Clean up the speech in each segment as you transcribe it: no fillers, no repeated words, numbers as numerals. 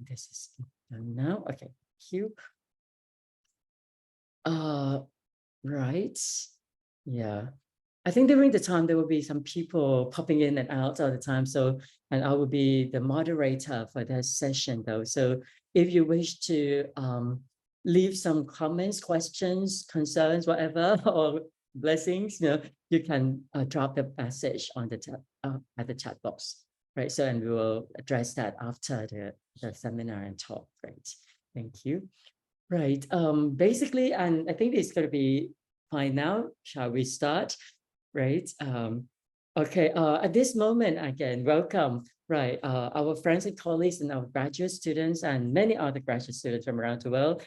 This is done now. Okay, thank you. Right. Yeah. I think during the time there will be some people popping in and out all the time. So, and I will be the moderator for that session though. So if you wish to leave some comments, questions, concerns, whatever, or blessings, you can drop the message on the at the chat box, right? So, and we will address that after the seminar and talk, right? Thank you. Right. Basically, and I think it's going to be fine now. Shall we start? Right. Okay. At this moment, again, welcome. Right. Our friends and colleagues and our graduate students and many other graduate students from around the world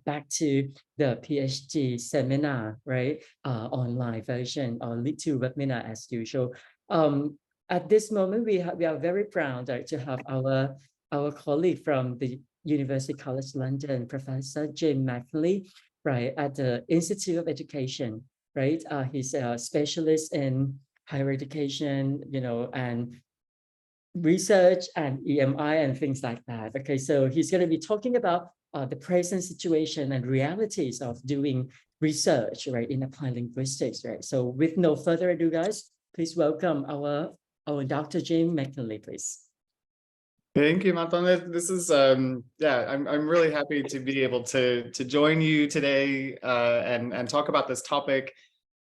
back to the PhD seminar, right? Online version or to webinar as usual. At this moment, we are very proud to have our colleague from the University College London, Professor James McKinley, right, at the Institute of Education, right? He's a specialist in higher education, and research and EMI and things like that. Okay, so he's going to be talking about the present situation and realities of doing research, right, in applied linguistics, right? So with no further ado, guys, please welcome our Dr. James McKinley, please. Thank you, Matan. This is I'm really happy to be able to join you today and talk about this topic.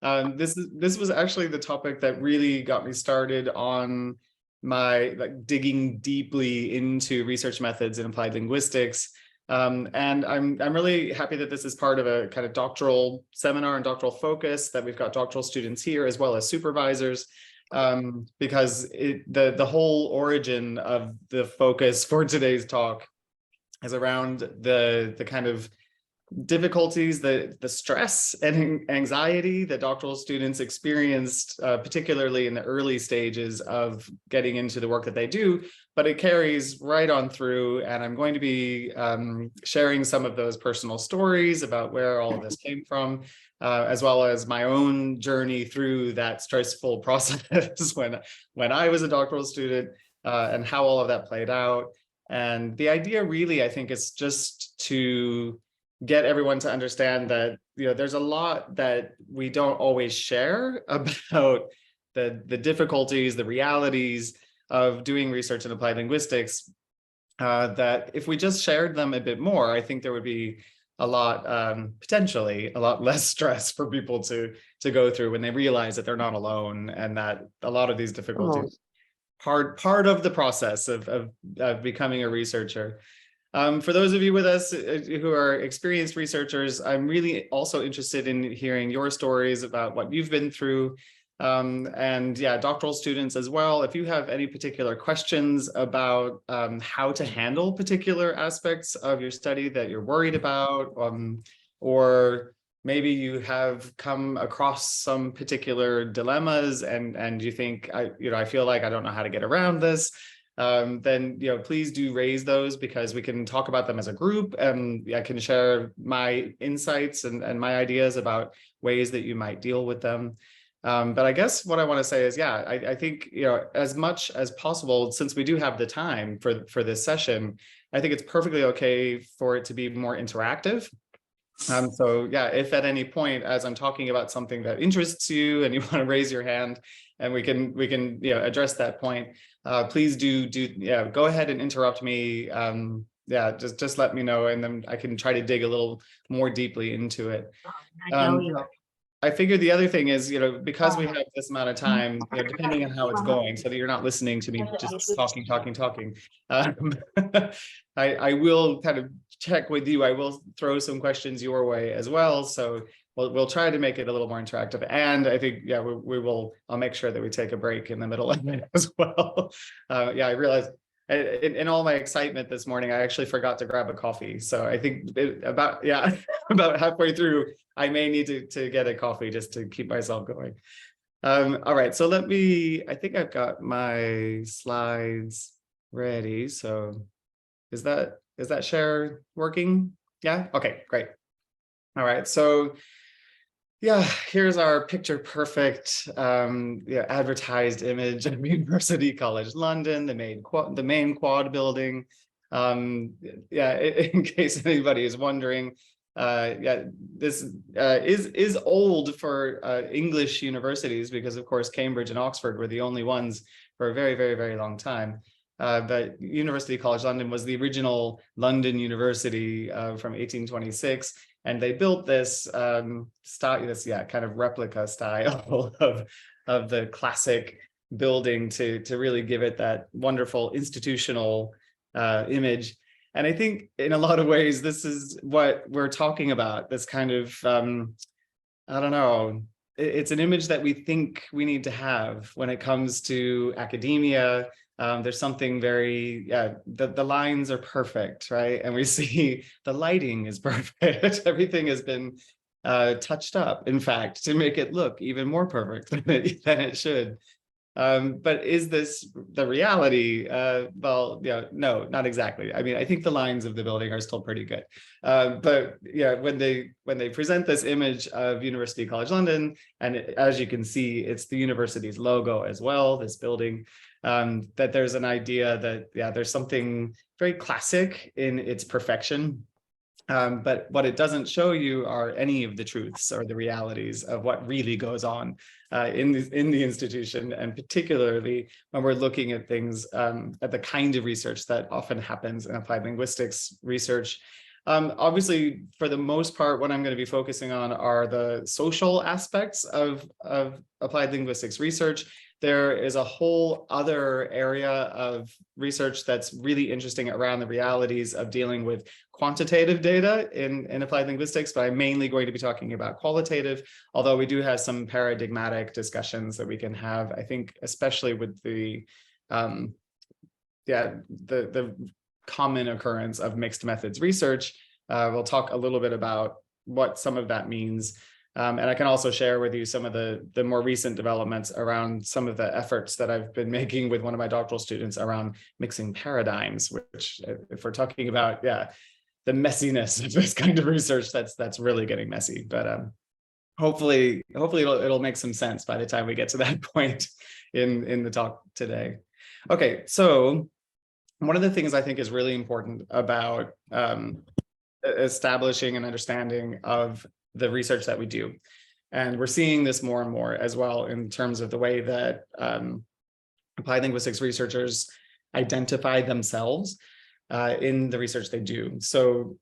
This was actually the topic that really got me started on my digging deeply into research methods in applied linguistics. And I'm really happy that this is part of a kind of doctoral seminar and doctoral focus, that we've got doctoral students here as well as supervisors. Because the whole origin of the focus for today's talk is around the kind of difficulties, the stress and anxiety that doctoral students experienced, particularly in the early stages of getting into the work that they do, but it carries right on through. And I'm going to be sharing some of those personal stories about where all of this came from, as well as my own journey through that stressful process when I was a doctoral student, and how all of that played out. And the idea really, I think, is just to get everyone to understand that there's a lot that we don't always share about the difficulties, the realities of doing research in applied linguistics, that if we just shared them a bit more, I think there would be a lot, potentially a lot less stress for people to go through when they realize that they're not alone, and that a lot of these difficulties part of the process of becoming a researcher. For those of you with us who are experienced researchers, I'm really also interested in hearing your stories about what you've been through. And yeah, doctoral students as well. If you have any particular questions about how to handle particular aspects of your study that you're worried about, or maybe you have come across some particular dilemmas and you think, I feel like I don't know how to get around this, then please do raise those, because we can talk about them as a group, and I can share my insights and my ideas about ways that you might deal with them. But I guess what I want to say is, I think, as much as possible, since we do have the time for this session, I think it's perfectly okay for it to be more interactive. So yeah, if at any point as I'm talking about something that interests you and you want to raise your hand and we can address that point, please do go ahead and interrupt me. Just let me know, and then I can try to dig a little more deeply into it. I figured the other thing is, because we have this amount of time, depending on how it's going, so that you're not listening to me just talking. I will kind of check with you. I will throw some questions your way as well. So we'll try to make it a little more interactive. And I think, I'll make sure that we take a break in the middle of it as well. I realized in all my excitement this morning, I actually forgot to grab a coffee. So I think about halfway through, I may need to get a coffee just to keep myself going. All right, so I think I've got my slides ready. So is that share working? Yeah, okay, great. All right, so here's our picture perfect advertised image of University College London, the main quad building. Yeah, in case anybody is wondering, yeah, this is old for English universities, because of course Cambridge and Oxford were the only ones for a very, very, very long time. But University College London was the original London University from 1826, and they built this style, this kind of replica style of the classic building to really give it that wonderful institutional image. And I think in a lot of ways, this is what we're talking about, this kind of, I don't know, it's an image that we think we need to have when it comes to academia. There's something very, the lines are perfect, right? And we see the lighting is perfect. Everything has been touched up, in fact, to make it look even more perfect than it should. But is this the reality? Well, yeah, no, not exactly. I mean, I think the lines of the building are still pretty good. But yeah, when they present this image of University College London, and as you can see, it's the university's logo as well, this building, that there's an idea that, there's something very classic in its perfection. But what it doesn't show you are any of the truths or the realities of what really goes on in the institution, and particularly when we're looking at things, at the kind of research that often happens in applied linguistics research. Obviously, for the most part, what I'm going to be focusing on are the social aspects of applied linguistics research. There is a whole other area of research that's really interesting around the realities of dealing with quantitative data in applied linguistics, but I'm mainly going to be talking about qualitative, although we do have some paradigmatic discussions that we can have, I think, especially with the common occurrence of mixed methods research. We'll talk a little bit about what some of that means. And I can also share with you some of the more recent developments around some of the efforts that I've been making with one of my doctoral students around mixing paradigms, which, if we're talking about, the messiness of this kind of research, that's really getting messy. But hopefully it'll make some sense by the time we get to that point in the talk today. Okay, so one of the things I think is really important about establishing an understanding of the research that we do, and we're seeing this more and more as well in terms of the way that applied linguistics researchers identify themselves in the research they do. So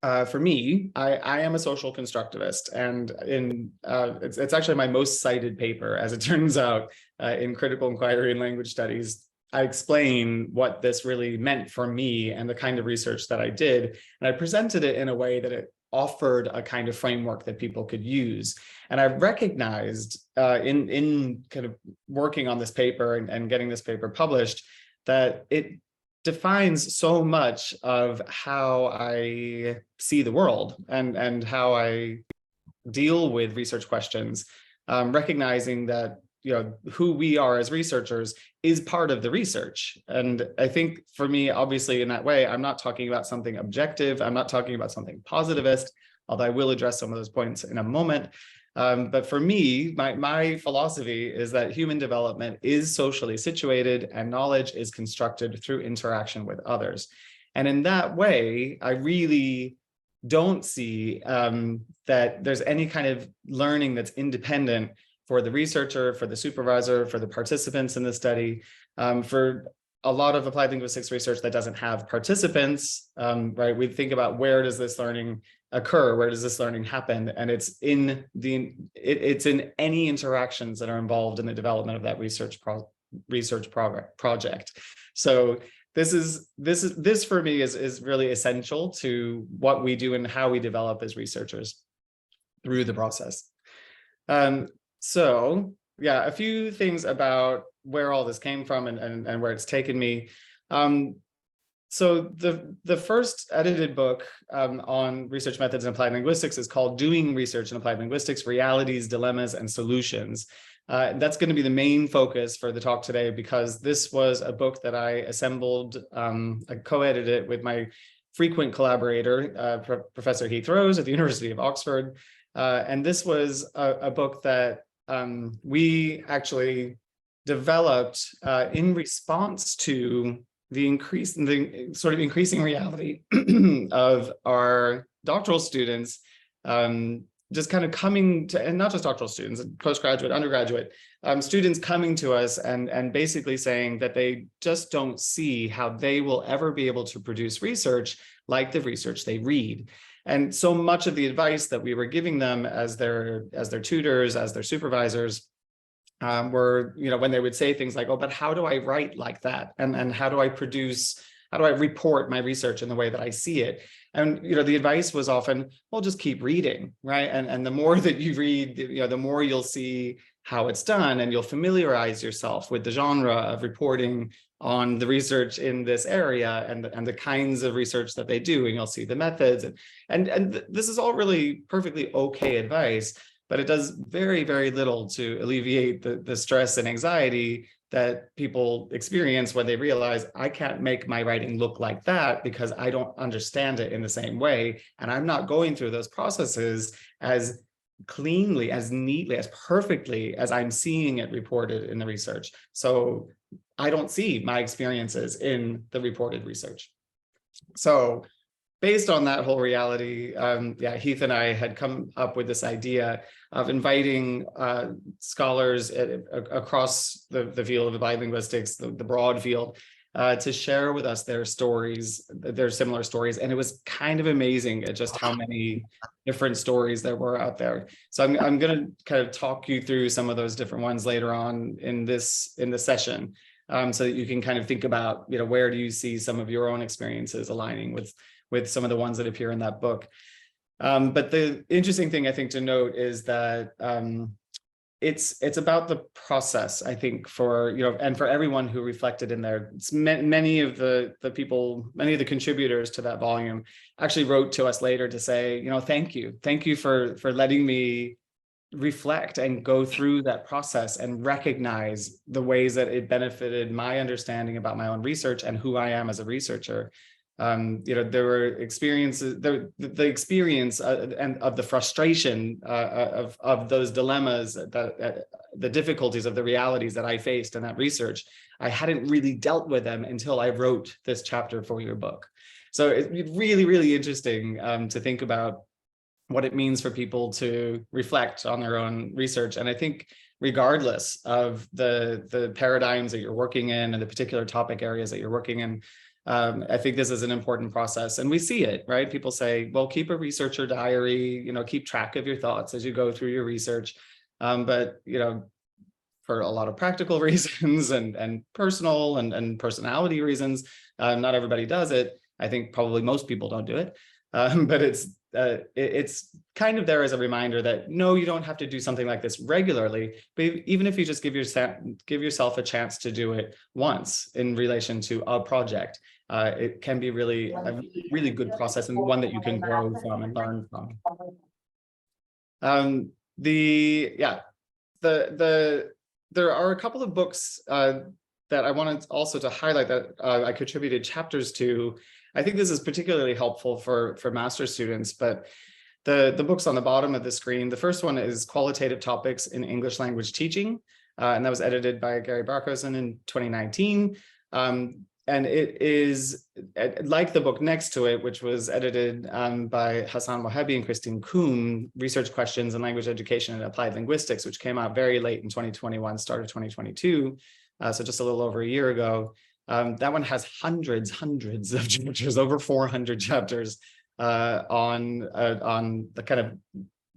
for me, I am a social constructivist, and it's actually my most cited paper, as it turns out, in critical inquiry and language studies. I explain what this really meant for me and the kind of research that I did, and I presented it in a way that it offered a kind of framework that people could use. And I recognized in kind of working on this paper and getting this paper published, that it defines so much of how I see the world and how I deal with research questions, recognizing that who we are as researchers is part of the research. And I think for me, obviously, in that way, I'm not talking about something objective. I'm not talking about something positivist, although I will address some of those points in a moment. But for me, my philosophy is that human development is socially situated and knowledge is constructed through interaction with others. And in that way, I really don't see that there's any kind of learning that's independent for the researcher, for the supervisor, for the participants in the study. For a lot of applied linguistics research that doesn't have participants, right? We think about, where does this learning occur? Where does this learning happen? And it's in any interactions that are involved in the development of that research project. So this for me is really essential to what we do and how we develop as researchers through the process. So yeah, a few things about where all this came from and where it's taken me. So the first edited book on research methods in applied linguistics is called Doing Research in Applied Linguistics: Realities, Dilemmas, and Solutions. That's going to be the main focus for the talk today, because this was a book that I assembled, I co-edited it with my frequent collaborator, Professor Heath Rose at the University of Oxford. And this was a book that we actually developed in response to the sort of increasing reality of our doctoral students just kind of coming to, and not just doctoral students, postgraduate, undergraduate students coming to us and basically saying that they just don't see how they will ever be able to produce research like the research they read. And so much of the advice that we were giving them as their tutors, as their supervisors, were, when they would say things like, oh, but how do I write like that? And how do I report my research in the way that I see it? And, the advice was often, well, just keep reading, right? And the more that you read, the more you'll see how it's done, and you'll familiarize yourself with the genre of reporting on the research in this area and the kinds of research that they do, and you'll see the methods. And this is all really perfectly okay advice, but it does very, very little to alleviate the stress and anxiety that people experience when they realize, I can't make my writing look like that because I don't understand it in the same way. And I'm not going through those processes as cleanly, as neatly, as perfectly as I'm seeing it reported in the research. So I don't see my experiences in the reported research. So based on that whole reality, Heath and I had come up with this idea of inviting scholars across the field of applied linguistics, the broad field, to share with us their stories, their similar stories. And it was kind of amazing at just how many different stories there were out there. So I'm going to kind of talk you through some of those different ones later on in this session, so that you can kind of think about, where do you see some of your own experiences aligning with some of the ones that appear in that book. But the interesting thing I think to note is that it's about the process, I think, for, and for everyone who reflected in there. Many of the contributors to that volume actually wrote to us later to say, thank you for letting me reflect and go through that process and recognize the ways that it benefited my understanding about my own research and who I am as a researcher. There were experiences, the experience and of the frustration of those dilemmas, the difficulties of the realities that I faced in that research. I hadn't really dealt with them until I wrote this chapter for your book. So it's really, really interesting to think about what it means for people to reflect on their own research. And I think regardless of the paradigms that you're working in and the particular topic areas that you're working in, I think this is an important process, and we see it, right? People say, well, keep a researcher diary, keep track of your thoughts as you go through your research. But, for a lot of practical reasons and personal and personality reasons, not everybody does it. I think probably most people don't do it. But it's kind of there as a reminder that, no, you don't have to do something like this regularly, but even if you just give yourself a chance to do it once in relation to a project, it can be a really good process, and one that you can grow from and learn from. There are a couple of books that I wanted also to highlight that I contributed chapters to. I think this is particularly helpful for master's students, but the books on the bottom of the screen, the first one is Qualitative Topics in English Language Teaching, and that was edited by Gary Barkosen in 2019. And it is like the book next to it, which was edited by Hassan Mohabi and Christine Kuhn, Research Questions in Language Education and Applied Linguistics, which came out very late in 2021, start of 2022, so just a little over a year ago. That one has hundreds of chapters, over 400 chapters on the kind of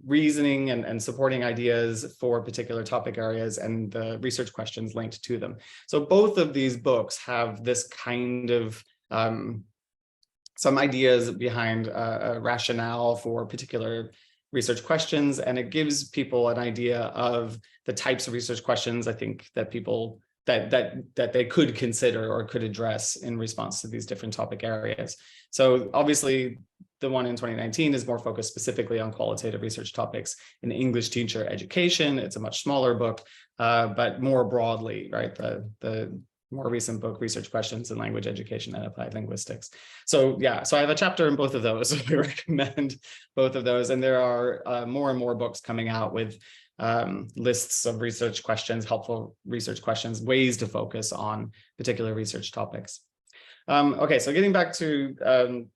reasoning and supporting ideas for particular topic areas and the research questions linked to them. So both of these books have this kind of some ideas behind a rationale for particular research questions, and it gives people an idea of the types of research questions I think that people that they could consider or could address in response to these different topic areas. So obviously the one in 2019 is more focused specifically on qualitative research topics in English teacher education. It's a much smaller book, but more broadly, right? The more recent book, Research Questions in Language Education and Applied Linguistics. So yeah, so I have a chapter in both of those. I recommend both of those. And there are more and more books coming out with lists of research questions, helpful research questions, ways to focus on particular research topics. Okay, so getting back to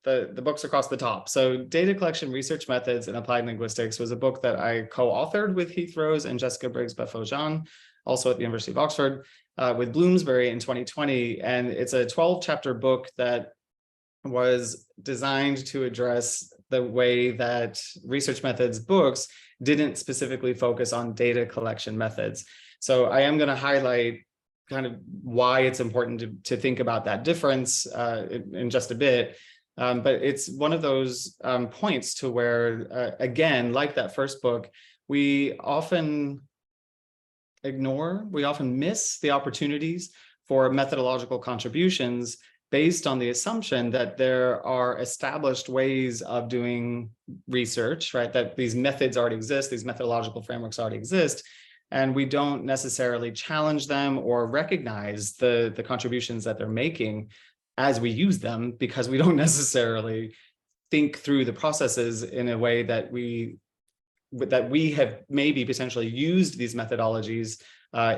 the books across the top. So Data Collection, Research Methods in Applied Linguistics was a book that I co-authored with Heath Rose and Jessica Briggs-Baffojean, also at the University of Oxford, with Bloomsbury in 2020. And it's a 12-chapter book that was designed to address the way that research methods books didn't specifically focus on data collection methods. So I am going to highlight kind of why it's important to think about that difference in just a bit. But it's one of those points to where, again, like that first book, we often miss the opportunities for methodological contributions based on the assumption that there are established ways of doing research, right? That these methods already exist, these methodological frameworks already exist, and we don't necessarily challenge them or recognize the contributions that they're making as we use them, because we don't necessarily think through the processes in a way that we have maybe potentially used these methodologies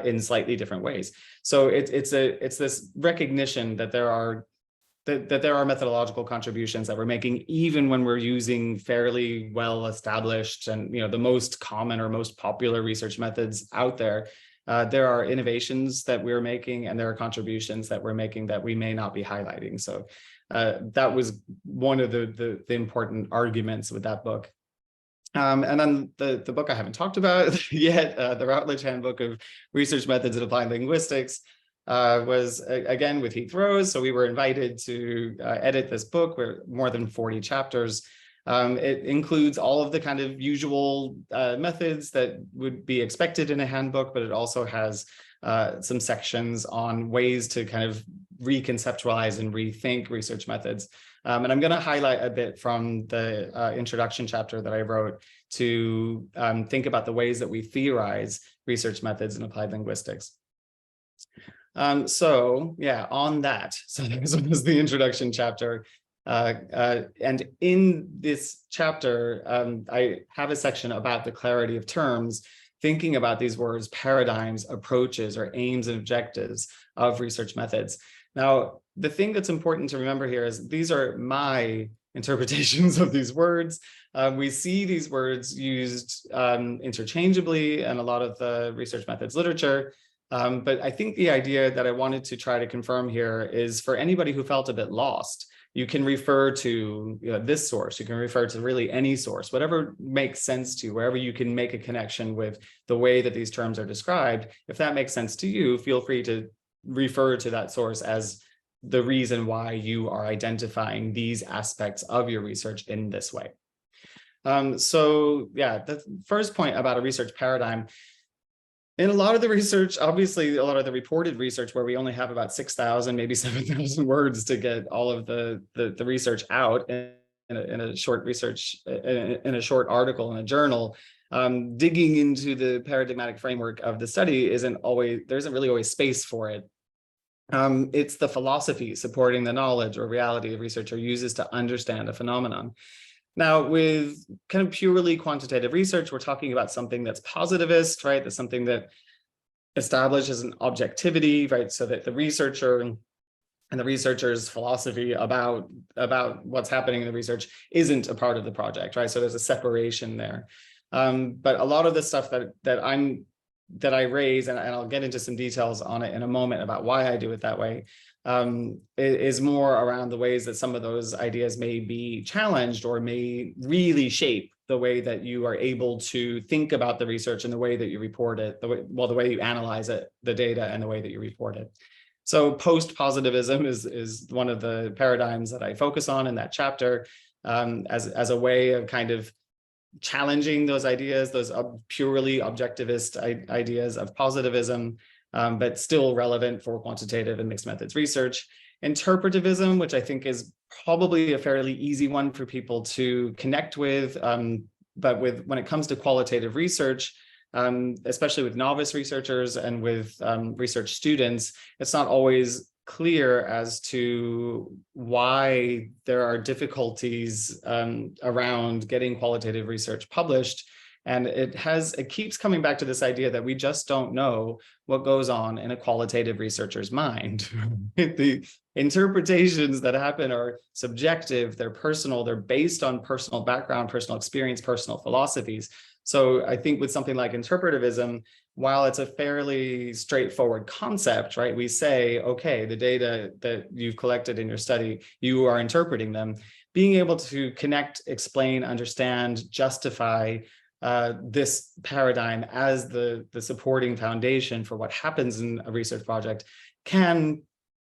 in slightly different ways. So it's this recognition that there are methodological contributions that we're making, even when we're using fairly well established and the most common or most popular research methods out there. There are innovations that we're making, and there are contributions that we're making that we may not be highlighting. So that was one of the important arguments with that book. And then the book I haven't talked about yet, the Routledge Handbook of Research Methods in Applied Linguistics, was again with Heath Rose. So we were invited to edit this book. We're more than 40 chapters. It includes all of the kind of usual methods that would be expected in a handbook, but it also has some sections on ways to kind of reconceptualize and rethink research methods. And I'm going to highlight a bit from the introduction chapter that I wrote to think about the ways that we theorize research methods in applied linguistics. So yeah, on that. So this was the introduction chapter. And in this chapter, I have a section about the clarity of terms, thinking about these words, paradigms, approaches, or aims and objectives of research methods. Now, the thing that's important to remember here is these are my interpretations of these words. We see these words used interchangeably in a lot of the research methods literature. But I think the idea that I wanted to try to confirm here is for anybody who felt a bit lost, you can refer to this source, you can refer to really any source, whatever makes sense to you, wherever you can make a connection with the way that these terms are described. If that makes sense to you, feel free to refer to that source as the reason why you are identifying these aspects of your research in this way. So yeah, the first point about a research paradigm, in a lot of the research, obviously a lot of the reported research where we only have about 6,000, maybe 7,000 words to get all of the research out in a short research, in a short article in a journal, digging into the paradigmatic framework of the study there isn't really always space for it. It's the philosophy supporting the knowledge or reality a researcher uses to understand a phenomenon. Now, with kind of purely quantitative research, we're talking about something that's positivist, right? That's something that establishes an objectivity, right? So that the researcher and the researcher's philosophy about what's happening in the research isn't a part of the project, right? So there's a separation there. But a lot of the stuff that I raise, and I'll get into some details on it in a moment about why I do it that way, is more around the ways that some of those ideas may be challenged or may really shape the way that you are able to think about the research and the way that you report it, the way you analyze it, the data, and the way that you report it. So post-positivism is one of the paradigms that I focus on in that chapter, as a way of kind of challenging those ideas, those purely objectivist ideas of positivism, but still relevant for quantitative and mixed methods research. Interpretivism, which I think is probably a fairly easy one for people to connect with, but when it comes to qualitative research, especially with novice researchers and with research students, it's not always clear as to why there are difficulties around getting qualitative research published. And it keeps coming back to this idea that we just don't know what goes on in a qualitative researcher's mind. The interpretations that happen are subjective, they're personal, they're based on personal background, personal experience, personal philosophies. So I think with something like interpretivism, while it's a fairly straightforward concept, right? We say, okay, the data that you've collected in your study, you are interpreting them. Being able to connect, explain, understand, justify this paradigm as the supporting foundation for what happens in a research project can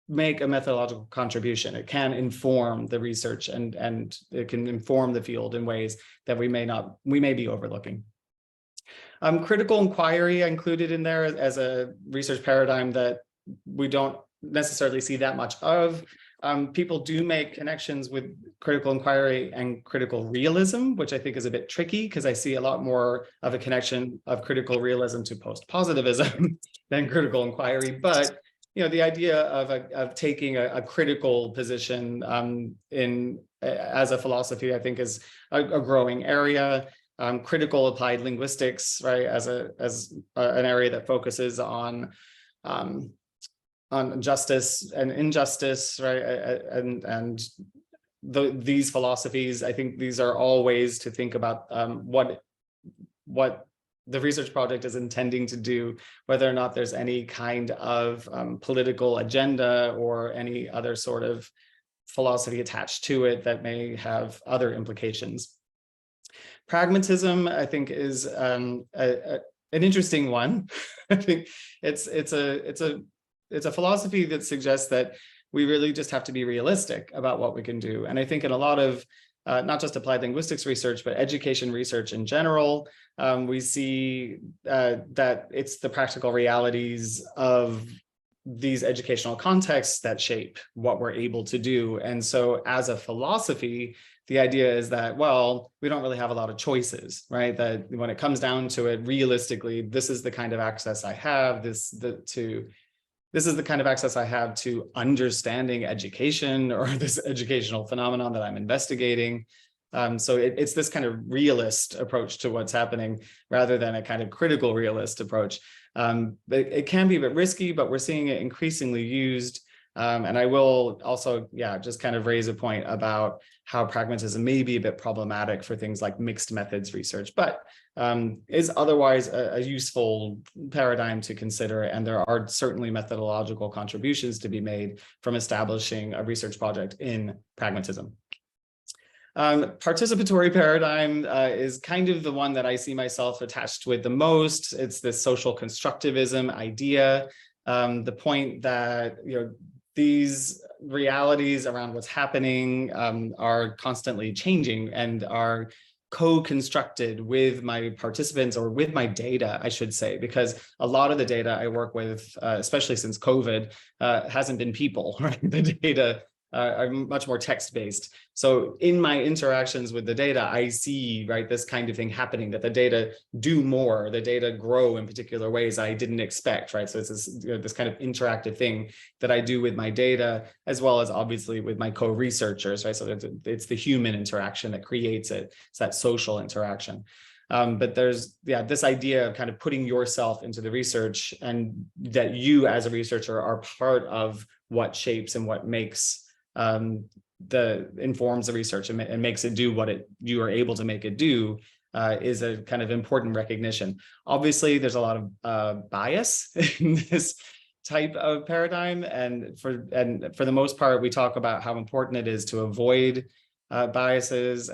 make a methodological contribution. It can inform the research and it can inform the field in ways that we may be overlooking. Critical inquiry I included in there as a research paradigm that we don't necessarily see that much of. People do make connections with critical inquiry and critical realism, which I think is a bit tricky because I see a lot more of a connection of critical realism to post-positivism than critical inquiry. But the idea of taking a critical position as a philosophy, I think, is a growing area. Critical applied linguistics, right, as an area that focuses on justice and injustice, right, and these philosophies. I think these are all ways to think about what the research project is intending to do, whether or not there's any kind of political agenda or any other sort of philosophy attached to it that may have other implications. Pragmatism, I think, is an interesting one. I think it's a philosophy that suggests that we really just have to be realistic about what we can do. And I think in a lot of not just applied linguistics research, but education research in general, we see that it's the practical realities of these educational contexts that shape what we're able to do. And so as a philosophy, the idea is that, well, we don't really have a lot of choices, right? That when it comes down to it, realistically, this is the kind of access I have, this is the kind of access I have to understanding education or this educational phenomenon that I'm investigating. So it's this kind of realist approach to what's happening rather than a kind of critical realist approach. It can be a bit risky, but we're seeing it increasingly used. And I will also, just kind of raise a point about how pragmatism may be a bit problematic for things like mixed methods research, but is otherwise a useful paradigm to consider. And there are certainly methodological contributions to be made from establishing a research project in pragmatism. Participatory paradigm is kind of the one that I see myself attached with the most. It's this social constructivism idea, the point that these realities around what's happening are constantly changing and are co-constructed with my participants or with my data, I should say, because a lot of the data I work with, especially since COVID, hasn't been people, right? The data are much more text-based. So in my interactions with the data, I see, right, this kind of thing happening, that the data do more, the data grow in particular ways I didn't expect, right? So it's this kind of interactive thing that I do with my data, as well as obviously with my co-researchers, right? So it's the human interaction that creates it. It's that social interaction. But there's, this idea of kind of putting yourself into the research and that you as a researcher are part of what shapes and what makes informs the research and makes it do what you are able to make it do, is a kind of important recognition. Obviously, there's a lot of bias in this type of paradigm, and for the most part, we talk about how important it is to avoid biases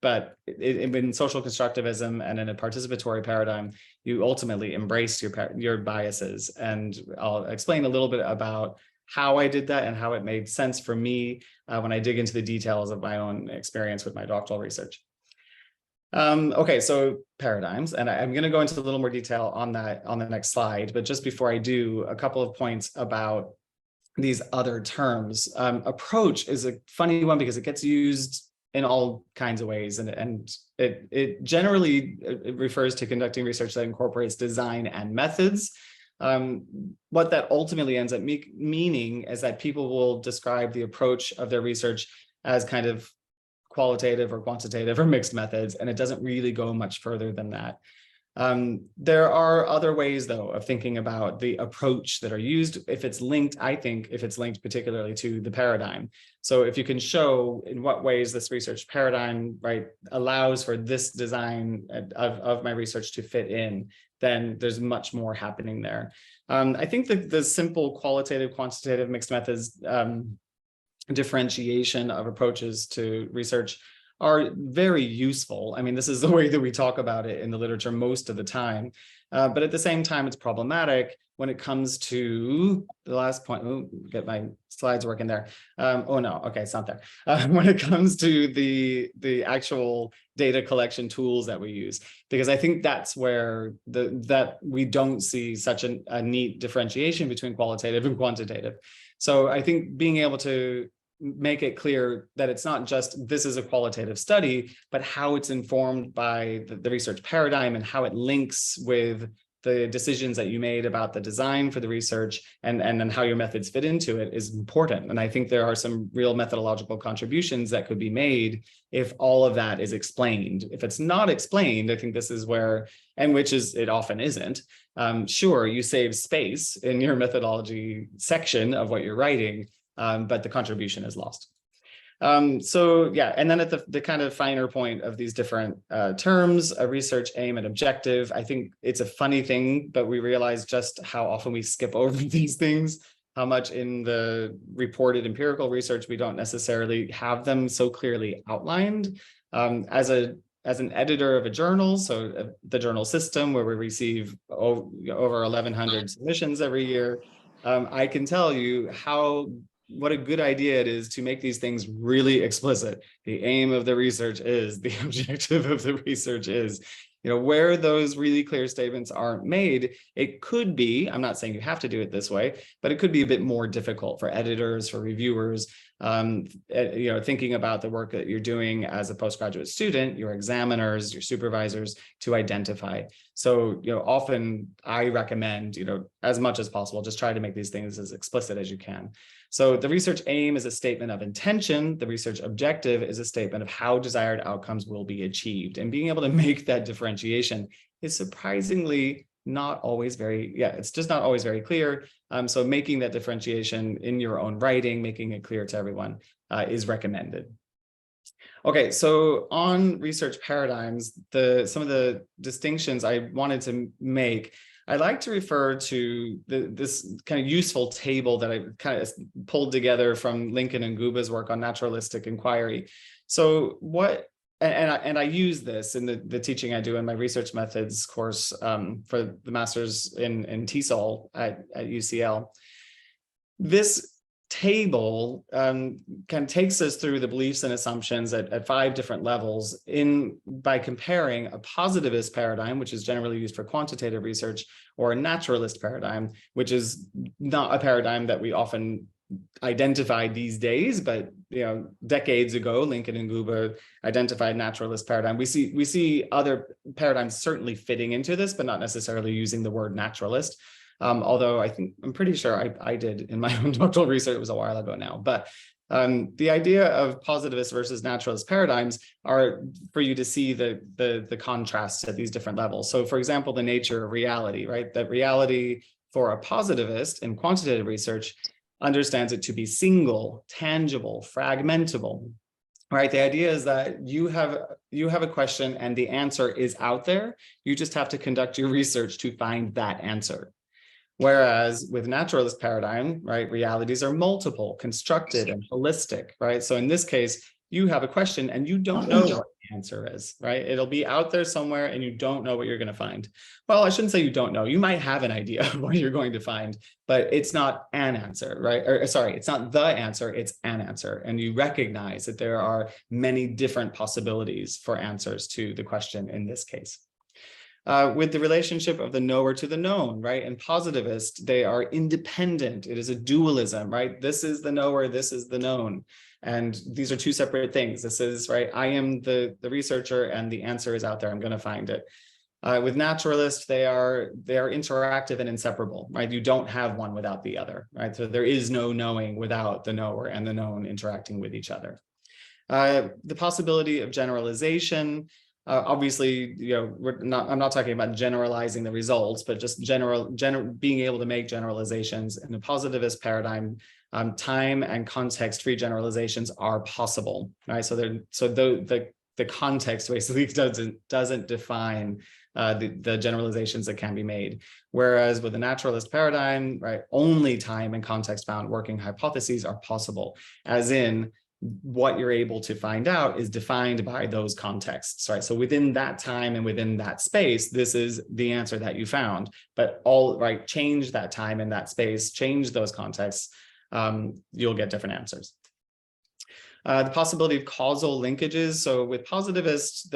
but in social constructivism and in a participatory paradigm, you ultimately embrace your biases, and I'll explain a little bit about how I did that and how it made sense for me when I dig into the details of my own experience with my doctoral research. Okay, so paradigms, and I'm going to go into a little more detail on that on the next slide. But just before I do, a couple of points about these other terms. Approach is a funny one because it gets used in all kinds of ways, and it generally refers to conducting research that incorporates design and methods. What that ultimately ends up meaning is that people will describe the approach of their research as kind of qualitative or quantitative or mixed methods, and it doesn't really go much further than that. There are other ways, though, of thinking about the approach that are used if it's linked, I think, if it's linked particularly to the paradigm. So if you can show in what ways this research paradigm, right, allows for this design of my research to fit in, then there's much more happening there. I think that the simple qualitative, quantitative, mixed methods differentiation of approaches to research are very useful. I mean, this is the way that we talk about it in the literature most of the time. But at the same time, it's problematic when it comes to the last point. Oh, get my slides working there. Oh no, okay, it's not there. When it comes to the actual data collection tools that we use, because I think that's where that we don't see such a neat differentiation between qualitative and quantitative. So I think being able to make it clear that it's not just this is a qualitative study, but how it's informed by the research paradigm and how it links with the decisions that you made about the design for the research and then how your methods fit into it is important. And I think there are some real methodological contributions that could be made if all of that is explained. If it's not explained, I think this is where, and which is, it often isn't, sure, you save space in your methodology section of what you're writing, but the contribution is lost. So yeah, and then at the kind of finer point of these different terms, a research aim and objective, I think it's a funny thing, but we realize just how often we skip over these things, how much in the reported empirical research, we don't necessarily have them so clearly outlined. As an editor of a journal, so the journal system where we receive over 1,100 submissions every year, I can tell you what a good idea it is to make these things really explicit. The aim of the research is, the objective of the research is, where those really clear statements aren't made, it could be, I'm not saying you have to do it this way, but it could be a bit more difficult for editors, for reviewers, thinking about the work that you're doing as a postgraduate student, your examiners, your supervisors, to identify. So, often I recommend, as much as possible, just try to make these things as explicit as you can. So the research aim is a statement of intention. The research objective is a statement of how desired outcomes will be achieved. And being able to make that differentiation is surprisingly not always it's just not always very clear. So making that differentiation in your own writing, making it clear to everyone is recommended. Okay, so on research paradigms, some of the distinctions I wanted to make, I like to refer to this kind of useful table that I kind of pulled together from Lincoln and Guba's work on naturalistic inquiry. So and I use this in the teaching I do in my research methods course for the master's in TESOL at UCL. This table kind of takes us through the beliefs and assumptions at 5 different levels by comparing a positivist paradigm, which is generally used for quantitative research, or a naturalist paradigm, which is not a paradigm that we often identify these days, but decades ago, Lincoln and Guba identified naturalist paradigm. We see other paradigms certainly fitting into this, but not necessarily using the word naturalist. Although I'm pretty sure I did in my own doctoral research, it was a while ago now, but the idea of positivist versus naturalist paradigms are for you to see the contrasts at these different levels. So for example, the nature of reality, right? That reality for a positivist in quantitative research understands it to be single, tangible, fragmentable, right? The idea is that you have a question and the answer is out there. You just have to conduct your research to find that answer. Whereas with naturalist paradigm, right, realities are multiple, constructed, and holistic, right? So in this case, you have a question and you don't know what the answer is, right? It'll be out there somewhere and you don't know what you're going to find. Well, I shouldn't say you don't know. You might have an idea of what you're going to find, but it's not an answer, right? Or sorry, it's not the answer, it's an answer. And you recognize that there are many different possibilities for answers to the question in this case. With the relationship of the knower to the known, right? And positivist, they are independent. It is a dualism, right? This is the knower, this is the known. And these are 2 separate things. This is, right, I am the researcher and the answer is out there, I'm going to find it. With naturalists, they are interactive and inseparable, right? You don't have one without the other, right? So there is no knowing without the knower and the known interacting with each other. The possibility of generalization. Obviously, I'm not talking about generalizing the results, but just being able to make generalizations in a positivist paradigm. Time and context-free generalizations are possible, right? So the context basically doesn't define the generalizations that can be made. Whereas with the naturalist paradigm, right, only time and context-bound working hypotheses are possible, as in what you're able to find out is defined by those contexts, right? So within that time and within that space, this is the answer that you found, but change that time and that space, change those contexts, you'll get different answers. The possibility of causal linkages. So with positivist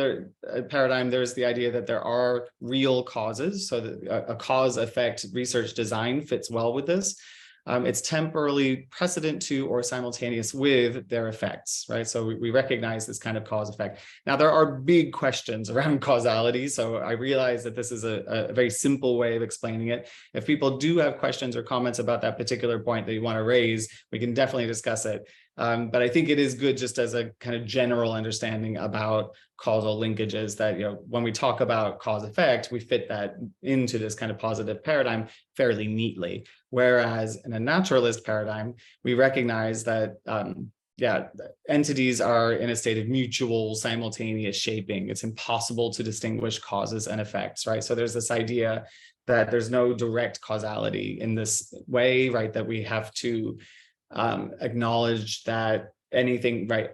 paradigm, there's the idea that there are real causes. So that a cause-effect research design fits well with this. It's temporally precedent to or simultaneous with their effects, right? So we recognize this kind of cause effect. Now, there are big questions around causality. So I realize that this is a very simple way of explaining it. If people do have questions or comments about that particular point that you want to raise, we can definitely discuss it. But I think it is good just as a kind of general understanding about causal linkages that, when we talk about cause effect, we fit that into this kind of positive paradigm fairly neatly. Whereas in a naturalist paradigm, we recognize that, entities are in a state of mutual simultaneous shaping. It's impossible to distinguish causes and effects, right? So there's this idea that there's no direct causality in this way, right? That we have to acknowledge that anything, right,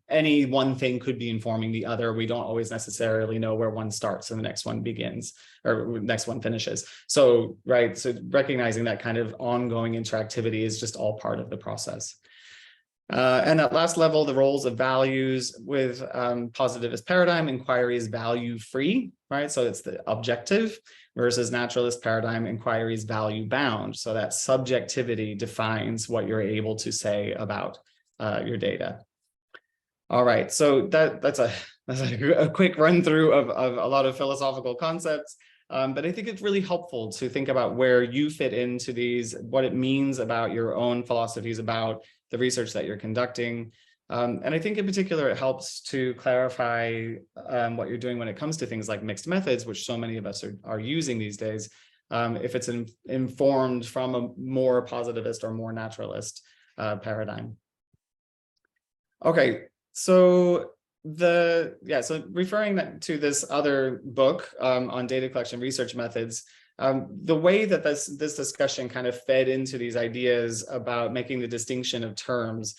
any one thing could be informing the other. We don't always necessarily know where one starts and the next one begins or next one finishes. So, right, so recognizing that kind of ongoing interactivity is just all part of the process. And at last level, the roles of values with positivist paradigm, inquiry is value-free, right? So it's the objective, versus naturalist paradigm, inquiry is value-bound. So that subjectivity defines what you're able to say about your data. All right, so that's a quick run through of a lot of philosophical concepts. But I think it's really helpful to think about where you fit into these, what it means about your own philosophies about the research that you're conducting. And I think in particular, it helps to clarify what you're doing when it comes to things like mixed methods, which so many of us are using these days, if it's informed from a more positivist or more naturalist paradigm. Okay, so referring to this other book on data collection research methods, the way that this discussion kind of fed into these ideas about making the distinction of terms,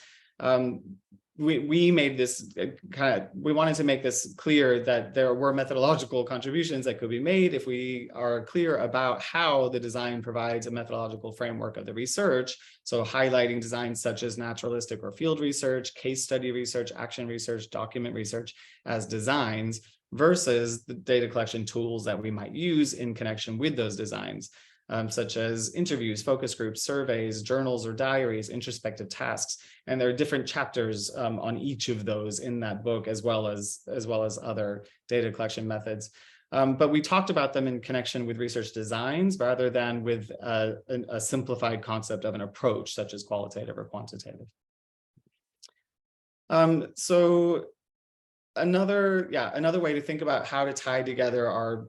we made this we wanted to make this clear that there were methodological contributions that could be made if we are clear about how the design provides a methodological framework of the research. So highlighting designs such as naturalistic or field research, case study research, action research, document research as designs versus the data collection tools that we might use in connection with those designs. Such as interviews, focus groups, surveys, journals or diaries, introspective tasks. And there are different chapters on each of those in that book, as well as other data collection methods. But we talked about them in connection with research designs rather than with a simplified concept of an approach, such as qualitative or quantitative. So another way to think about how to tie together our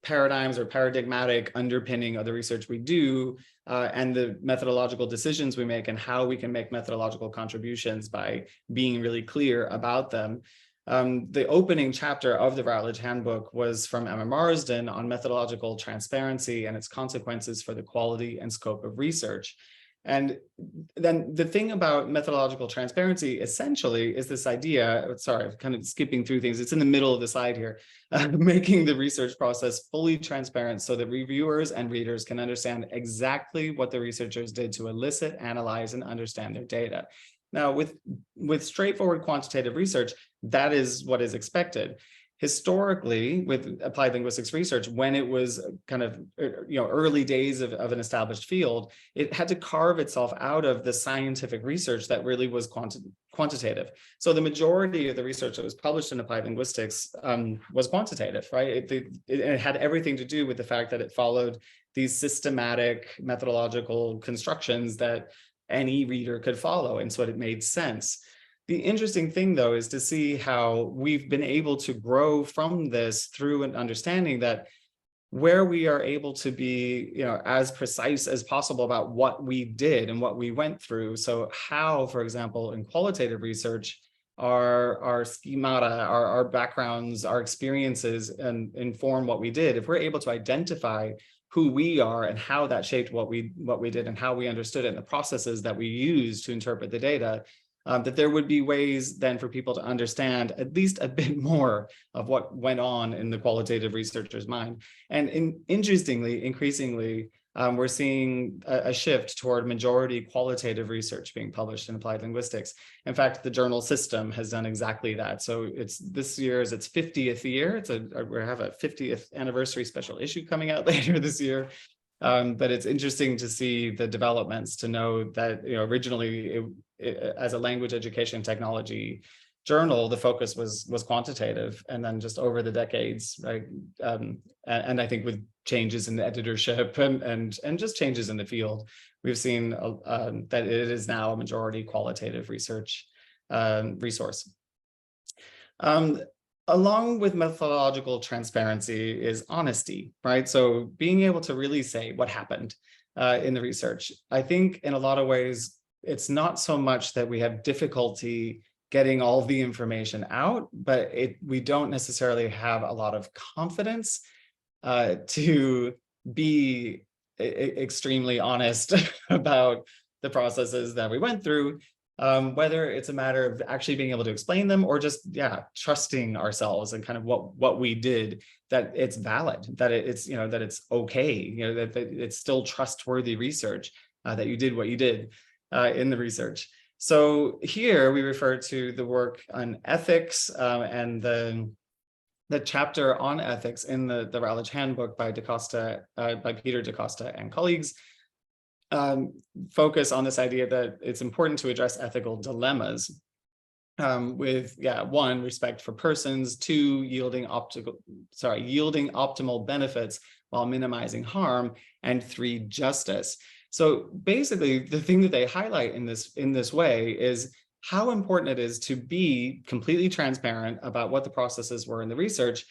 paradigms or paradigmatic underpinning of the research we do and the methodological decisions we make and how we can make methodological contributions by being really clear about them. The opening chapter of the Routledge Handbook was from Emma Marsden on methodological transparency and its consequences for the quality and scope of research. And then the thing about methodological transparency essentially is this idea, sorry, I'm kind of skipping through things. It's in the middle of the slide here, making the research process fully transparent so that reviewers and readers can understand exactly what the researchers did to elicit, analyze, and understand their data. Now, with straightforward quantitative research, that is what is expected. Historically, with applied linguistics research, when it was kind of early days of an established field, it had to carve itself out of the scientific research that really was quantitative. So the majority of the research that was published in applied linguistics was quantitative, right? It had everything to do with the fact that it followed these systematic methodological constructions that any reader could follow, and so it made sense. The interesting thing, though, is to see how we've been able to grow from this through an understanding that where we are able to be, as precise as possible about what we did and what we went through. So how, for example, in qualitative research, our schemata, our backgrounds, our experiences and inform what we did. If we're able to identify who we are and how that shaped what we did and how we understood it and the processes that we use to interpret the data, that there would be ways then for people to understand at least a bit more of what went on in the qualitative researcher's mind. And interestingly, increasingly, we're seeing a shift toward majority qualitative research being published in applied linguistics. In fact, the journal system has done exactly that. So this year is its 50th year. We have a 50th anniversary special issue coming out later this year. But it's interesting to see the developments, to know that originally as a language education technology journal, the focus was quantitative, and then just over the decades, right? And I think with changes in the editorship and just changes in the field, we've seen that it is now a majority qualitative research resource. Along with methodological transparency is honesty, right? So being able to really say what happened in the research. I think in a lot of ways, it's not so much that we have difficulty getting all the information out, but we don't necessarily have a lot of confidence to be extremely honest about the processes that we went through. Whether it's a matter of actually being able to explain them or just, trusting ourselves and kind of what we did, that it's valid, that that it's okay, that it's still trustworthy research, that you did what you did in the research. So here we refer to the work on ethics and the chapter on ethics in the Rowledge Handbook by Peter DaCosta and colleagues. Focus on this idea that it's important to address ethical dilemmas with, one, respect for persons, two, yielding optimal benefits while minimizing harm, and three, justice. So basically, the thing that they highlight in this way is how important it is to be completely transparent about what the processes were in the research,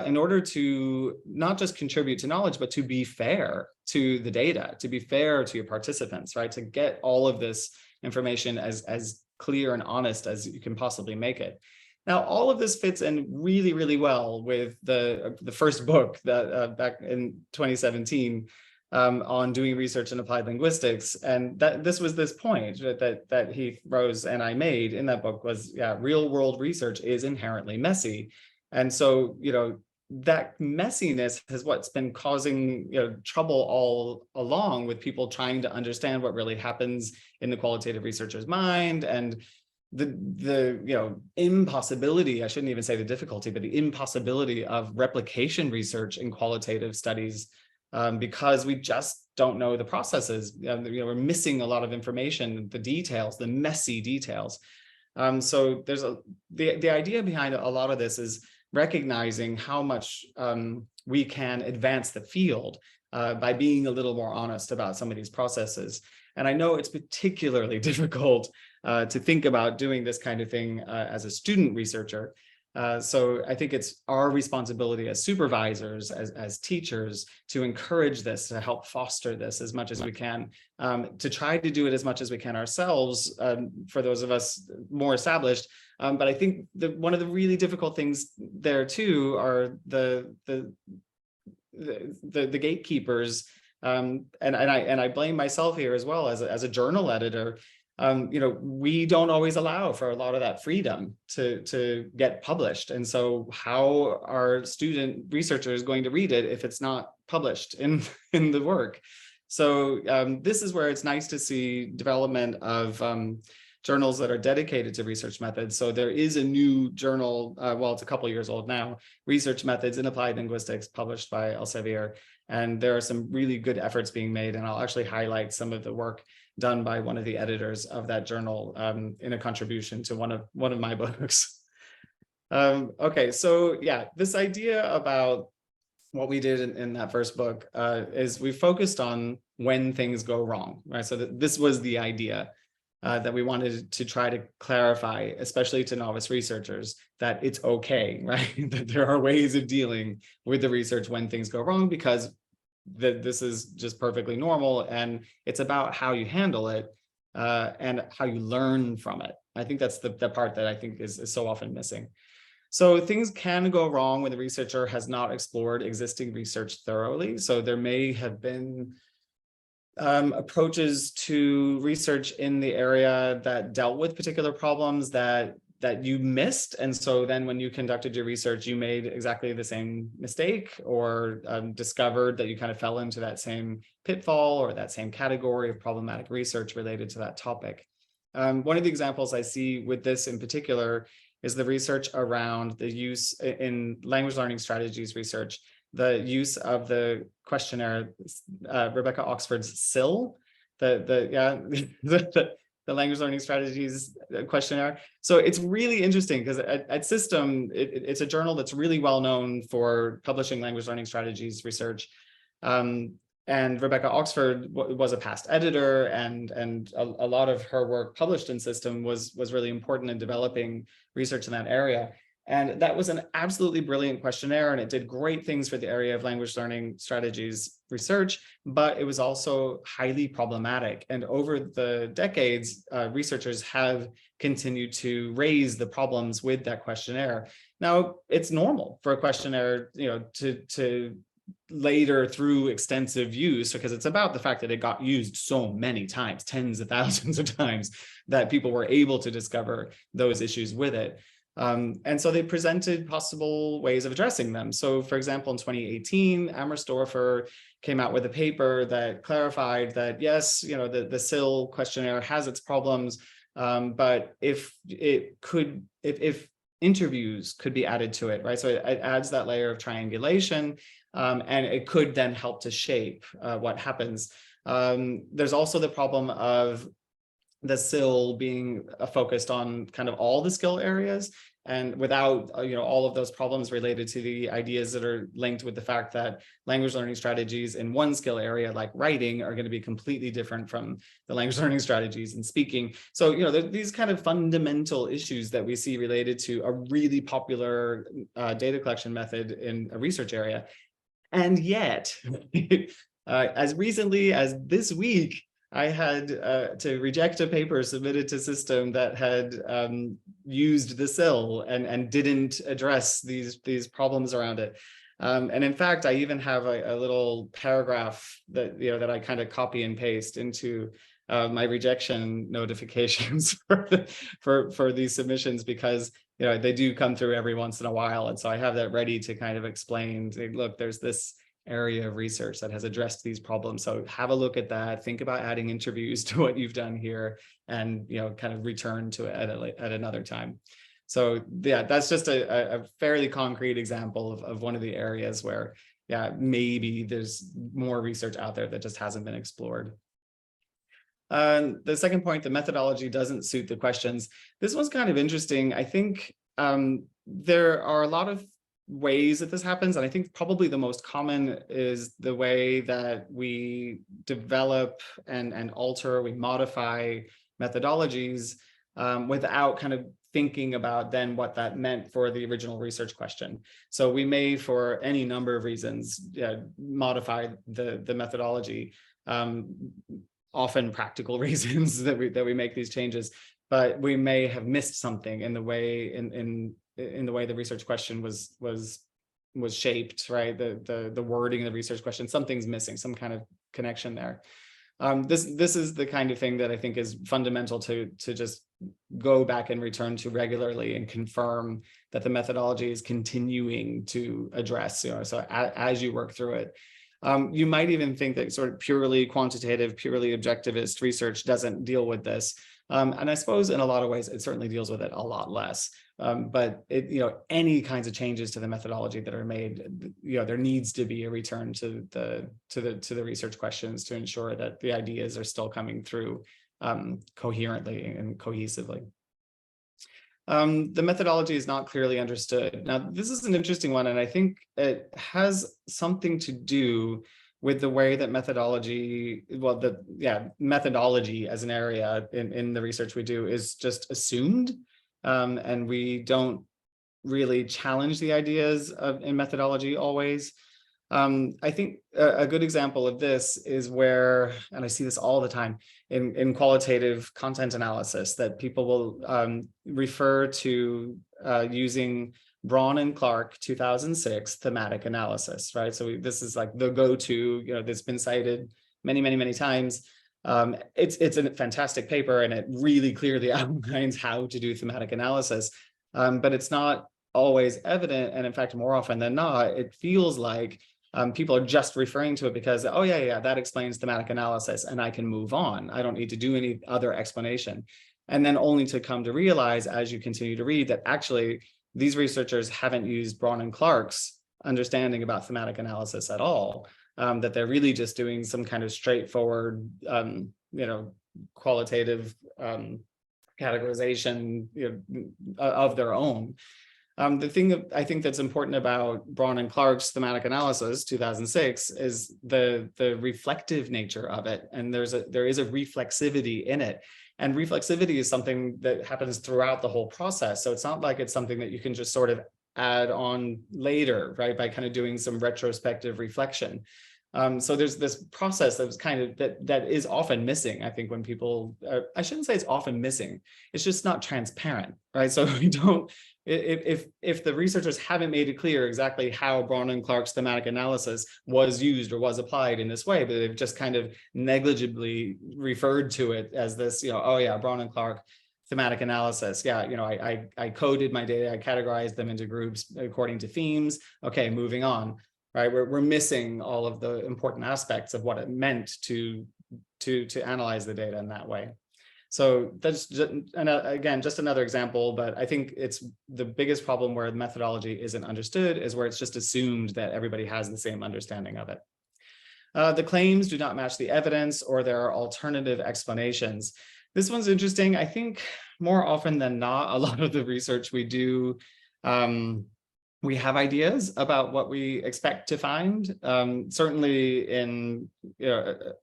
in order to not just contribute to knowledge, but to be fair to the data, to be fair to your participants, right? To get all of this information as clear and honest as you can possibly make it. Now, all of this fits in really, really well with the first book that back in 2017 on doing research in applied linguistics, and this was this point that Heath Rose and I made in that book was, real world research is inherently messy. And so, that messiness is what's been causing trouble all along with people trying to understand what really happens in the qualitative researcher's mind, and the impossibility, I shouldn't even say the difficulty, but the impossibility of replication research in qualitative studies, because we just don't know the processes. We're missing a lot of information, the details, the messy details. So there's the idea behind a lot of this is recognizing how much we can advance the field by being a little more honest about some of these processes. And I know it's particularly difficult to think about doing this kind of thing as a student researcher. So I think it's our responsibility as supervisors, as teachers, to encourage this, to help foster this as much as we can, to try to do it as much as we can ourselves, for those of us more established. But I think one of the really difficult things there too are the gatekeepers, and I blame myself here as well as a journal editor. We don't always allow for a lot of that freedom to get published. And so how are student researchers going to read it if it's not published in the work? So this is where it's nice to see development of journals that are dedicated to research methods. So there is a new journal, well, it's a couple of years old now, Research Methods in Applied Linguistics, published by Elsevier. And there are some really good efforts being made. And I'll actually highlight some of the work done by one of the editors of that journal in a contribution to one of my books. Okay, so this idea about what we did in that first book is we focused on when things go wrong, right? So this was the idea. that we wanted to try to clarify, especially to novice researchers, that it's okay, right? That there are ways of dealing with the research when things go wrong, because this is just perfectly normal, and it's about how you handle it and how you learn from it. I think that's the part that I think is so often missing. So things can go wrong when the researcher has not explored existing research thoroughly. So there may have been approaches to research in the area that dealt with particular problems that you missed. And so then when you conducted your research, you made exactly the same mistake, or discovered that you kind of fell into that same pitfall or that same category of problematic research related to that topic. One of the examples I see with this in particular is the research around the use in language learning strategies research, the use of the questionnaire, Rebecca Oxford's SIL, the language learning strategies questionnaire. So it's really interesting because at System, it's a journal that's really well known for publishing language learning strategies research. And Rebecca Oxford was a past editor, and a lot of her work published in System was really important in developing research in that area. And that was an absolutely brilliant questionnaire, and it did great things for the area of language learning strategies research, but it was also highly problematic. And over the decades, researchers have continued to raise the problems with that questionnaire. Now, it's normal for a questionnaire, to later through extensive use, because it's about the fact that it got used so many times, tens of thousands of times, that people were able to discover those issues with it. And so they presented possible ways of addressing them. So for example, in 2018, Amersdorfer came out with a paper that clarified that, yes, the SIL questionnaire has its problems, but if interviews could be added to it, right? So it adds that layer of triangulation, and it could then help to shape what happens. There's also the problem of the SIL being focused on kind of all the skill areas, and without all of those problems related to the ideas that are linked with the fact that language learning strategies in one skill area like writing are going to be completely different from the language learning strategies in speaking. So these kind of fundamental issues that we see related to a really popular data collection method in a research area. And yet, as recently as this week, I had to reject a paper submitted to System that had used the SIL and didn't address these problems around it. And in fact, I even have a little paragraph that that I kind of copy and paste into my rejection notifications for these submissions, because they do come through every once in a while, and so I have that ready to kind of explain. Look, there's this area of research that has addressed these problems, so have a look at that, think about adding interviews to what you've done here, and kind of return to it at another time. So yeah, that's just a fairly concrete example of one of the areas where maybe there's more research out there that just hasn't been explored. The second point, the methodology doesn't suit the questions. This one's kind of interesting. I think there are a lot of ways that this happens, and I think probably the most common is the way that we develop and alter, we modify methodologies without kind of thinking about then what that meant for the original research question. So we may, for any number of reasons, modify the methodology, often practical reasons that we make these changes, but we may have missed something in the way in the way the research question was shaped, right? The wording of the research question, something's missing, some kind of connection there. This is the kind of thing that I think is fundamental to just go back and return to regularly and confirm that the methodology is continuing to address, so as you work through it. You might even think that sort of purely quantitative, purely objectivist research doesn't deal with this. And I suppose in a lot of ways, it certainly deals with it a lot less. But any kinds of changes to the methodology that are made, there needs to be a return to the research questions to ensure that the ideas are still coming through coherently and cohesively. The methodology is not clearly understood. Now, this is an interesting one, and I think it has something to do with the way that methodology, methodology as an area in the research we do is just assumed, and we don't really challenge the ideas in methodology always. I think a good example of this is where, and I see this all the time in qualitative content analysis, that people will refer to using Braun and Clark 2006 thematic analysis, right? So this is like the go-to, that's been cited many, many, many times. It's a fantastic paper, and it really clearly outlines how to do thematic analysis, but it's not always evident. And in fact, more often than not, it feels like people are just referring to it because, oh yeah, that explains thematic analysis and I can move on. I don't need to do any other explanation. And then only to come to realize as you continue to read that actually these researchers haven't used Braun and Clark's understanding about thematic analysis at all, that they're really just doing some kind of straightforward, qualitative categorization of their own. The thing I think that's important about Braun and Clark's thematic analysis 2006 is the reflective nature of it, and there is a reflexivity in it. And reflexivity is something that happens throughout the whole process. So it's not like it's something that you can just sort of add on later, right, by kind of doing some retrospective reflection. So there's this process that was kind of that is often missing, I think, when people, I shouldn't say it's often missing, it's just not transparent, right? So we don't, if the researchers haven't made it clear exactly how Braun and Clark's thematic analysis was used or was applied in this way, but they've just kind of negligibly referred to it as this, oh yeah, Braun and Clark thematic analysis. Yeah, I coded my data, I categorized them into groups according to themes. Okay, moving on. Right, we're missing all of the important aspects of what it meant to analyze the data in that way. So that's just, again, just another example, but I think it's the biggest problem where the methodology isn't understood is where it's just assumed that everybody has the same understanding of it. The claims do not match the evidence, or there are alternative explanations. This one's interesting. I think more often than not, a lot of the research we do, we have ideas about what we expect to find. Certainly in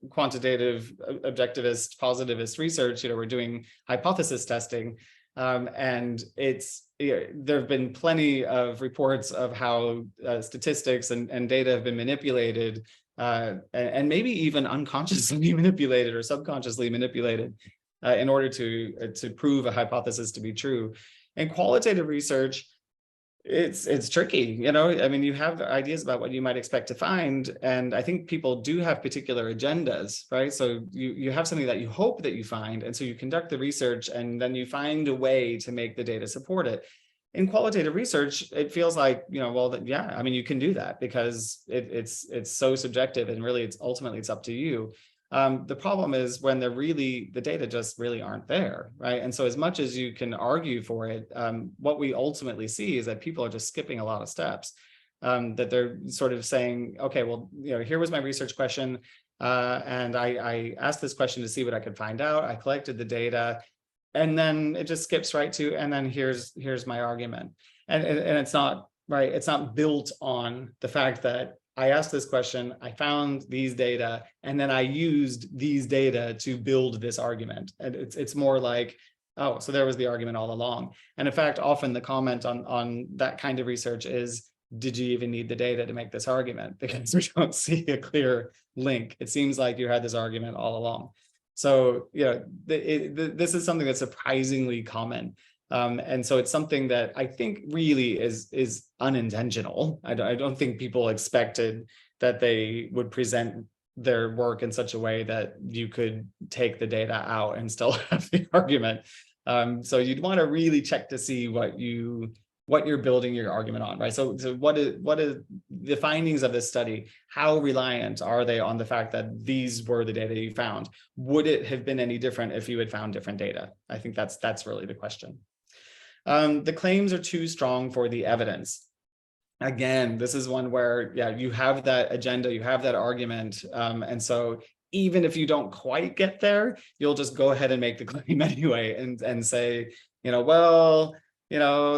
quantitative, objectivist, positivist research, we're doing hypothesis testing, and there have been plenty of reports of how statistics and data have been manipulated, and maybe even unconsciously manipulated or subconsciously manipulated in order to prove a hypothesis to be true. In qualitative research, it's tricky, I mean, you have ideas about what you might expect to find, and I think people do have particular agendas, right? So you have something that you hope that you find, and so you conduct the research, and then you find a way to make the data support it. In qualitative research, it feels like, yeah, I mean, you can do that because it's so subjective, and really ultimately it's up to you. The problem is when the data just really aren't there, right? And so as much as you can argue for it, what we ultimately see is that people are just skipping a lot of steps, that they're sort of saying, okay, well, here was my research question, and I asked this question to see what I could find out. I collected the data, and then it just skips right to, and then here's my argument. And it's not, right, it's not built on the fact that I asked this question, I found these data, and then I used these data to build this argument. And it's more like, oh, so there was the argument all along. And in fact, often the comment on that kind of research is, did you even need the data to make this argument? Because we don't see a clear link. It seems like you had this argument all along. So, this is something that's surprisingly common. And so it's something that I think really is unintentional. I don't think people expected that they would present their work in such a way that you could take the data out and still have the argument. So you'd want to really check to see what you're building your argument on, right? So what is the findings of this study? How reliant are they on the fact that these were the data you found? Would it have been any different if you had found different data? I think that's really the question. The claims are too strong for the evidence. Again, this is one where, yeah, you have that agenda, you have that argument. And so even if you don't quite get there, you'll just go ahead and make the claim anyway and say, well,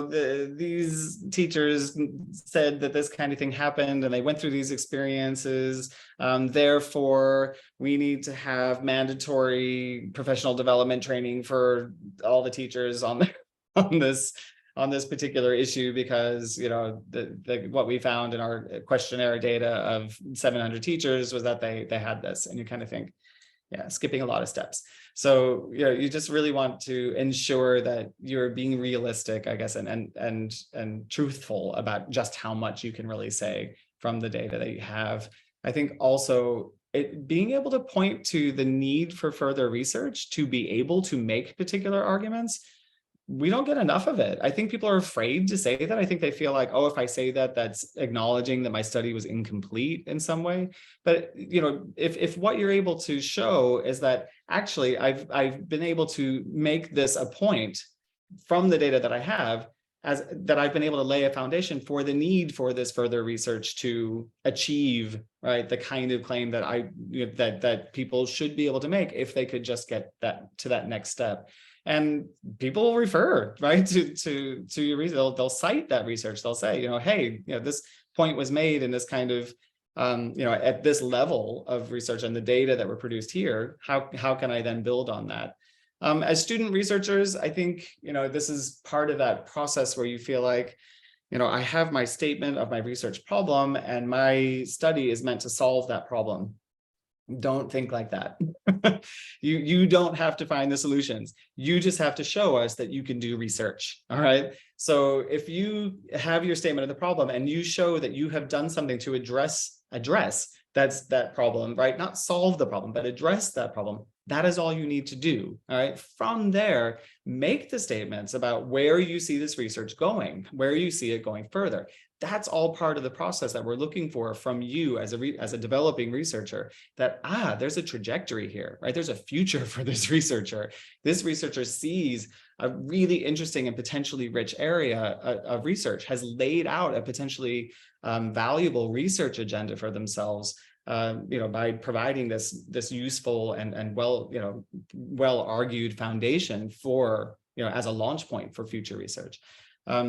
these teachers said that this kind of thing happened and they went through these experiences. Therefore, we need to have mandatory professional development training for all the teachers on this particular issue because what we found in our questionnaire data of 700 teachers was that they had this, and you kind of think, yeah, skipping a lot of steps. So you just really want to ensure that you're being realistic, I guess, and truthful about just how much you can really say from the data that you have. I think also being able to point to the need for further research to be able to make particular arguments. We don't get enough of it. I think people are afraid to say that. I think they feel like, oh, if I say that, that's acknowledging that my study was incomplete in some way. But if what you're able to show is that actually I've been able to make this a point from the data that I have, as that I've been able to lay a foundation for the need for this further research to achieve, right, the kind of claim that that people should be able to make if they could just get that next step. And people will refer, right, to your research. They'll cite that research. They'll say, hey, this point was made in this kind of, at this level of research, and the data that were produced here. How can I then build on that? As student researchers, I think this is part of that process where you feel like, I have my statement of my research problem, and my study is meant to solve that problem. Don't think like that. You don't have to find the solutions. You just have to show us that you can do research. All right. So if you have your statement of the problem and you show that you have done something to address that problem, right? Not solve the problem, but address that problem. That is all you need to do. All right. From there, make the statements about where you see this research going, where you see it going further. That's all part of the process that we're looking for from you as a developing researcher, that, there's a trajectory here, right? There's a future for this researcher. This researcher sees a really interesting and potentially rich area of research, has laid out a potentially valuable research agenda for themselves, by providing this useful and well argued foundation for, as a launch point for future research.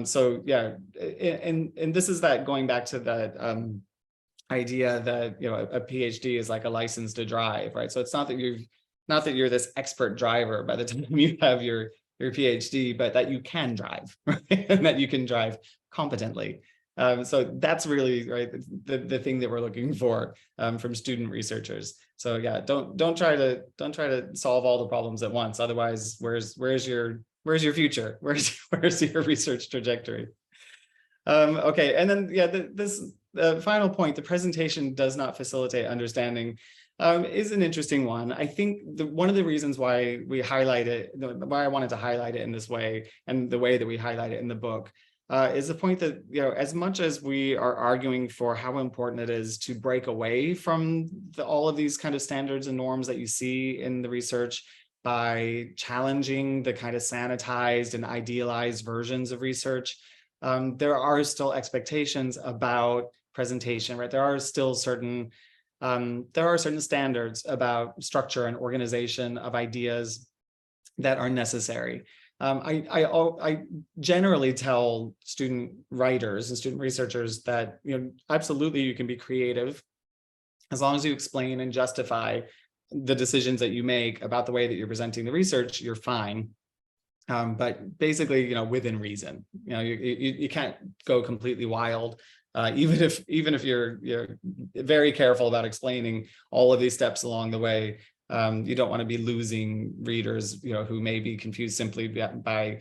So yeah, and this is that going back to that idea that a PhD is like a license to drive, right? So it's not that you're this expert driver by the time you have your PhD, but that you can drive, right? And that you can drive competently. So that's really, right, the thing that we're looking for from student researchers. So yeah, don't try to solve all the problems at once. Otherwise, where's your future? Where's your research trajectory? Okay, and then this final point, the presentation does not facilitate understanding, is an interesting one. I think one of the reasons why we highlight it, why I wanted to highlight it in this way, and the way that we highlight it in the book, is the point that, as much as we are arguing for how important it is to break away from all of these kind of standards and norms that you see in the research by challenging the kind of sanitized and idealized versions of research, there are still expectations about presentation, right? There are still certain standards about structure and organization of ideas that are necessary. I generally tell student writers and student researchers that, absolutely you can be creative as long as you explain and justify the decisions that you make about the way that you're presenting the research, you're fine. But basically, within reason, you can't go completely wild, even if you're very careful about explaining all of these steps along the way. You don't want to be losing readers, who may be confused simply by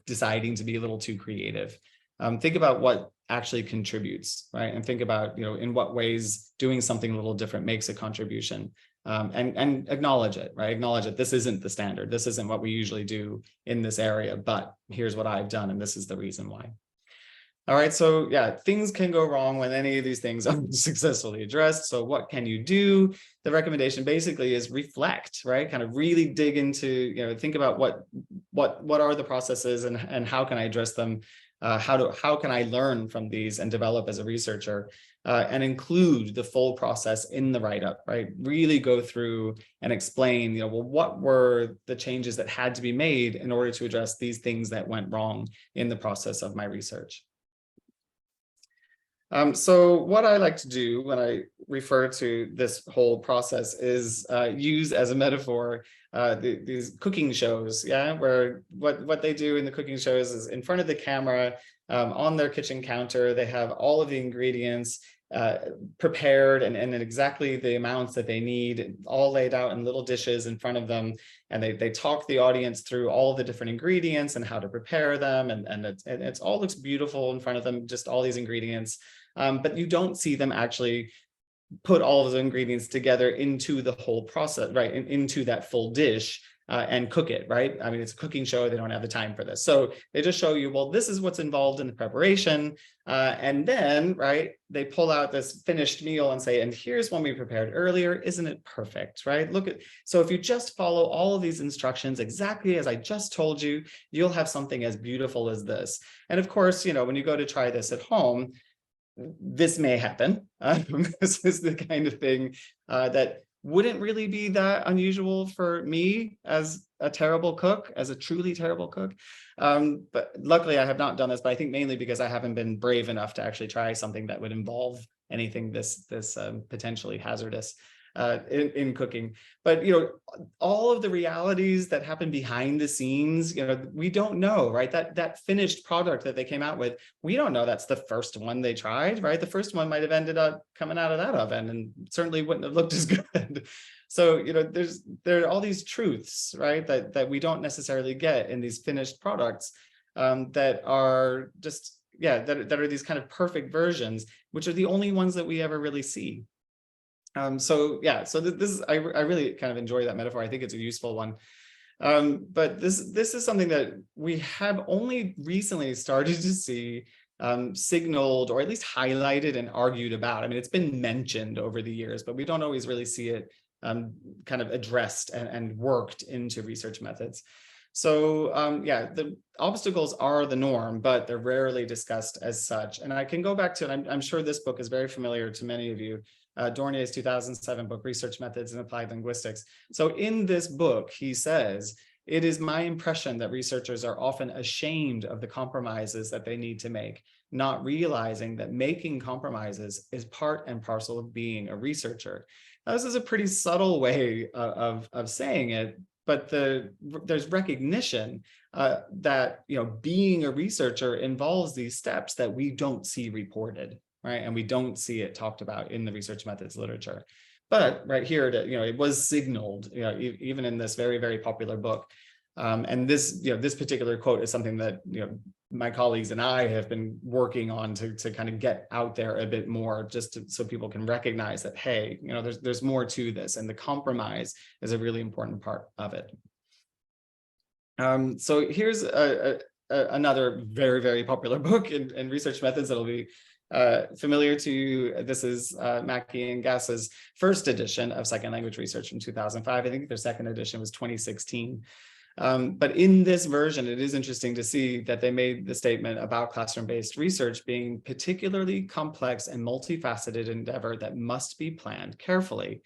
deciding to be a little too creative. Think about what actually contributes, right? And think about, in what ways doing something a little different makes a contribution, and acknowledge it, right? Acknowledge that this isn't the standard. This isn't what we usually do in this area, but here's what I've done, and this is the reason why. All right, so yeah, things can go wrong when any of these things are successfully addressed. So what can you do? The recommendation basically is reflect, right? Kind of really dig into, think about what are the processes and how can I address them? How can I learn from these and develop as a researcher, and include the full process in the write-up, right? Really go through and explain, well, what were the changes that had to be made in order to address these things that went wrong in the process of my research. So what I like to do when I refer to this whole process is use as a metaphor these cooking shows, where what they do in the cooking shows is in front of the camera, on their kitchen counter, they have all of the ingredients prepared and in exactly the amounts that they need, all laid out in little dishes in front of them. And they talk the audience through all of the different ingredients and how to prepare them. And it's all looks beautiful in front of them, just all these ingredients. But you don't see them actually put all of the ingredients together into the whole process, right? Into that full dish and cook it, right? I mean, it's a cooking show. They don't have the time for this. So they just show you, well, this is what's involved in the preparation. And then, right, they pull out this finished meal and say, and here's one we prepared earlier. Isn't it perfect, right? Look at, so if you just follow all of these instructions exactly as I just told you, you'll have something as beautiful as this. And of course, when you go to try this at home, this may happen. This is the kind of thing that wouldn't really be that unusual for me as a terrible cook, as a truly terrible cook. But luckily I have not done this, but I think mainly because I haven't been brave enough to actually try something that would involve anything this potentially hazardous in cooking. But all of the realities that happen behind the scenes, we don't know, right? That finished product that they came out with, we don't know that's the first one they tried, right? The first one might have ended up coming out of that oven and certainly wouldn't have looked as good. So there are all these truths, right, that we don't necessarily get in these finished products, that are just that are these kind of perfect versions, which are the only ones that we ever really see. So this is, I really kind of enjoy that metaphor. I think it's a useful one. But this is something that we have only recently started to see signaled, or at least highlighted and argued about. I mean, it's been mentioned over the years, but we don't always really see it kind of addressed and worked into research methods. So the obstacles are the norm, but they're rarely discussed as such. And I can go back to, and I'm sure this book is very familiar to many of you, Dornier's 2007 book, Research Methods in Applied Linguistics. So in this book, he says, it is my impression that researchers are often ashamed of the compromises that they need to make, not realizing that making compromises is part and parcel of being a researcher. Now, this is a pretty subtle way of saying it, but there's recognition that being a researcher involves these steps that we don't see reported, right? And we don't see it talked about in the research methods literature. But right here, it was signaled, even in this very, very popular book. And this particular quote is something that my colleagues and I have been working on to kind of get out there a bit more, just so people can recognize that, hey, there's more to this, and the compromise is a really important part of it. So here's another very, very popular book in research methods that'll be familiar to you. This is Mackey and Gass's first edition of second language research from 2005. I think their second edition was 2016. But in this version, it is interesting to see that they made the statement about classroom-based research being particularly complex and multifaceted endeavor that must be planned carefully.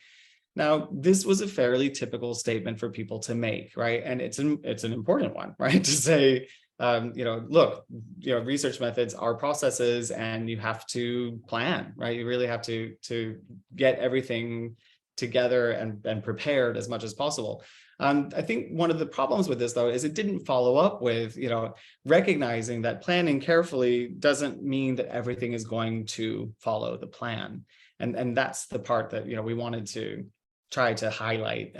Now, this was a fairly typical statement for people to make, right? And it's an important one, right? To say, look, research methods are processes, and you have to plan, right? You really have to get everything together and prepared as much as possible. I think one of the problems with this, though, is it didn't follow up with, recognizing that planning carefully doesn't mean that everything is going to follow the plan. And that's the part that, we wanted to try to highlight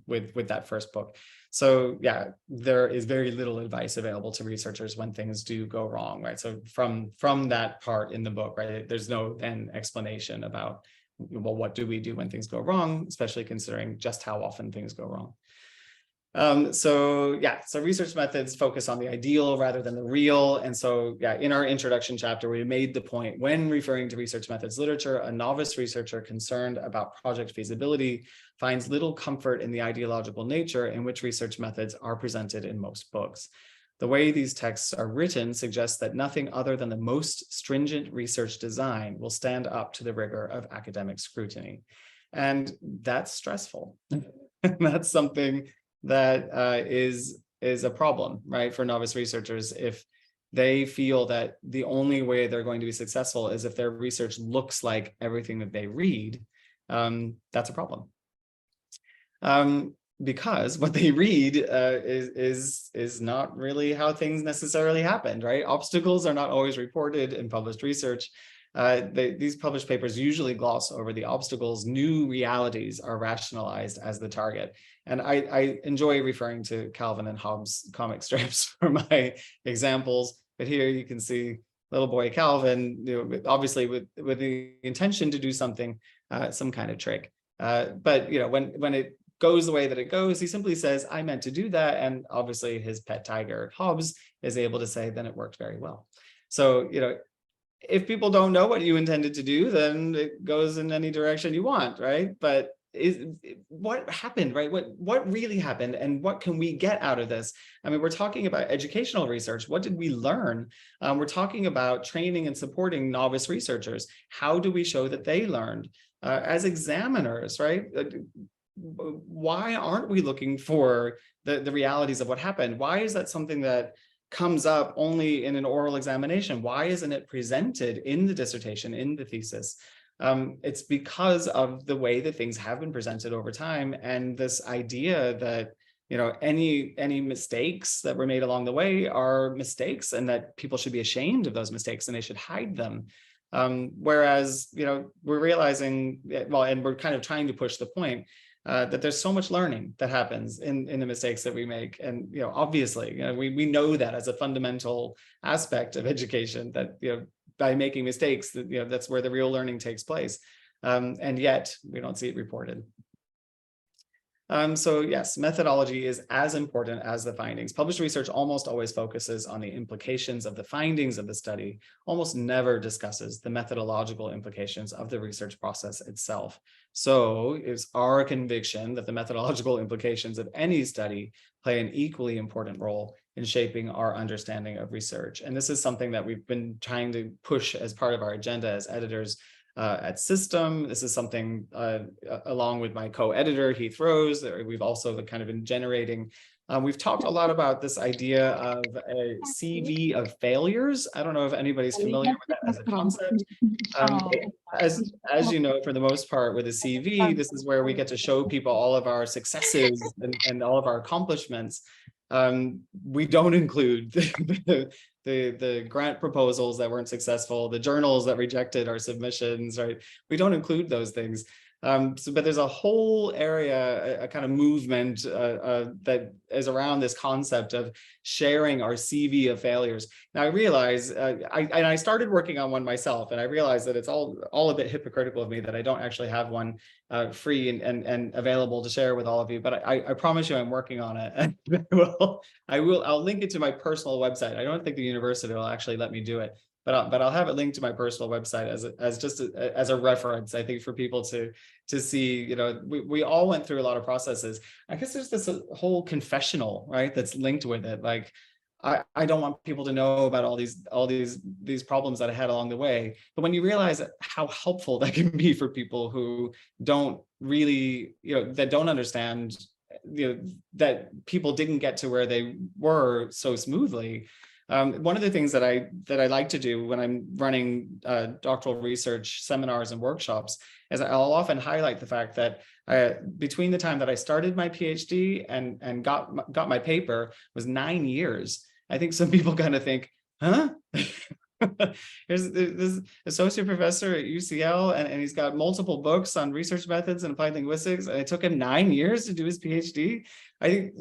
with that first book. So yeah, there is very little advice available to researchers when things do go wrong, right? So from that part in the book, right, there's no then explanation about, well, what do we do when things go wrong, especially considering just how often things go wrong. So research methods focus on the ideal rather than the real. And so, in our introduction chapter, we made the point, when referring to research methods literature, a novice researcher concerned about project feasibility finds little comfort in the ideological nature in which research methods are presented in most books. The way these texts are written suggests that nothing other than the most stringent research design will stand up to the rigor of academic scrutiny. And that's stressful. That's something that is a problem, right, for novice researchers if they feel that the only way they're going to be successful is if their research looks like everything that they read. That's a problem. Because what they read is not really how things necessarily happened, right? Obstacles are not always reported in published research. These published papers usually gloss over the obstacles. New realities are rationalized as the target. And I enjoy referring to Calvin and Hobbes comic strips for my examples. But here you can see little boy Calvin, obviously with the intention to do something, some kind of trick. But when it goes the way that it goes, he simply says, I meant to do that. And obviously his pet tiger, Hobbes, is able to say, then it worked very well. So, if people don't know what you intended to do, then it goes in any direction you want, right? But what happened, right? What really happened, and what can we get out of this? I mean, we're talking about educational research. What did we learn? We're talking about training and supporting novice researchers. How do we show that they learned? As examiners, right? Why aren't we looking for the realities of what happened? Why is that something that comes up only in an oral examination? Why isn't it presented in the dissertation, in the thesis? It's because of the way that things have been presented over time, and this idea that any mistakes that were made along the way are mistakes, and that people should be ashamed of those mistakes and they should hide them. Whereas we're realizing, well, and we're kind of trying to push the point that there's so much learning that happens in the mistakes that we make. And obviously we know that as a fundamental aspect of education, that by making mistakes, that that's where the real learning takes place. And yet we don't see it reported. So yes, methodology is as important as the findings. Published research almost always focuses on the implications of the findings of the study, almost never discusses the methodological implications of the research process itself. So it's our conviction that the methodological implications of any study play an equally important role in shaping our understanding of research. And this is something that we've been trying to push as part of our agenda as editors at System. This is something along with my co-editor Heath Rose that we've also kind of been generating. We've talked a lot about this idea of a CV of failures. I don't know if anybody's familiar with that as a concept. As you know, for the most part with a CV, this is where we get to show people all of our successes and all of our accomplishments. We don't include the grant proposals that weren't successful, the journals that rejected our submissions, right? We don't include those things. But there's a whole area, a kind of movement that is around this concept of sharing our CV of failures. Now I realize, I started working on one myself, and I realized that it's all a bit hypocritical of me that I don't actually have one free and available to share with all of you. But I promise you, I'm working on it, and I'll link it to my personal website. I don't think the university will actually let me do it. But I'll have it linked to my personal website as a reference, I think, for people to see. We all went through a lot of processes. I guess there's this whole confessional, right, that's linked with it. Like, I don't want people to know about all these problems that I had along the way. But when you realize how helpful that can be for people who don't really, that don't understand, that people didn't get to where they were so smoothly. One of the things that I like to do when I'm running doctoral research seminars and workshops is I'll often highlight the fact that between the time that I started my PhD and got my paper was 9 years. I think some people kind of think, huh? There's an associate professor at UCL, and he's got multiple books on research methods and applied linguistics, and it took him 9 years to do his PhD. I think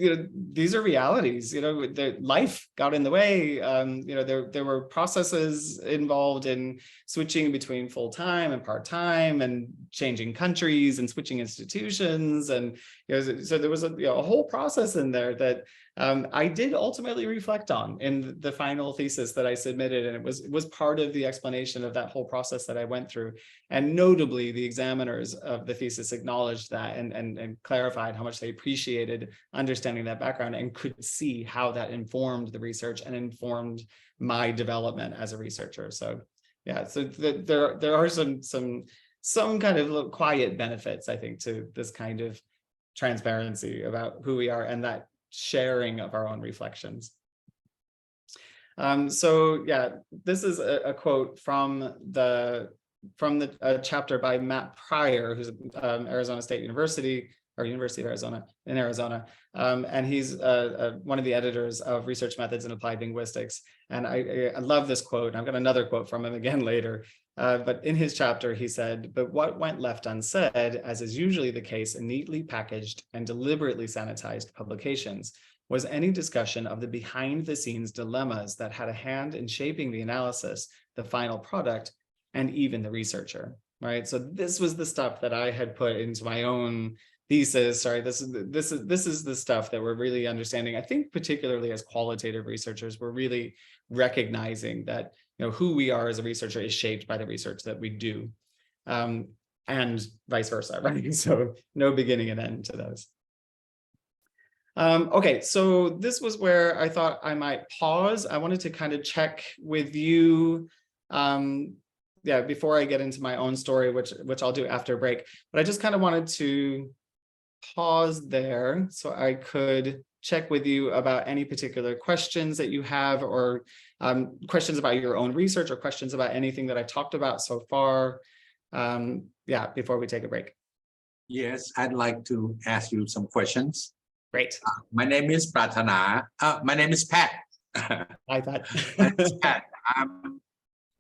these are realities. Life got in the way. There were processes involved in switching between full-time and part-time, and changing countries and switching institutions, and so there was a whole process in there that I did ultimately reflect on in the final thesis that I submitted, and it was part of the explanation of that whole process that I went through. And notably, the examiners of the thesis acknowledged that and clarified how much they appreciated understanding that background and could see how that informed the research and informed my development as a researcher. So yeah, so there are some kind of little quiet benefits, I think, to this kind of transparency about who we are and that sharing of our own reflections. So yeah, this is a quote from the chapter by Matt Pryor, who's Arizona State University, or University of Arizona in Arizona, and he's one of the editors of Research Methods in Applied Linguistics. And I love this quote. I've got another quote from him again later. But in his chapter, he said, "But what went left unsaid, as is usually the case in neatly packaged and deliberately sanitized publications, was any discussion of the behind-the-scenes dilemmas that had a hand in shaping the analysis, the final product, and even the researcher," right? So this was the stuff that I had put into my own thesis. Sorry, this is the stuff that we're really understanding. I think particularly as qualitative researchers, we're really recognizing that, you know, who we are as a researcher is shaped by the research that we do, and vice versa, right? So no beginning and end to those. Okay, so this was where I thought I might pause. I wanted to kind of check with you, yeah, before I get into my own story, which I'll do after a break. But I just kind of wanted to pause there so I could check with you about any particular questions that you have, or questions about your own research, or questions about anything that I talked about so far. Yeah, before we take a break. Yes, I'd like to ask you some questions. Great. My name is Pratana. My name is Pat. I thought. Pat.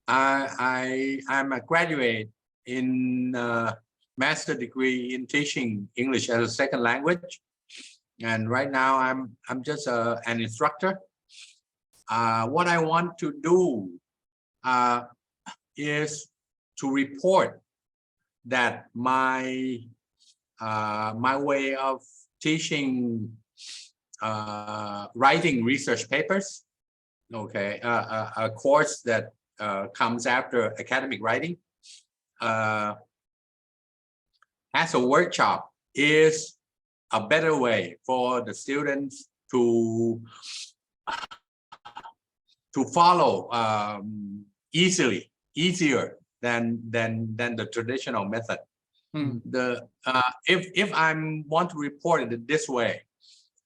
I'm a graduate in master degree in teaching English as a second language, and right now I'm just an instructor. What I want to do is to report that my way of teaching writing research papers, okay, a course that comes after academic writing, as a workshop, is a better way for the students to follow easier than the traditional method. If I want to report it this way,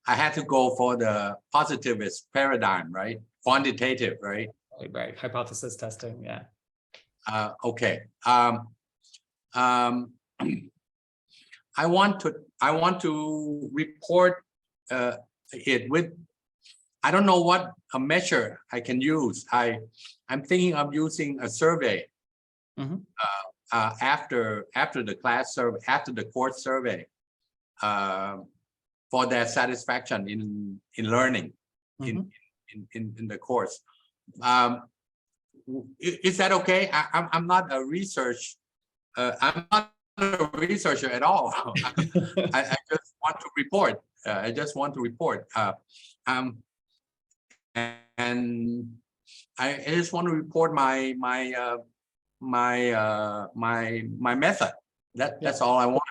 I had to go for the positivist paradigm, right? Quantitative, right? Right. Hypothesis testing. Yeah. Okay. I want to report it with, I don't know what a measure I can use. I'm thinking of using a survey. After the class survey, after the course survey, for their satisfaction in learning in the course. Is that okay? I'm not a research. I'm not a researcher at all. I just want to report. I just want to report. And I just want to report my method. That's all I want.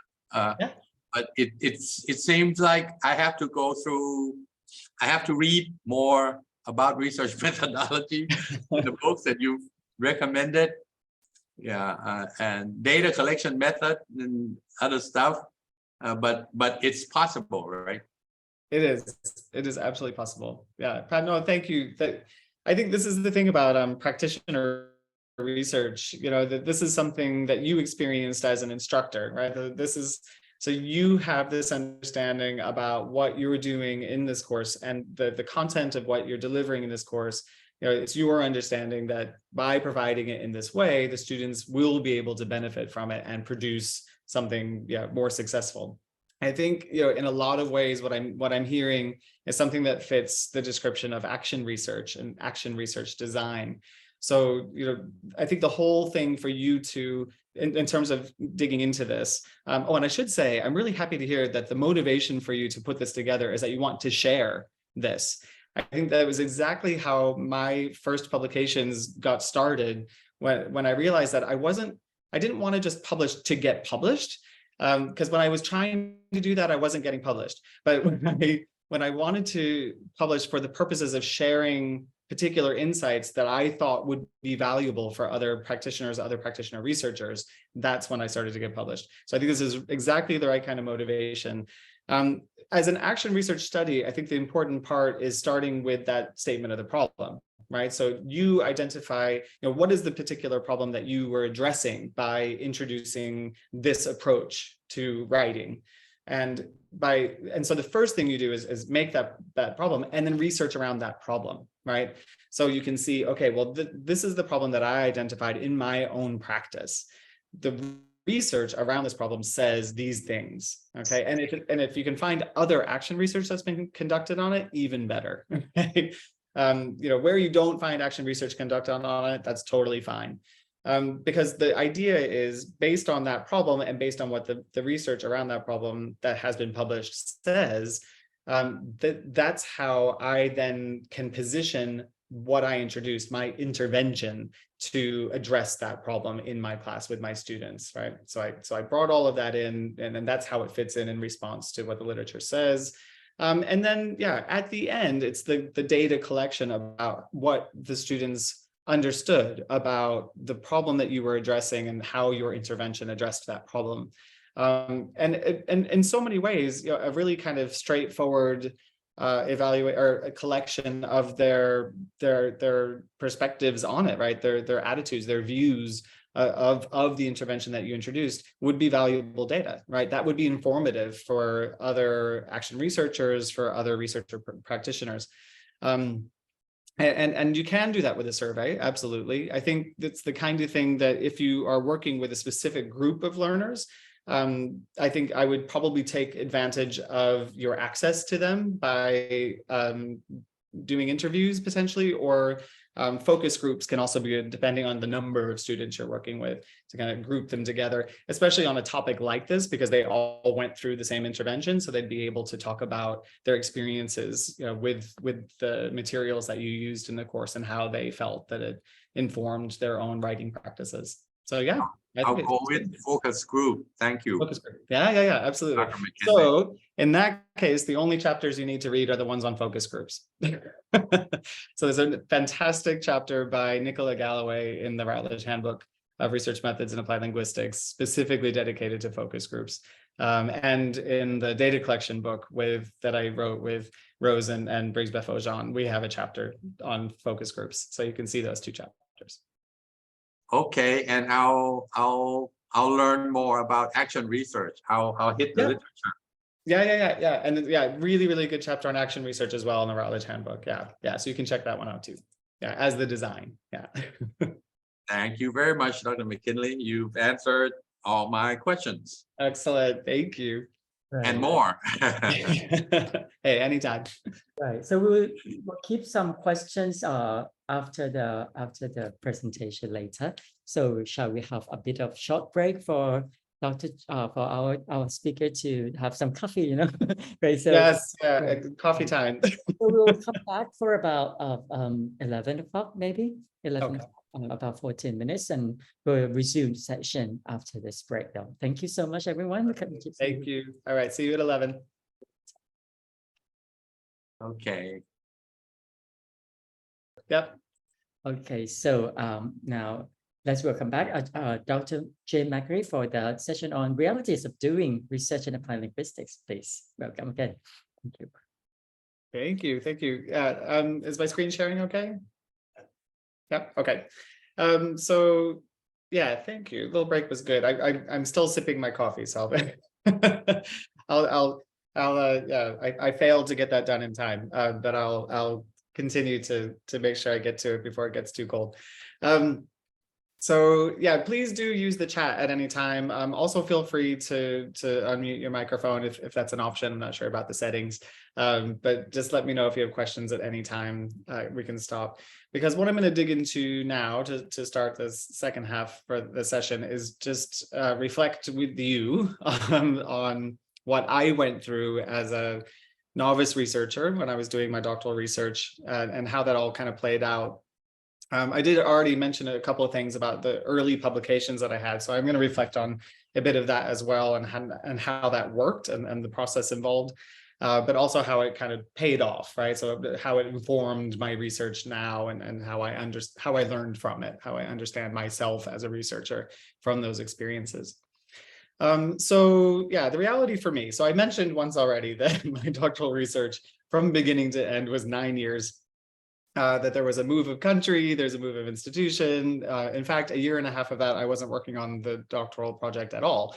But it seems like I have to go through. I have to read more about research methodology, the books that you've recommended. Yeah, and data collection method and other stuff. But it's possible, right? It is absolutely possible. Yeah, Pat, no, thank you. I think this is the thing about practitioner research, you know, that this is something that you experienced as an instructor, right? This is, so you have this understanding about what you're doing in this course and the content of what you're delivering in this course. You know, it's your understanding that by providing it in this way, the students will be able to benefit from it and produce something, more successful. I think, you know, in a lot of ways, what I'm hearing is something that fits the description of action research and action research design. So, you know, I think the whole thing for you to, in terms of digging into this, oh, and I should say, I'm really happy to hear that the motivation for you to put this together is that you want to share this. I think that was exactly how my first publications got started, when I realized that I didn't want to just publish to get published. Because when I was trying to do that, I wasn't getting published. But when I wanted to publish for the purposes of sharing particular insights that I thought would be valuable for other practitioners, other practitioner researchers, that's when I started to get published. So I think this is exactly the right kind of motivation. As an action research study, I think the important part is starting with that statement of the problem, right? So you identify, what is the particular problem that you were addressing by introducing this approach to writing? And so the first thing you do is make that problem and then research around that problem, right? So you can see, okay, well, this is the problem that I identified in my own practice. The research around this problem says these things, okay? And if you can find other action research that's been conducted on it, even better, right? Where you don't find action research conducted on it, that's totally fine. Because the idea is based on that problem and based on what the research around that problem that has been published says, that's how I then can position what I introduced, my intervention, to address that problem in my class with my students, right? So I brought all of that in, and then that's how it fits in response to what the literature says. And then, yeah, at the end, it's the data collection about what the students understood about the problem that you were addressing and how your intervention addressed that problem. And in so many ways, a really kind of straightforward evaluate or a collection of their perspectives on it, right? Their attitudes, their views of the intervention that you introduced would be valuable data, right? That would be informative for other action researchers, for other researcher practitioners. And you can do that with a survey, absolutely. I think that's the kind of thing that if you are working with a specific group of learners, I think I would probably take advantage of your access to them by doing interviews potentially, or focus groups can also be good, depending on the number of students you're working with, to kind of group them together, especially on a topic like this, because they all went through the same intervention. So they'd be able to talk about their experiences, with the materials that you used in the course and how they felt that it informed their own writing practices. So yeah. I'll go with focus group. Thank you. Focus group. Yeah, absolutely. So in that case, the only chapters you need to read are the ones on focus groups. So there's a fantastic chapter by Nicola Galloway in the Routledge Handbook of Research Methods in Applied Linguistics, specifically dedicated to focus groups. And in the data collection book that I wrote with Rose and Briggs Befo-Jean, we have a chapter on focus groups. So you can see those two chapters. Okay, and I'll learn more about action research. I'll hit the literature. Yeah. And yeah, really good chapter on action research as well in the Routledge Handbook. Yeah. So you can check that one out too. Yeah, as the design. Yeah. Thank you very much, Dr. McKinley. You've answered all my questions. Excellent. Thank you. Right. And more. Hey, anytime. Right. So we'll keep some questions after the presentation later. So shall we have a bit of short break for for our speaker to have some coffee, Right. So Yes, coffee time. So we'll come back for about 11 o'clock, maybe 11 o'clock, about 14 minutes, and we'll resume the session after this break though. Thank you so much, everyone. Thank you. All right, see you at 11. Okay. Yep. Okay, so now let's welcome back Dr. Jay McKinley for the session on realities of doing research in applied linguistics. Please welcome again. Thank you. Thank you. Is my screen sharing okay? Yep. Okay. So yeah, thank you. Little break was good. I'm still sipping my coffee, so I failed to get that done in time, but I'll continue to make sure I get to it before it gets too cold. So yeah, please do use the chat at any time. Also feel free to unmute your microphone if that's an option. I'm not sure about the settings, but just let me know if you have questions at any time. We can stop, because what I'm going to dig into now to start this second half for the session is just reflect with you on what I went through as a novice researcher when I was doing my doctoral research, and how that all kind of played out I did already mention a couple of things about the early publications that I had, so I'm going to reflect on a bit of that as well, and how that worked, and the process involved, but also how it kind of paid off, right? So how it informed my research now, and how I learned from it, how I understand myself as a researcher from those experiences. So yeah, the reality for me, so I mentioned once already that my doctoral research from beginning to end was 9 years. That there was a move of country, there's a move of institution. In fact, a year and a half of that, I wasn't working on the doctoral project at all.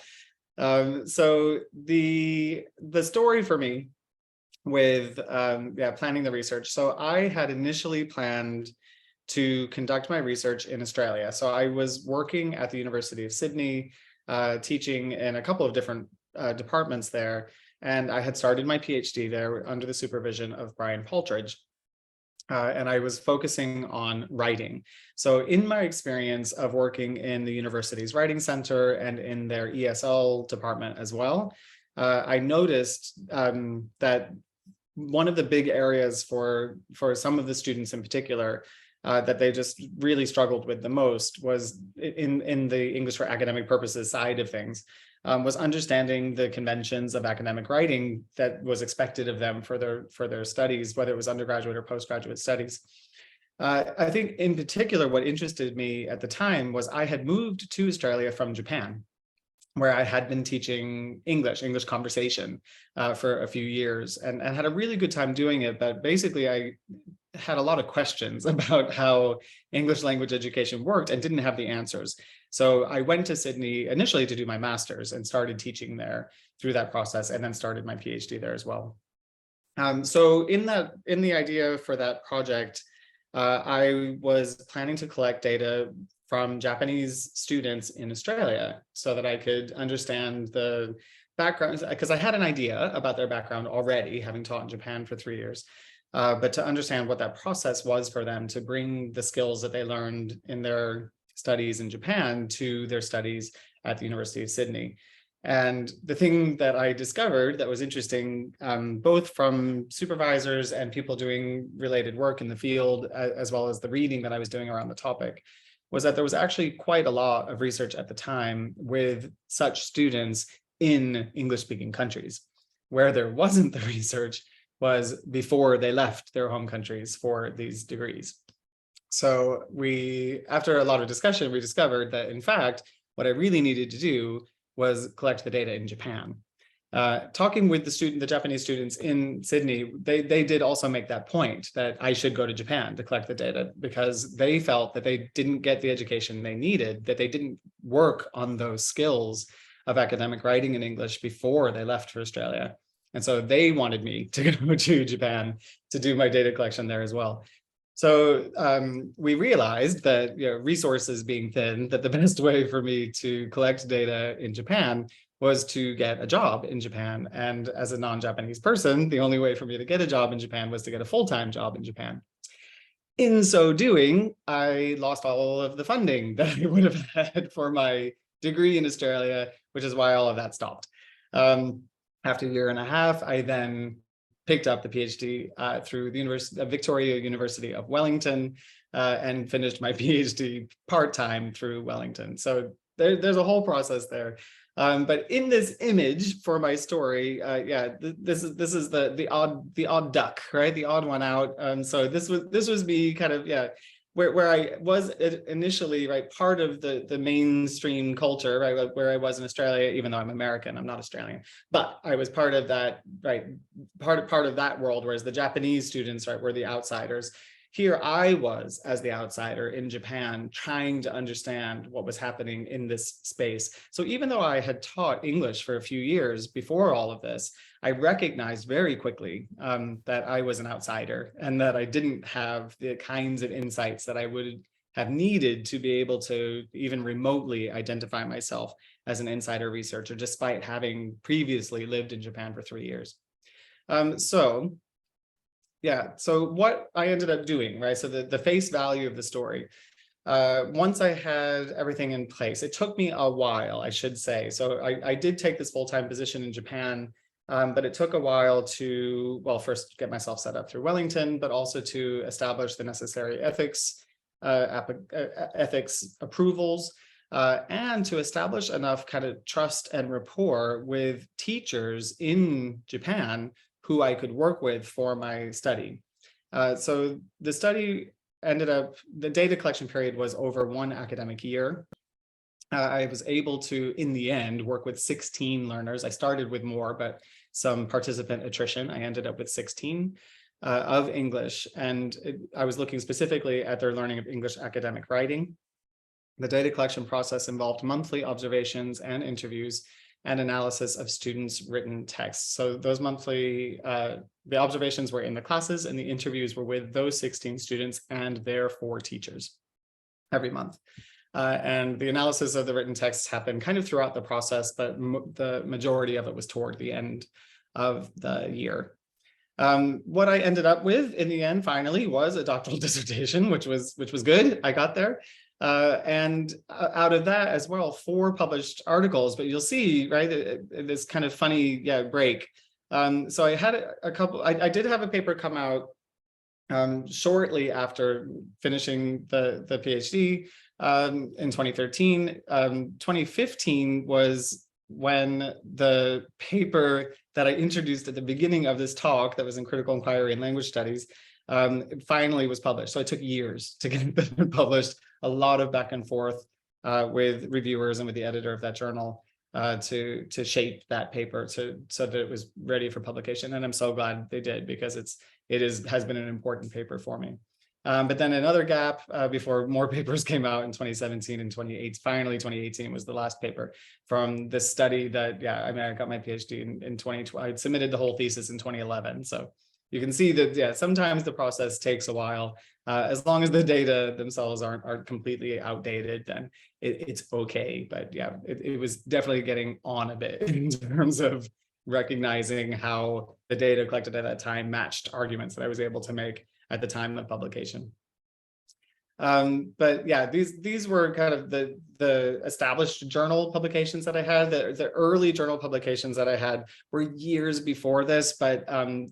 So the story for me with planning the research. So I had initially planned to conduct my research in Australia. So I was working at the University of Sydney, teaching in a couple of different departments there. And I had started my PhD there under the supervision of Brian Paltridge. And I was focusing on writing. So in my experience of working in the university's writing center and in their ESL department as well, I noticed that one of the big areas for some of the students in particular that they just really struggled with the most was in the English for academic purposes side of things, was understanding the conventions of academic writing that was expected of them for their studies, whether it was undergraduate or postgraduate studies. I think in particular, what interested me at the time was I had moved to Australia from Japan, where I had been teaching English conversation for a few years, and had a really good time doing it. But basically, I had a lot of questions about how English language education worked and didn't have the answers. So I went to Sydney initially to do my master's and started teaching there through that process, and then started my PhD there as well. So in the idea for that project, I was planning to collect data from Japanese students in Australia so that I could understand the background, because I had an idea about their background already, having taught in Japan for 3 years. But to understand what that process was for them to bring the skills that they learned in their studies in Japan to their studies at the University of Sydney. And the thing that I discovered that was interesting, both from supervisors and people doing related work in the field, as well as the reading that I was doing around the topic, was that there was actually quite a lot of research at the time with such students in English-speaking countries. Where there wasn't the research was before they left their home countries for these degrees. So after a lot of discussion, we discovered that, in fact, what I really needed to do was collect the data in Japan. Talking with the Japanese students in Sydney, they did also make that point that I should go to Japan to collect the data, because they felt that they didn't get the education they needed, that they didn't work on those skills of academic writing in English before they left for Australia. And so they wanted me to go to Japan to do my data collection there as well. So we realized that, resources being thin, that the best way for me to collect data in Japan was to get a job in Japan. And as a non-Japanese person, the only way for me to get a job in Japan was to get a full-time job in Japan. In so doing, I lost all of the funding that I would have had for my degree in Australia, which is why all of that stopped. After a year and a half, I then picked up the PhD through the Victoria University of Wellington, and finished my PhD part-time through Wellington. So there's a whole process there. But in this image for my story, this is the odd duck, right? The odd one out. So this was me kind of, where I was initially, right, part of the mainstream culture, right, where I was in Australia, even though I'm American, I'm not Australian, but I was part of that, right, part of that world, whereas the Japanese students, right, were the outsiders. Here I was as the outsider in Japan, trying to understand what was happening in this space. So even though I had taught English for a few years before all of this, I recognized very quickly that I was an outsider, and that I didn't have the kinds of insights that I would have needed to be able to even remotely identify myself as an insider researcher, despite having previously lived in Japan for 3 years. So what I ended up doing, right? So the face value of the story, once I had everything in place, it took me a while, I should say. So I did take this full-time position in Japan, but it took a while to, well, first get myself set up through Wellington, but also to establish the necessary ethics ethics approvals, and to establish enough kind of trust and rapport with teachers in Japan who I could work with for my study. So the study ended up, the data collection period was over 1 academic year. I was able to, in the end, work with 16 learners. I started with more, but some participant attrition. I ended up with 16 of English, and I was looking specifically at their learning of English academic writing. The data collection process involved monthly observations and interviews and analysis of students' written texts. So those monthly, the observations were in the classes and the interviews were with those 16 students and their 4 teachers every month. And the analysis of the written texts happened kind of throughout the process, but the majority of it was toward the end of the year. What I ended up with in the end, finally, was a doctoral dissertation, which was good. I got there. And out of that as well, 4 published articles, but you'll see, right, this kind of funny, break. So I had a couple, I did have a paper come out shortly after finishing the PhD in 2013. 2015 was when the paper that I introduced at the beginning of this talk that was in critical inquiry and language studies finally was published. So it took years to get it published, a lot of back and forth with reviewers and with the editor of that journal to shape that paper so that it was ready for publication. And I'm so glad they did, because has been an important paper for me. But then another gap before more papers came out in 2017 and 2018. Finally, 2018 was the last paper from this study that, I got my PhD in 2012. I submitted the whole thesis in 2011. So you can see that, sometimes the process takes a while. As long as the data themselves aren't completely outdated, then it's okay. But it was definitely getting on a bit in terms of recognizing how the data collected at that time matched arguments that I was able to make at the time of publication. But these were kind of the established journal publications that I had. The early journal publications that I had were years before this, but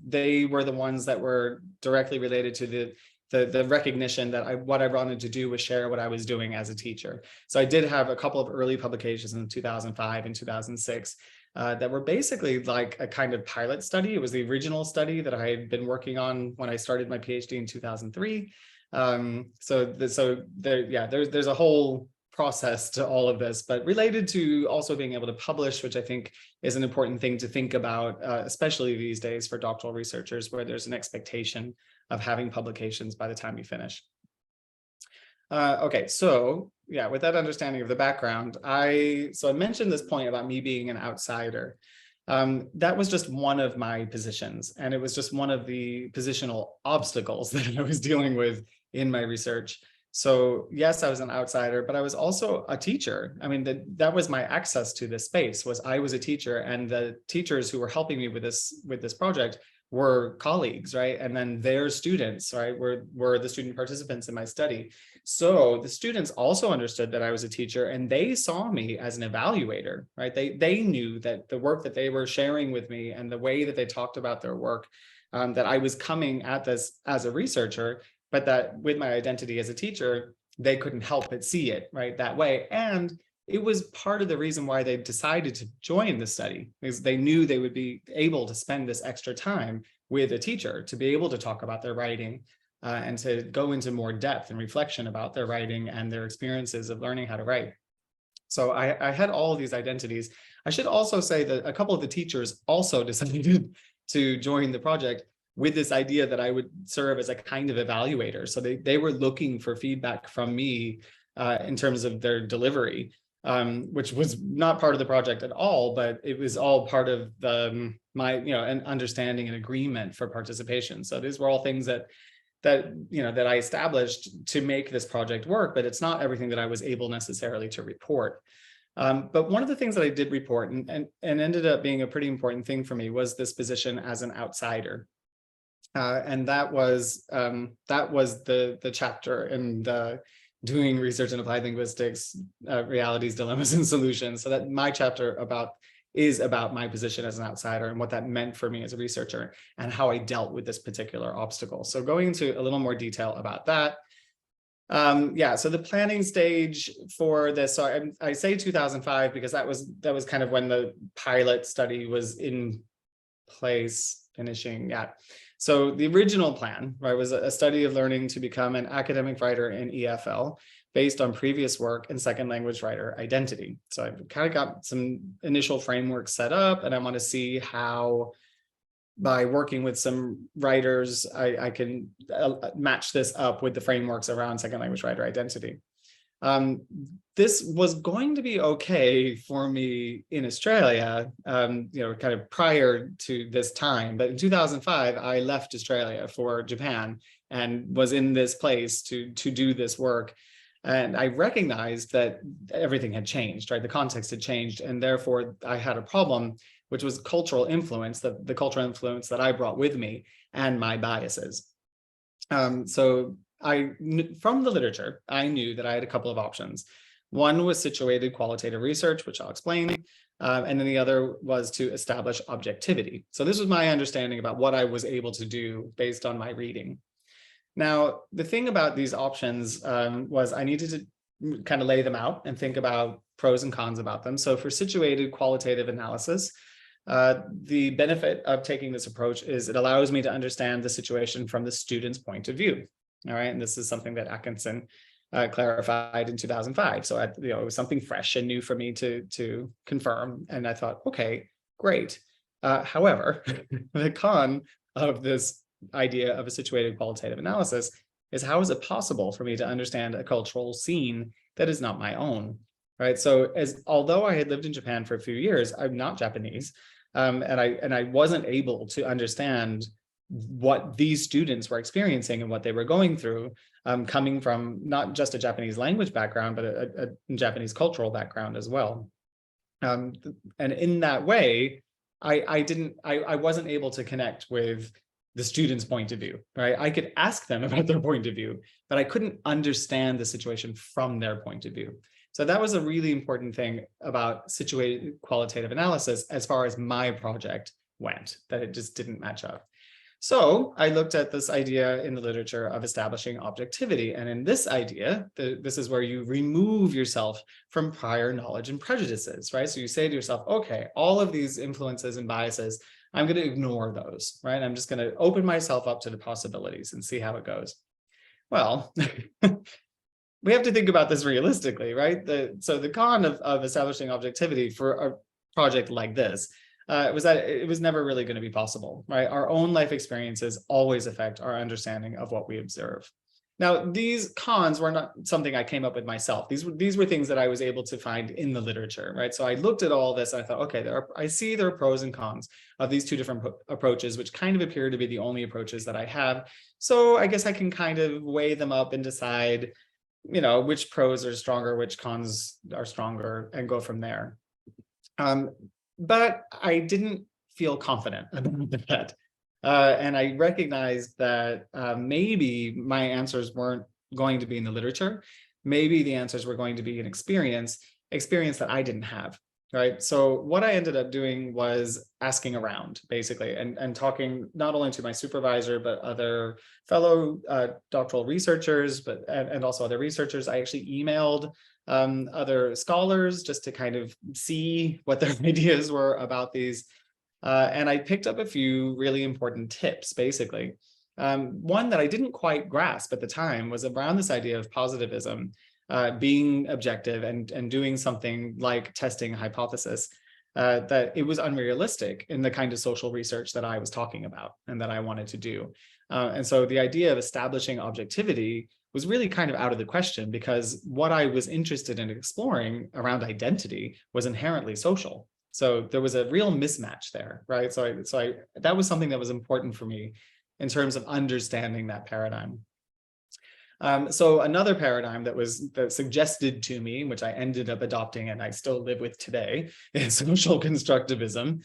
they were the ones that were directly related to the recognition that what I wanted to do was share what I was doing as a teacher. So I did have a couple of early publications in 2005 and 2006 that were basically like a kind of pilot study. It was the original study that I had been working on when I started my PhD in 2003. There's a whole process to all of this, but related to also being able to publish, which I think is an important thing to think about, especially these days for doctoral researchers, where there's an expectation of having publications by the time you finish. Okay, so with that understanding of the background, I mentioned this point about me being an outsider. That was just one of my positions, and it was just one of the positional obstacles that I was dealing with in my research. So yes, I was an outsider, but I was also a teacher. I mean, that was my access to this space, was I was a teacher, and the teachers who were helping me with this project were colleagues, right? And then their students, right, were the student participants in my study. So the students also understood that I was a teacher, and they saw me as an evaluator, right? They knew that the work that they were sharing with me and the way that they talked about their work, that I was coming at this as a researcher, but that with my identity as a teacher, they couldn't help but see it, right, that way. And it was part of the reason why they decided to join the study, because they knew they would be able to spend this extra time with a teacher to be able to talk about their writing and to go into more depth and reflection about their writing and their experiences of learning how to write. So I had all of these identities. I should also say that a couple of the teachers also decided to join the project with this idea that I would serve as a kind of evaluator. So they were looking for feedback from me in terms of their delivery. Which was not part of the project at all, but it was all part of my an understanding and agreement for participation. So these were all things that I established to make this project work, but it's not everything that I was able necessarily to report. But one of the things that I did report and ended up being a pretty important thing for me was this position as an outsider. And that was the chapter in the Doing Research in Applied Linguistics, Realities, Dilemmas, and Solutions. So that my chapter is about my position as an outsider and what that meant for me as a researcher and how I dealt with this particular obstacle. So going into a little more detail about that, Yeah, so the planning stage for this, so I say 2005 because that was kind of when the pilot study was in place, finishing. Yeah. So the original plan, right, was a study of learning to become an academic writer in EFL based on previous work in second language writer identity. So I've kind of got some initial framework set up, and I want to see how, by working with some writers, I can match this up with the frameworks around second language writer identity. This was going to be okay for me in Australia, kind of prior to this time. But in 2005, I left Australia for Japan and was in this place to do this work. And I recognized that everything had changed, right? The context had changed, and therefore I had a problem, which was cultural influence, the cultural influence that I brought with me and my biases. So from the literature, I knew that I had a couple of options. One was situated qualitative research, which I'll explain, and then the other was to establish objectivity. So this was my understanding about what I was able to do based on my reading. Now, the thing about these options was I needed to kind of lay them out and think about pros and cons about them. So for situated qualitative analysis, the benefit of taking this approach is it allows me to understand the situation from the student's point of view. All right, and this is something that Atkinson clarified in 2005. So it was something fresh and new for me to confirm. And I thought, okay, great. However, the con of this idea of a situated qualitative analysis is, how is it possible for me to understand a cultural scene that is not my own? Right. So although I had lived in Japan for a few years, I'm not Japanese. And I wasn't able to understand what these students were experiencing and what they were going through, coming from not just a Japanese language background, but a Japanese cultural background as well. And in that way, I wasn't able to connect with the student's point of view, right? I could ask them about their point of view, but I couldn't understand the situation from their point of view. So that was a really important thing about situated qualitative analysis as far as my project went, that it just didn't match up. So I looked at this idea in the literature of establishing objectivity. And in this idea, this is where you remove yourself from prior knowledge and prejudices, right? So you say to yourself, okay, all of these influences and biases, I'm going to ignore those, right? I'm just going to open myself up to the possibilities and see how it goes. Well, we have to think about this realistically, right? So the con of establishing objectivity for a project like this was that it was never really going to be possible, right? Our own life experiences always affect our understanding of what we observe. Now, these cons were not something I came up with myself. These were things that I was able to find in the literature, right? So I looked at all this and I thought, okay, I see there are pros and cons of these two different approaches, which kind of appear to be the only approaches that I have. So I guess I can kind of weigh them up and decide, which pros are stronger, which cons are stronger, and go from there. But I didn't feel confident about that. And I recognized that maybe my answers weren't going to be in the literature. Maybe the answers were going to be an experience that I didn't have, right? So what I ended up doing was asking around, basically, and talking not only to my supervisor, but other fellow doctoral researchers, and also other researchers. I actually emailed other scholars just to kind of see what their ideas were about these. And I picked up a few really important tips, basically. One that I didn't quite grasp at the time was around this idea of positivism, being objective and doing something like testing a hypothesis, that it was unrealistic in the kind of social research that I was talking about and that I wanted to do. And so the idea of establishing objectivity was really kind of out of the question, because what I was interested in exploring around identity was inherently social. So there was a real mismatch there, right? So that was something that was important for me in terms of understanding that paradigm. So another paradigm that suggested to me, which I ended up adopting and I still live with today, is social constructivism,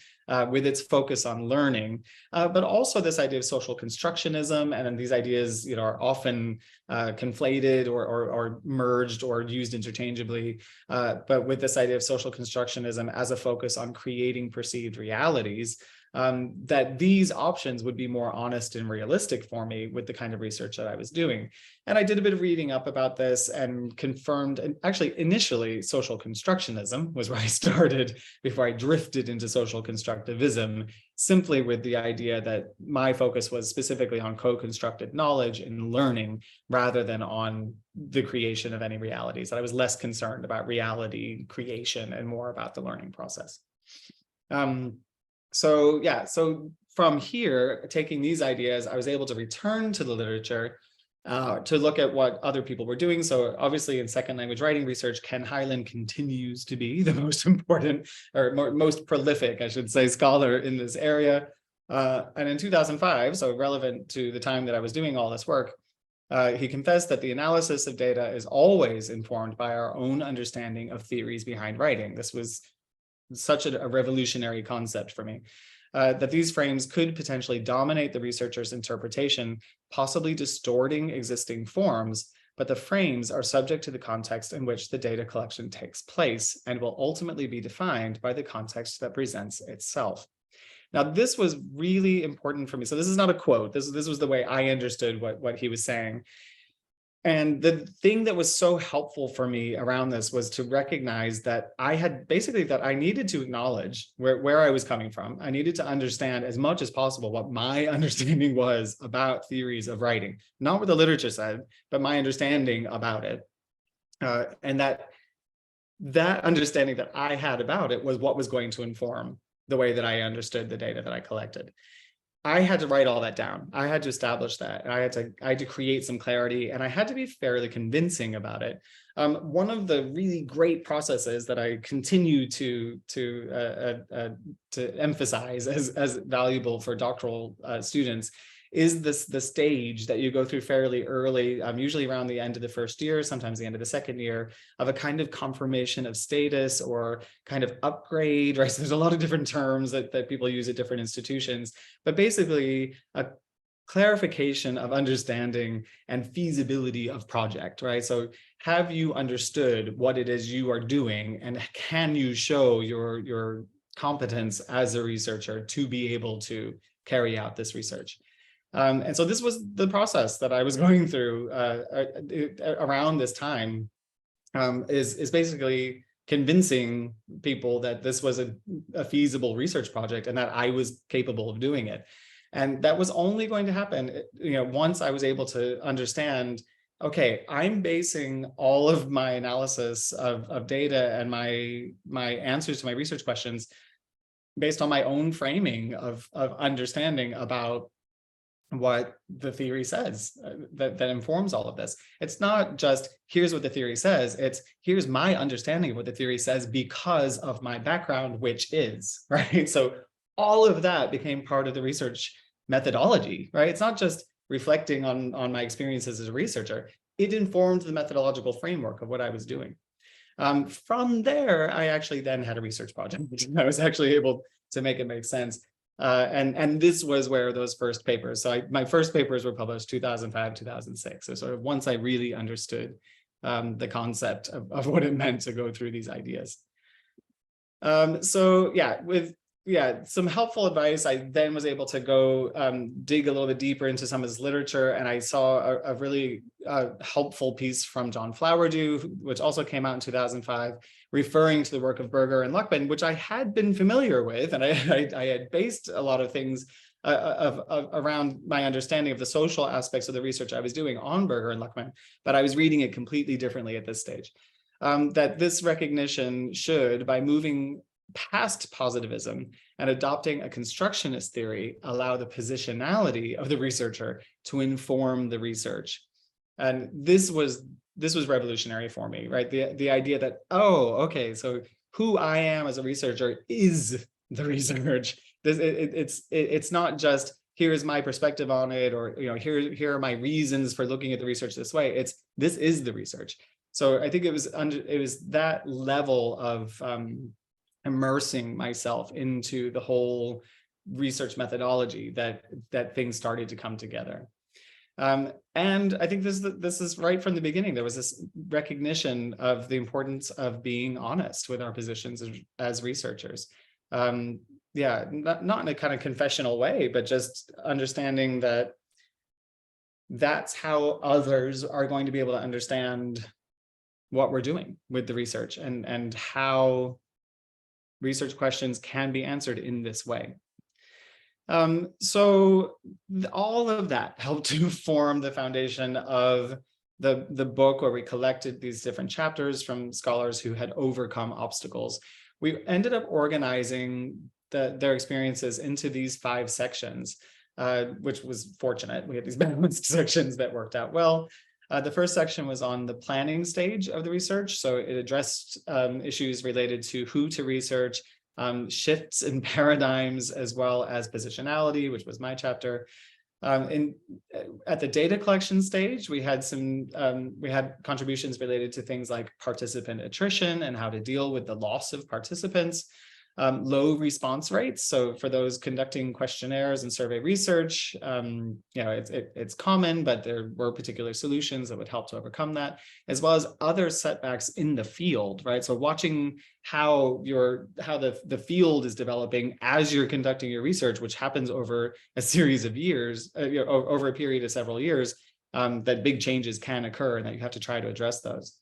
with its focus on learning, but also this idea of social constructionism. And these ideas, are often conflated or merged or used interchangeably. But with this idea of social constructionism as a focus on creating perceived realities, that these options would be more honest and realistic for me with the kind of research that I was doing. And I did a bit of reading up about this and confirmed, and actually initially social constructionism was where I started before I drifted into social constructivism, simply with the idea that my focus was specifically on co-constructed knowledge and learning rather than on the creation of any realities. That I was less concerned about reality creation and more about the learning process. So from here, taking these ideas, I was able to return to the literature to look at what other people were doing. So obviously in second language writing research, Ken Hyland continues to be the most important or most prolific, I should say, scholar in this area. And in 2005, so relevant to the time that I was doing all this work, he confessed that the analysis of data is always informed by our own understanding of theories behind writing. This was such a revolutionary concept for me, that these frames could potentially dominate the researcher's interpretation, possibly distorting existing forms, but the frames are subject to the context in which the data collection takes place and will ultimately be defined by the context that presents itself. Now, this was really important for me. So this is not a quote. This was the way I understood what he was saying. And the thing that was so helpful for me around this was to recognize that I needed to acknowledge where I was coming from. I needed to understand as much as possible what my understanding was about theories of writing, not what the literature said, but my understanding about it. And that understanding that I had about it was what was going to inform the way that I understood the data that I collected. I had to write all that down. I had to establish that. I had to create some clarity, and I had to be fairly convincing about it. One of the really great processes that I continue to emphasize as valuable for doctoral students is the stage that you go through fairly early, usually around the end of the first year, sometimes the end of the second year, of a kind of confirmation of status or kind of upgrade, right? So there's a lot of different terms that people use at different institutions, but basically a clarification of understanding and feasibility of project, right? So have you understood what it is you are doing, and can you show your competence as a researcher to be able to carry out this research? And so this was the process that I was going through around this time, is basically convincing people that this was a feasible research project and that I was capable of doing it. And that was only going to happen, once I was able to understand, okay, I'm basing all of my analysis of data and my answers to my research questions based on my own framing of understanding about what the theory says that informs all of this. It's not just here's what the theory says, it's here's my understanding of what the theory says because of my background, which is, right? So all of that became part of the research methodology, right? It's not just reflecting on my experiences as a researcher, it informed the methodological framework of what I was doing. From there, I actually then had a research project. I was actually able to make it make sense. And this was where those first papers, so my first papers were published 2005, 2006. So sort of once I really understood the concept of what it meant to go through these ideas. So yeah, with some helpful advice, I then was able to go dig a little bit deeper into some of this literature, and I saw a really helpful piece from John Flowerdew, which also came out in 2005, referring to the work of Berger and Luckman, which I had been familiar with, and I had based a lot of things around my understanding of the social aspects of the research I was doing on Berger and Luckman, but I was reading it completely differently at this stage. That this recognition should, by moving past positivism and adopting a constructionist theory, allow the positionality of the researcher to inform the research. And this was revolutionary for me, right? The idea that, oh, okay, so who I am as a researcher is the research. It's not just here's my perspective on it, or here are my reasons for looking at the research this way. This is the research. So I think it was that level of immersing myself into the whole research methodology that things started to come together. And I think this is right from the beginning. There was this recognition of the importance of being honest with our positions as researchers. yeah, not in a kind of confessional way, but just understanding that that's how others are going to be able to understand what we're doing with the research, and how research questions can be answered in this way. So all of that helped to form the foundation of the book, where we collected these different chapters from scholars who had overcome obstacles. We ended up organizing their experiences into these 5 sections, which was fortunate. We had these balanced sections that worked out well. The first section was on the planning stage of the research. So it addressed issues related to who to research, shifts in paradigms, as well as positionality, which was my chapter. At the data collection stage, we had contributions related to things like participant attrition and how to deal with the loss of participants, low response rates. So for those conducting questionnaires and survey research, it's common, but there were particular solutions that would help to overcome that, as well as other setbacks in the field, right? So watching how the field is developing as you're conducting your research, which happens over a series of years, over a period of several years, that big changes can occur and that you have to try to address those.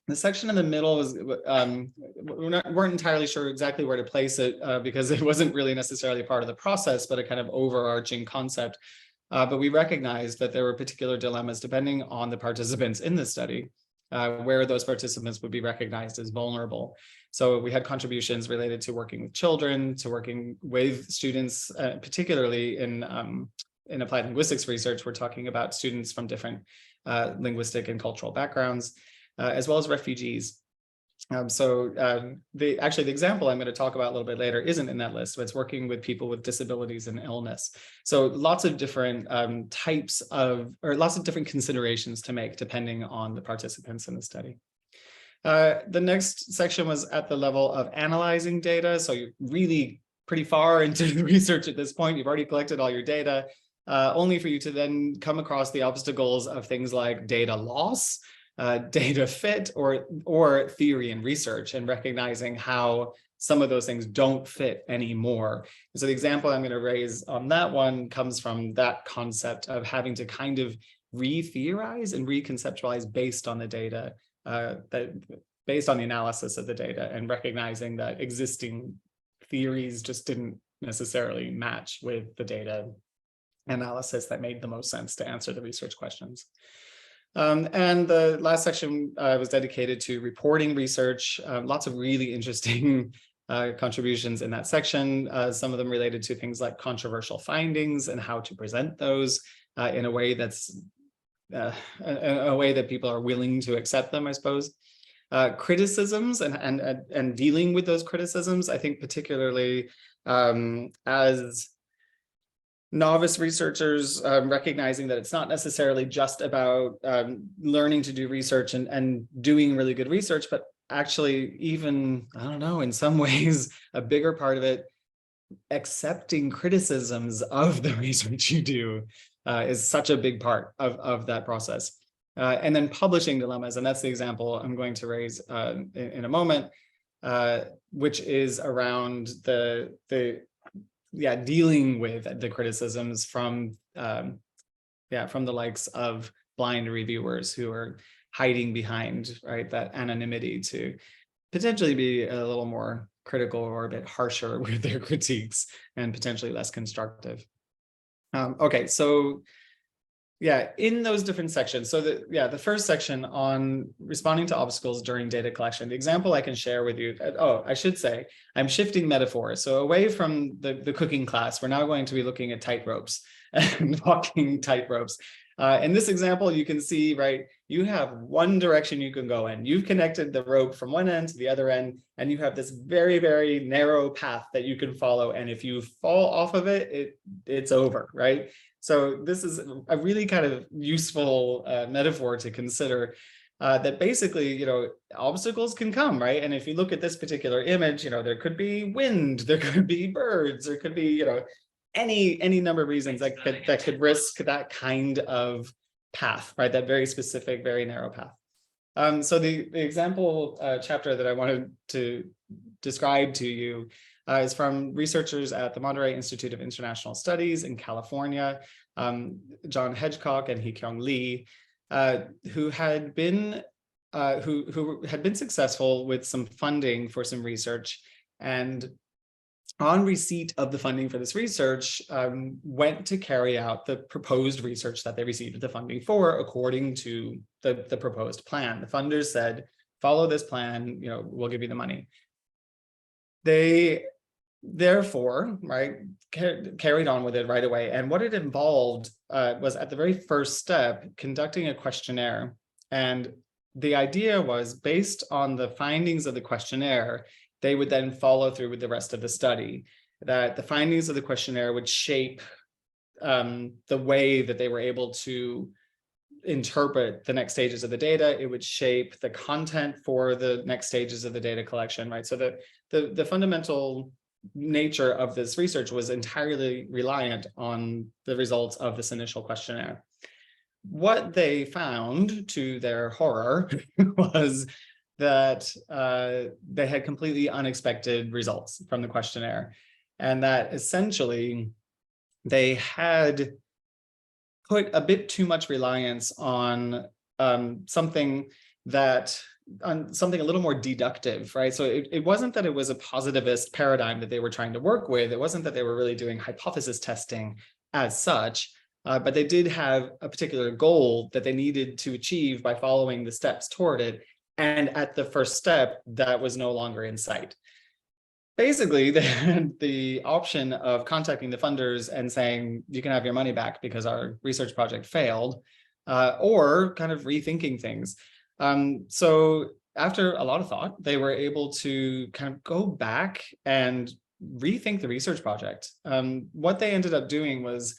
The section in the middle was, weren't entirely sure exactly where to place it, because it wasn't really necessarily part of the process, but a kind of overarching concept. But we recognized that there were particular dilemmas depending on the participants in the study, where those participants would be recognized as vulnerable. So we had contributions related to working with children, to working with students, particularly in applied linguistics research. We're talking about students from different linguistic and cultural backgrounds, as well as refugees. The example I'm going to talk about a little bit later isn't in that list, but it's working with people with disabilities and illness. So lots of different lots of different considerations to make depending on the participants in the study. The next section was at the level of analyzing data. So you're really pretty far into the research at this point. You've already collected all your data, only for you to then come across the obstacles of things like data loss, data fit, or theory and research, and recognizing how some of those things don't fit anymore. And so the example I'm going to raise on that one comes from that concept of having to kind of re-theorize and reconceptualize based on the data, based on the analysis of the data, and recognizing that existing theories just didn't necessarily match with the data analysis that made the most sense to answer the research questions. And the last section was dedicated to reporting research. Lots of really interesting contributions in that section. Some of them related to things like controversial findings and how to present those in a way that's a way that people are willing to accept them, I suppose. Criticisms and dealing with those criticisms. I think particularly as novice researchers, recognizing that it's not necessarily just about learning to do research and doing really good research, but actually even, I don't know, in some ways, a bigger part of it, accepting criticisms of the research you do is such a big part of that process. And then publishing dilemmas, and that's the example I'm going to raise in a moment, which is around dealing with the criticisms from the likes of blind reviewers who are hiding behind, right, that anonymity to potentially be a little more critical or a bit harsher with their critiques and potentially less constructive. Okay, so in those different sections. So the first section on responding to obstacles during data collection, the example I can share with you, I should say, I'm shifting metaphors. So away from the cooking class, we're now going to be looking at tightropes and walking tightropes. In this example, you can see, right, you have one direction you can go in. You've connected the rope from one end to the other end, and you have this very, very narrow path that you can follow. And if you fall off of it, it's over, right? So this is a really kind of useful metaphor to consider, that basically, obstacles can come, right? And if you look at this particular image, there could be wind, there could be birds, there could be, any number of reasons that could risk that kind of path, right? That very specific, very narrow path. So the example chapter that I wanted to describe to you is from researchers at the Monterey Institute of International Studies in California, John Hedgecock and Hee-Kyung Lee, who had been successful with some funding for some research, and on receipt of the funding for this research, went to carry out the proposed research that they received the funding for according to the proposed plan. The funders said, follow this plan, we'll give you the money. They therefore, right, carried on with it right away. And what it involved was, at the very first step, conducting a questionnaire. And the idea was, based on the findings of the questionnaire, they would then follow through with the rest of the study, that the findings of the questionnaire would shape the way that they were able to interpret the next stages of the data. It would shape the content for the next stages of the data collection, right? So the fundamental nature of this research was entirely reliant on the results of this initial questionnaire. What they found, to their horror, was that they had completely unexpected results from the questionnaire, and that essentially they had put a bit too much reliance on something a little more deductive, right? So it wasn't that it was a positivist paradigm that they were trying to work with. It wasn't that they were really doing hypothesis testing as such, but they did have a particular goal that they needed to achieve by following the steps toward it. And at the first step, that was no longer in sight. Basically, they had the option of contacting the funders and saying, you can have your money back because our research project failed, or kind of rethinking things. So after a lot of thought, they were able to kind of go back and rethink the research project. What they ended up doing was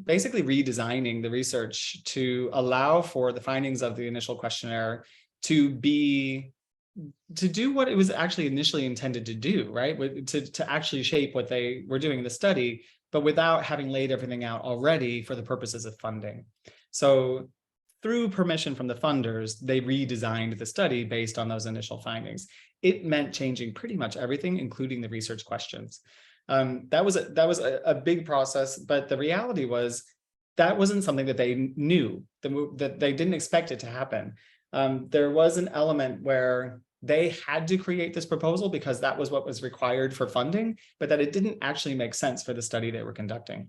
basically redesigning the research to allow for the findings of the initial questionnaire to do what it was actually initially intended to do, right? To actually shape what they were doing in the study, but without having laid everything out already for the purposes of funding. So through permission from the funders, they redesigned the study based on those initial findings. It meant changing pretty much everything, including the research questions. That was a big process, but the reality was that wasn't something that they knew, that they didn't expect it to happen. There was an element where they had to create this proposal because that was what was required for funding, but that it didn't actually make sense for the study they were conducting.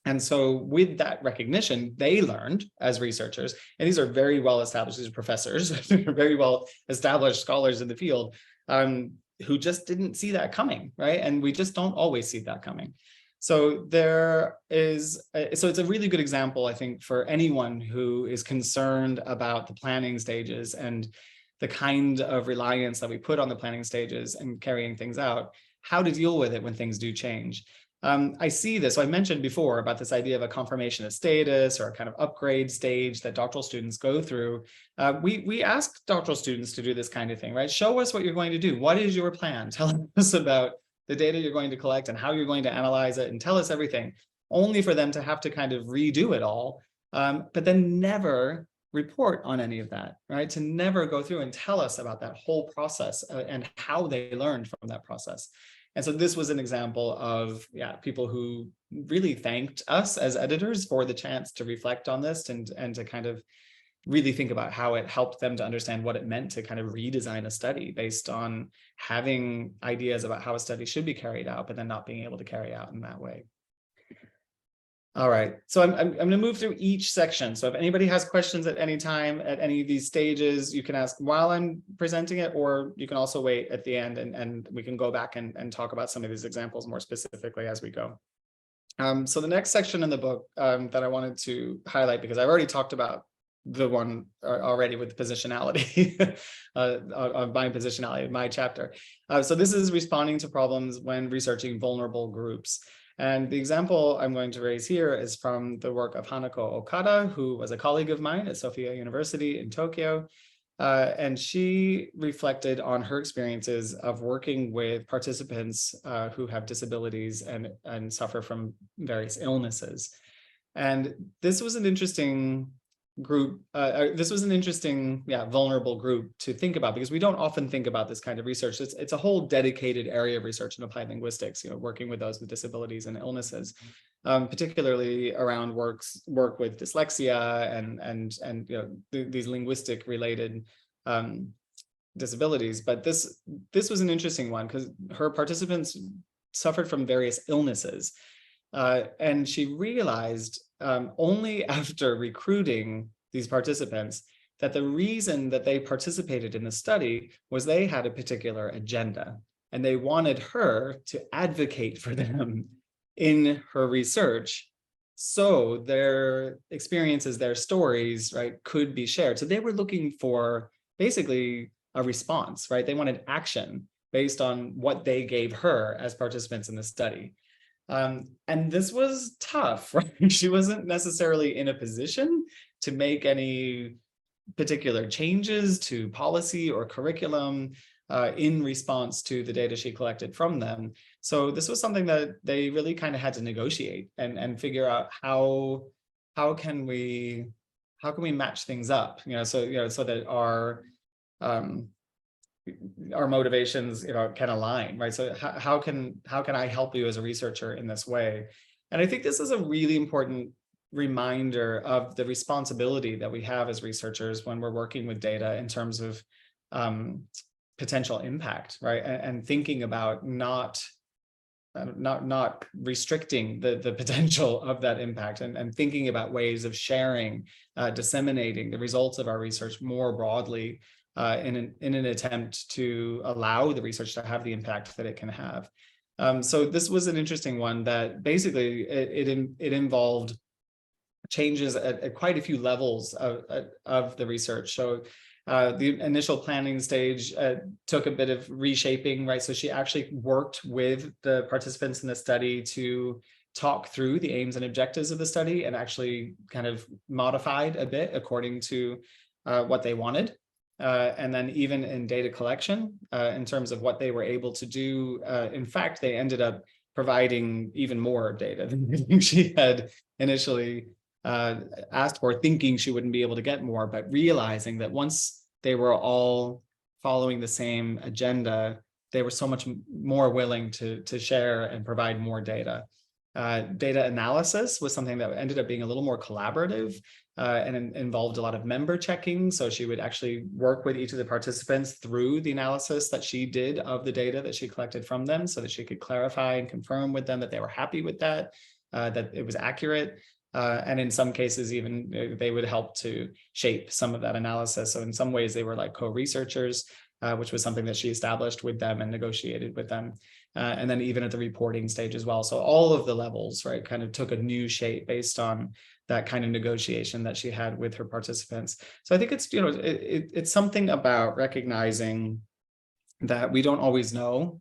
And so with that recognition, they learned as researchers, and these are very well established, these are professors, very well established scholars in the field, who just didn't see that coming, right? And we just don't always see that coming. So so it's a really good example, I think, for anyone who is concerned about the planning stages and the kind of reliance that we put on the planning stages and carrying things out, how to deal with it when things do change. I see this, so I mentioned before about this idea of a confirmation of status or a kind of upgrade stage that doctoral students go through. We ask doctoral students to do this kind of thing, right? Show us what you're going to do. What is your plan? Tell us about the data you're going to collect and how you're going to analyze it, and tell us everything, only for them to have to kind of redo it all, but then never report on any of that, right? To never go through and tell us about that whole process and how they learned from that process. And so this was an example of, people who really thanked us as editors for the chance to reflect on this and to kind of really think about how it helped them to understand what it meant to kind of redesign a study based on having ideas about how a study should be carried out, but then not being able to carry out in that way. All right, so I'm going to move through each section. So if anybody has questions at any time, at any of these stages, you can ask while I'm presenting it, or you can also wait at the end and we can go back and talk about some of these examples more specifically as we go. So the next section in the book that I wanted to highlight, because I've already talked about the one already with positionality, of my positionality, my chapter. So this is responding to problems when researching vulnerable groups. And the example I'm going to raise here is from the work of Hanako Okada, who was a colleague of mine at Sophia University in Tokyo. And she reflected on her experiences of working with participants who have disabilities and suffer from various illnesses. And this was an interesting group, this was an interesting, vulnerable group to think about, because we don't often think about this kind of research. It's a whole dedicated area of research in applied linguistics, working with those with disabilities and illnesses, particularly around work with dyslexia and these linguistic related disabilities. But this was an interesting one because her participants suffered from various illnesses, and she realized only after recruiting these participants that the reason that they participated in the study was they had a particular agenda, and they wanted her to advocate for them in her research, so their experiences, their stories, right, could be shared. So they were looking for basically a response, right? They wanted action based on what they gave her as participants in the study. And this was tough, right? She wasn't necessarily in a position to make any particular changes to policy or curriculum in response to the data she collected from them. So this was something that they really kind of had to negotiate and figure out how can we match things up, so that our motivations, can align, right? So how can I help you as a researcher in this way? And I think this is a really important reminder of the responsibility that we have as researchers when we're working with data in terms of potential impact, right? And thinking about not restricting the potential of that impact, and thinking about ways of sharing, disseminating the results of our research more broadly in an attempt to allow the research to have the impact that it can have. So this was an interesting one that basically it involved changes at quite a few levels of the research. So the initial planning stage took a bit of reshaping, right? So she actually worked with the participants in the study to talk through the aims and objectives of the study, and actually kind of modified a bit according to what they wanted. And then even in data collection, in terms of what they were able to do, in fact, they ended up providing even more data than she had initially asked for, thinking she wouldn't be able to get more, but realizing that once they were all following the same agenda, they were so much more willing to share and provide more data. Data analysis was something that ended up being a little more collaborative, and involved a lot of member checking. So she would actually work with each of the participants through the analysis that she did of the data that she collected from them, so that she could clarify and confirm with them that they were happy with that, that it was accurate. And in some cases, even they would help to shape some of that analysis. So in some ways, they were like co-researchers, which was something that she established with them and negotiated with them. And then even at the reporting stage as well. So all of the levels, right, kind of took a new shape based on that kind of negotiation that she had with her participants. So I think it's, it's something about recognizing that we don't always know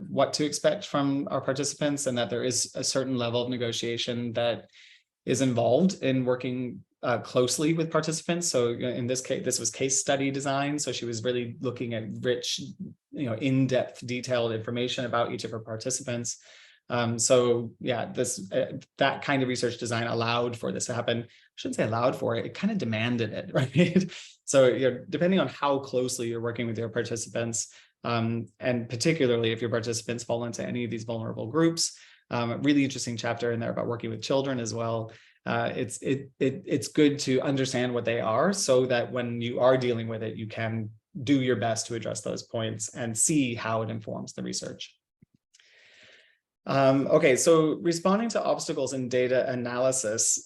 what to expect from our participants, and that there is a certain level of negotiation that is involved in working closely with participants. So in this case, this was case study design. So she was really looking at rich, in-depth, detailed information about each of her participants. So yeah, that kind of research design allowed for this to happen. I shouldn't say allowed for it, it kind of demanded it, right? So depending on how closely you're working with your participants, and particularly if your participants fall into any of these vulnerable groups, a really interesting chapter in there about working with children as well. It's good to understand what they are, so that when you are dealing with it, you can do your best to address those points and see how it informs the research. Okay, so responding to obstacles in data analysis.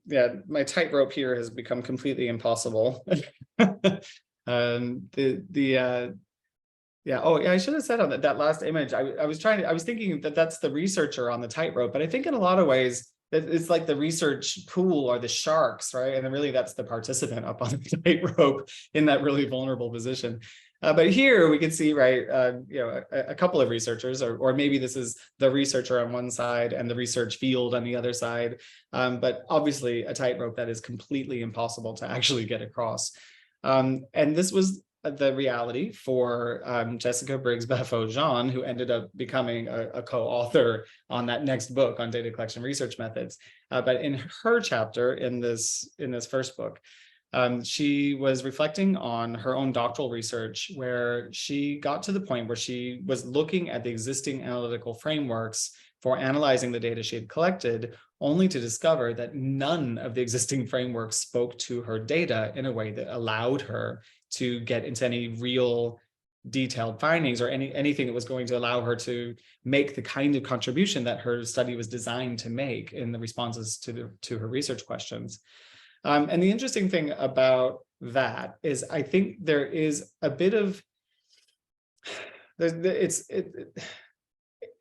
Yeah, my tightrope here has become completely impossible. Yeah. Oh, yeah. I should have said on that last image. I was thinking that that's the researcher on the tightrope, but I think in a lot of ways it's like the research pool or the sharks, right? And then really that's the participant up on the tightrope in that really vulnerable position. But here we can see, right, a couple of researchers, or maybe this is the researcher on one side and the research field on the other side. But obviously a tightrope that is completely impossible to actually get across. And this was the reality for Jessica Briggs-Baffoe-Jean, who ended up becoming a co-author on that next book on data collection research methods. But in her chapter in this first book, she was reflecting on her own doctoral research, where she got to the point where she was looking at the existing analytical frameworks for analyzing the data she had collected, only to discover that none of the existing frameworks spoke to her data in a way that allowed her to get into any real detailed findings or anything that was going to allow her to make the kind of contribution that her study was designed to make in the responses to her research questions. And the interesting thing about that is, I think there is a bit of,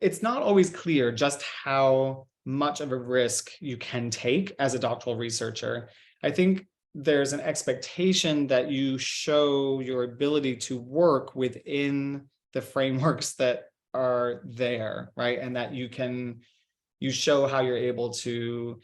it's not always clear just how much of a risk you can take as a doctoral researcher. I think there's an expectation that you show your ability to work within the frameworks that are there, right? And that you show how you're able to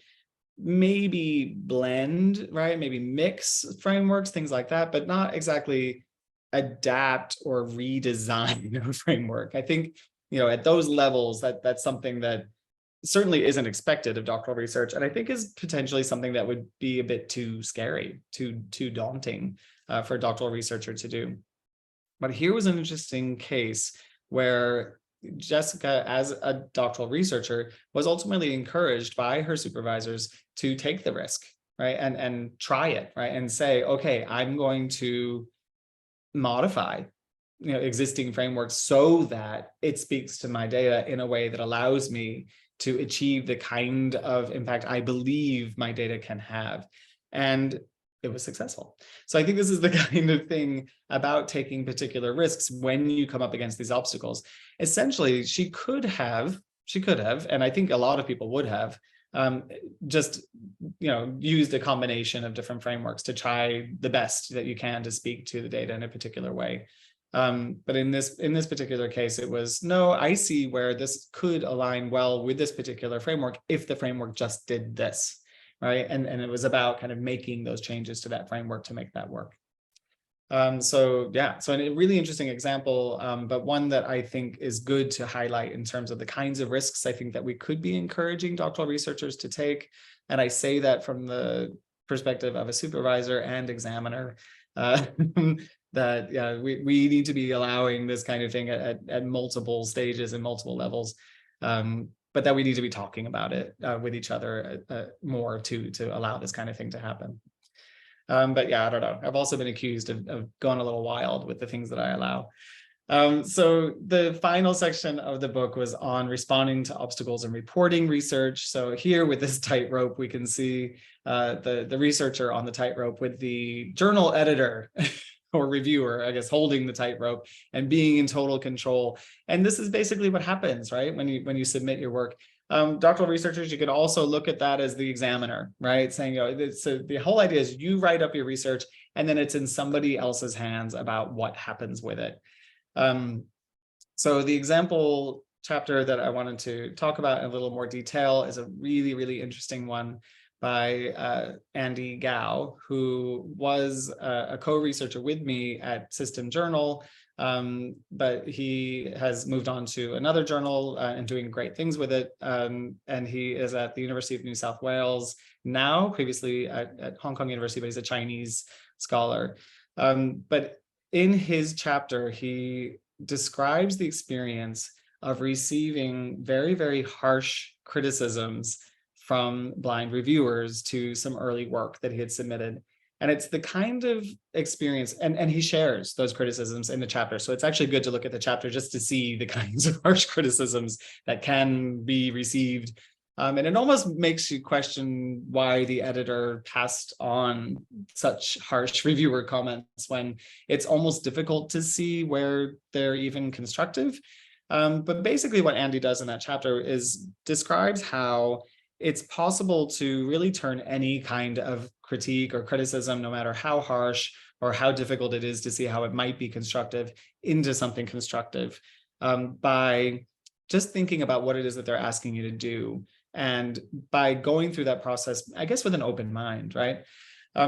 maybe blend, right? Maybe mix frameworks, things like that, but not exactly adapt or redesign a framework. I think, at those levels, that's something that certainly isn't expected of doctoral research, and I think is potentially something that would be a bit too scary, too daunting for a doctoral researcher to do. But here was an interesting case where Jessica, as a doctoral researcher, was ultimately encouraged by her supervisors to take the risk, right, and try it, right, and say, okay, I'm going to modify existing frameworks so that it speaks to my data in a way that allows me to achieve the kind of impact I believe my data can have. And it was successful. So I think this is the kind of thing about taking particular risks when you come up against these obstacles. Essentially, she could have, and I think a lot of people would have, just used a combination of different frameworks to try the best that you can to speak to the data in a particular way. But in this particular case, it was, no, I see where this could align well with this particular framework if the framework just did this, right? And it was about kind of making those changes to that framework to make that work. So a really interesting example, but one that I think is good to highlight in terms of the kinds of risks I think that we could be encouraging doctoral researchers to take. And I say that from the perspective of a supervisor and examiner, that we need to be allowing this kind of thing at multiple stages and multiple levels, but that we need to be talking about it with each other more to allow this kind of thing to happen. But yeah, I don't know. I've also been accused of going a little wild with the things that I allow. So the final section of the book was on responding to obstacles and reporting research. So here with this tightrope, we can see the researcher on the tightrope with the journal editor or reviewer, I guess, holding the tightrope and being in total control. And this is basically what happens, right? When you submit your work. Doctoral researchers, you could also look at that as the examiner, right? Saying, so the whole idea is you write up your research and then it's in somebody else's hands about what happens with it. So the example chapter that I wanted to talk about in a little more detail is a really, really interesting one by Andy Gao, who was a co-researcher with me at System Journal, but he has moved on to another journal and doing great things with it. And he is at the University of New South Wales now, previously at Hong Kong University, but he's a Chinese scholar. But in his chapter, he describes the experience of receiving very, very harsh criticisms from blind reviewers to some early work that he had submitted. And it's the kind of experience, and he shares those criticisms in the chapter. So it's actually good to look at the chapter just to see the kinds of harsh criticisms that can be received. And it almost makes you question why the editor passed on such harsh reviewer comments when it's almost difficult to see where they're even constructive. But basically what Andy does in that chapter is describes how it's possible to really turn any kind of critique or criticism, no matter how harsh or how difficult it is to see how it might be constructive, into something constructive by just thinking about what it is that they're asking you to do. And by going through that process, I guess, with an open mind, right?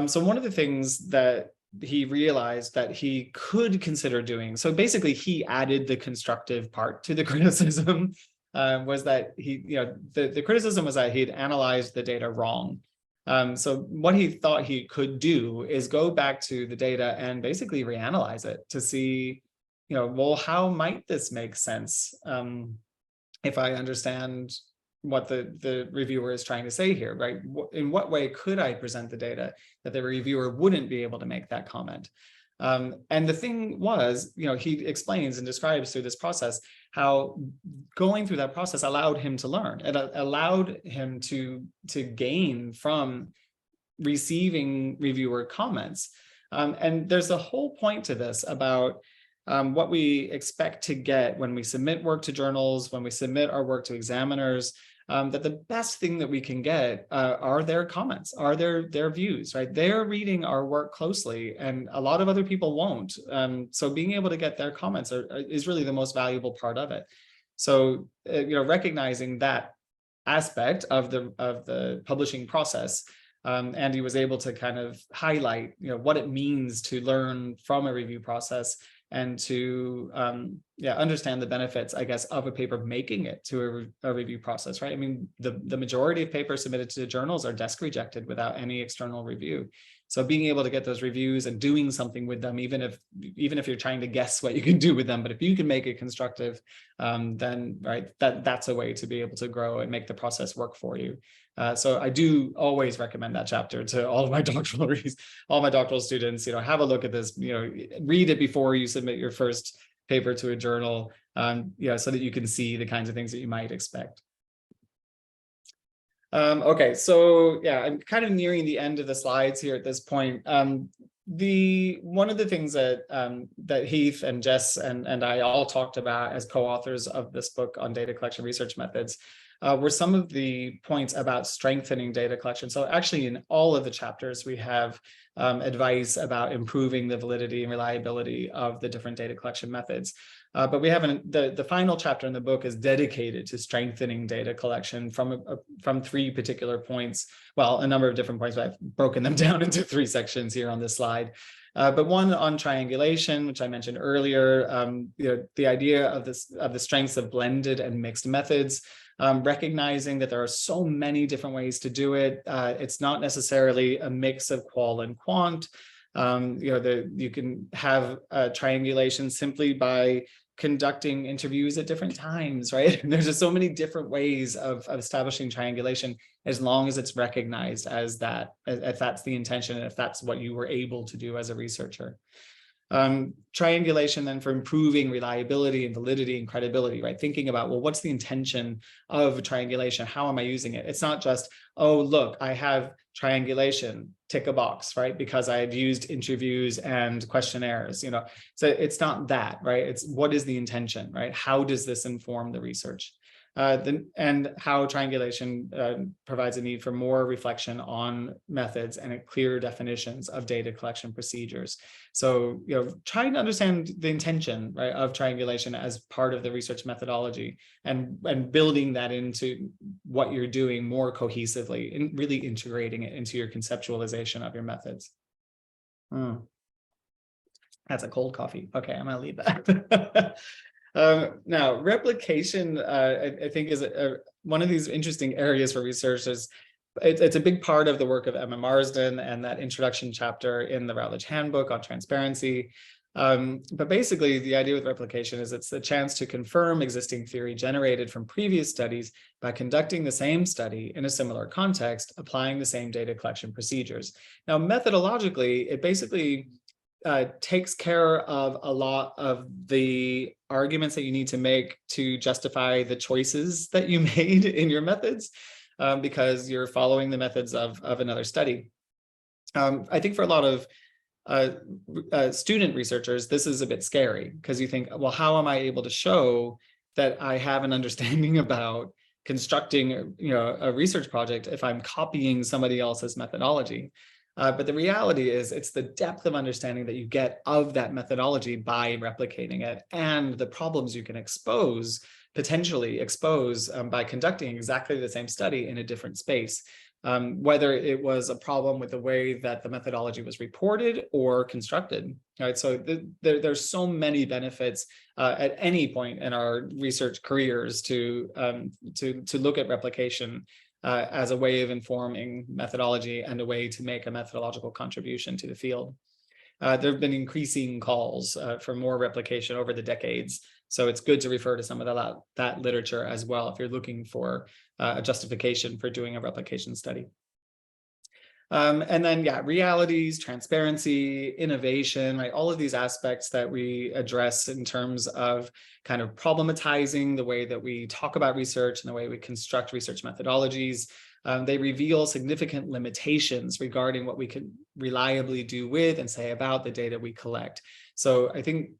So one of the things that he realized that he could consider doing. So basically, he added the constructive part to the criticism. Was that the criticism was that he'd analyzed the data wrong. So what he thought he could do is go back to the data and basically reanalyze it to see, well, how might this make sense if I understand what the reviewer is trying to say here, right? In what way could I present the data that the reviewer wouldn't be able to make that comment? And the thing was, he explains and describes through this process how going through that process allowed him to learn. It allowed him to gain from receiving reviewer comments. And there's a whole point to this about what we expect to get when we submit work to journals, when we submit our work to examiners, that the best thing that we can get are their comments, are their views, right? They're reading our work closely, and a lot of other people won't. So being able to get their comments is really the most valuable part of it. So recognizing that aspect of the publishing process, Andy was able to kind of highlight what it means to learn from a review process and to understand the benefits, I guess, of a paper making it to a review process, right? I mean, the majority of papers submitted to the journals are desk rejected without any external review. So being able to get those reviews and doing something with them, even if you're trying to guess what you can do with them, but if you can make it constructive, then right, that's a way to be able to grow and make the process work for you. So I do always recommend that chapter to all of my doctoral students. Have a look at this. Read it before you submit your first paper to a journal. So that you can see the kinds of things that you might expect. Okay, so yeah, I'm kind of nearing the end of the slides here at this point. One of the things that Heath and Jess and I all talked about as co-authors of this book on data collection research methods were some of the points about strengthening data collection. So actually in all of the chapters, we have advice about improving the validity and reliability of the different data collection methods. But we haven't, the final chapter in the book is dedicated to strengthening data collection from three particular points. Well, a number of different points, but I've broken them down into three sections here on this slide. But one on triangulation, which I mentioned earlier, the idea of the strengths of blended and mixed methods, recognizing that there are so many different ways to do it. It's not necessarily a mix of qual and quant. You can have triangulation simply by conducting interviews at different times, right? And there's just so many different ways of establishing triangulation, as long as it's recognized as that, if that's the intention, and if that's what you were able to do as a researcher. Triangulation then for improving reliability and validity and credibility, right? Thinking about, well, what's the intention of triangulation? How am I using it? It's not just, oh, look, I have triangulation, tick a box, right? Because I had used interviews and questionnaires, so it's not that, right? It's what is the intention, right? How does this inform the research? And how triangulation provides a need for more reflection on methods and clear definitions of data collection procedures. So, trying to understand the intention, right, of triangulation as part of the research methodology and building that into what you're doing more cohesively and really integrating it into your conceptualization of your methods. That's a cold coffee. Okay, I'm gonna leave that. Now, replication, I think, is one of these interesting areas for researchers. It's a big part of the work of Emma Marsden and that introduction chapter in the Routledge Handbook on transparency. But basically, the idea with replication is it's the chance to confirm existing theory generated from previous studies by conducting the same study in a similar context, applying the same data collection procedures. Now, methodologically, it basically takes care of a lot of the arguments that you need to make to justify the choices that you made in your methods, because you're following the methods of another study. I think for a lot of student researchers, this is a bit scary, because you think, well, how am I able to show that I have an understanding about constructing a research project if I'm copying somebody else's methodology? But the reality is it's the depth of understanding that you get of that methodology by replicating it, and the problems you can potentially expose by conducting exactly the same study in a different space. whether it was a problem with the way that the methodology was reported or constructed, right? So there's so many benefits at any point in our research careers to look at replication as a way of informing methodology and a way to make a methodological contribution to the field. There have been increasing calls for more replication over the decades. So it's good to refer to some of that literature as well if you're looking for a justification for doing a replication study. And then, yeah, realities, transparency, innovation, right? All of these aspects that we address in terms of kind of problematizing the way that we talk about research and the way we construct research methodologies. They reveal significant limitations regarding what we can reliably do with and say about the data we collect. So I think,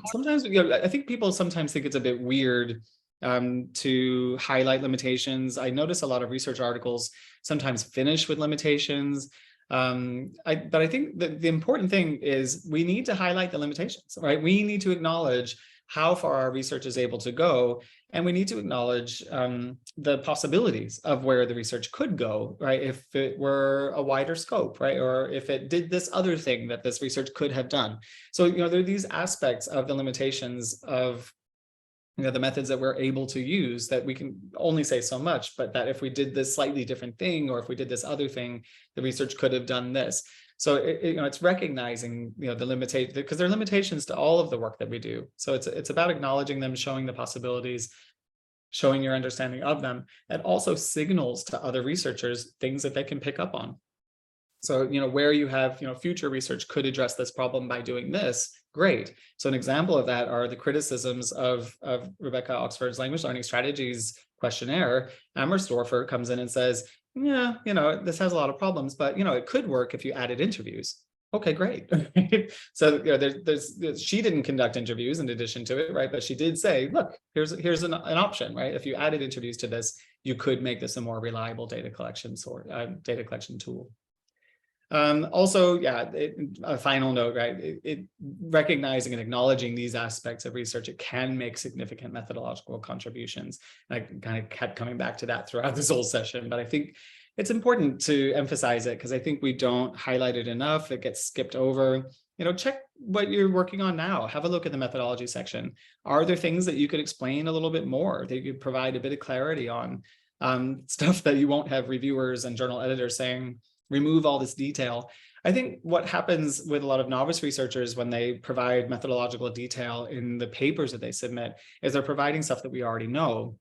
sometimes, I think people sometimes think it's a bit weird to highlight limitations. I notice a lot of research articles sometimes finish with limitations. But I think that the important thing is we need to highlight the limitations, right? We need to acknowledge how far our research is able to go, and we need to acknowledge the possibilities of where the research could go, right? If it were a wider scope, right? Or if it did this other thing that this research could have done. So, there are these aspects of the limitations of the methods that we're able to use that we can only say so much, but that if we did this slightly different thing, or if we did this other thing, the research could have done this. So it's recognizing the limitation, because there are limitations to all of the work that we do. So it's about acknowledging them, showing the possibilities, showing your understanding of them, and also signals to other researchers things that they can pick up on. So, where you have, future research could address this problem by doing this, great. So an example of that are the criticisms of Rebecca Oxford's language learning strategies questionnaire. Amersdorfer comes in and says, yeah, this has a lot of problems, but, it could work if you added interviews. Okay, great. So, she didn't conduct interviews in addition to it, right? But she did say, look, here's an option, right? If you added interviews to this, you could make this a more reliable data collection tool. Also, yeah, a final note, right? Recognizing and acknowledging these aspects of research, it can make significant methodological contributions. And I kind of kept coming back to that throughout this whole session, but I think it's important to emphasize it because I think we don't highlight it enough. It gets skipped over. Check what you're working on now. Have a look at the methodology section. Are there things that you could explain a little bit more, that you could provide a bit of clarity on, stuff that you won't have reviewers and journal editors saying, remove all this detail. I think what happens with a lot of novice researchers when they provide methodological detail in the papers that they submit is they're providing stuff that we already know.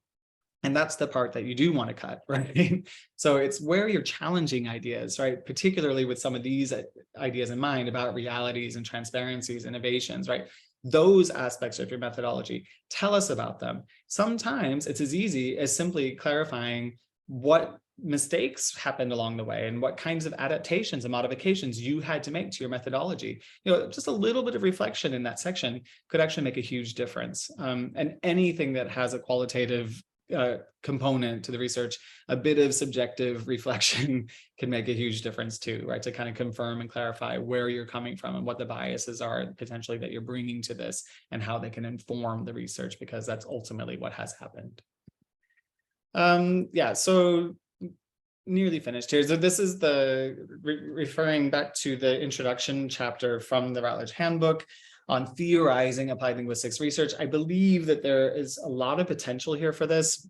And that's the part that you do want to cut, right? So it's where you're challenging ideas, right? Particularly with some of these ideas in mind about realities and transparencies, innovations, right? Those aspects of your methodology, tell us about them. Sometimes it's as easy as simply clarifying what mistakes happened along the way and what kinds of adaptations and modifications you had to make to your methodology. Just a little bit of reflection in that section could actually make a huge difference. And anything that has a qualitative component to the research, a bit of subjective reflection can make a huge difference too, right? To kind of confirm and clarify where you're coming from and what the biases are potentially that you're bringing to this and how they can inform the research, because that's ultimately what has happened. Yeah, so nearly finished here. So this is referring back to the introduction chapter from the Routledge Handbook on theorizing applied linguistics research. I believe that there is a lot of potential here for this.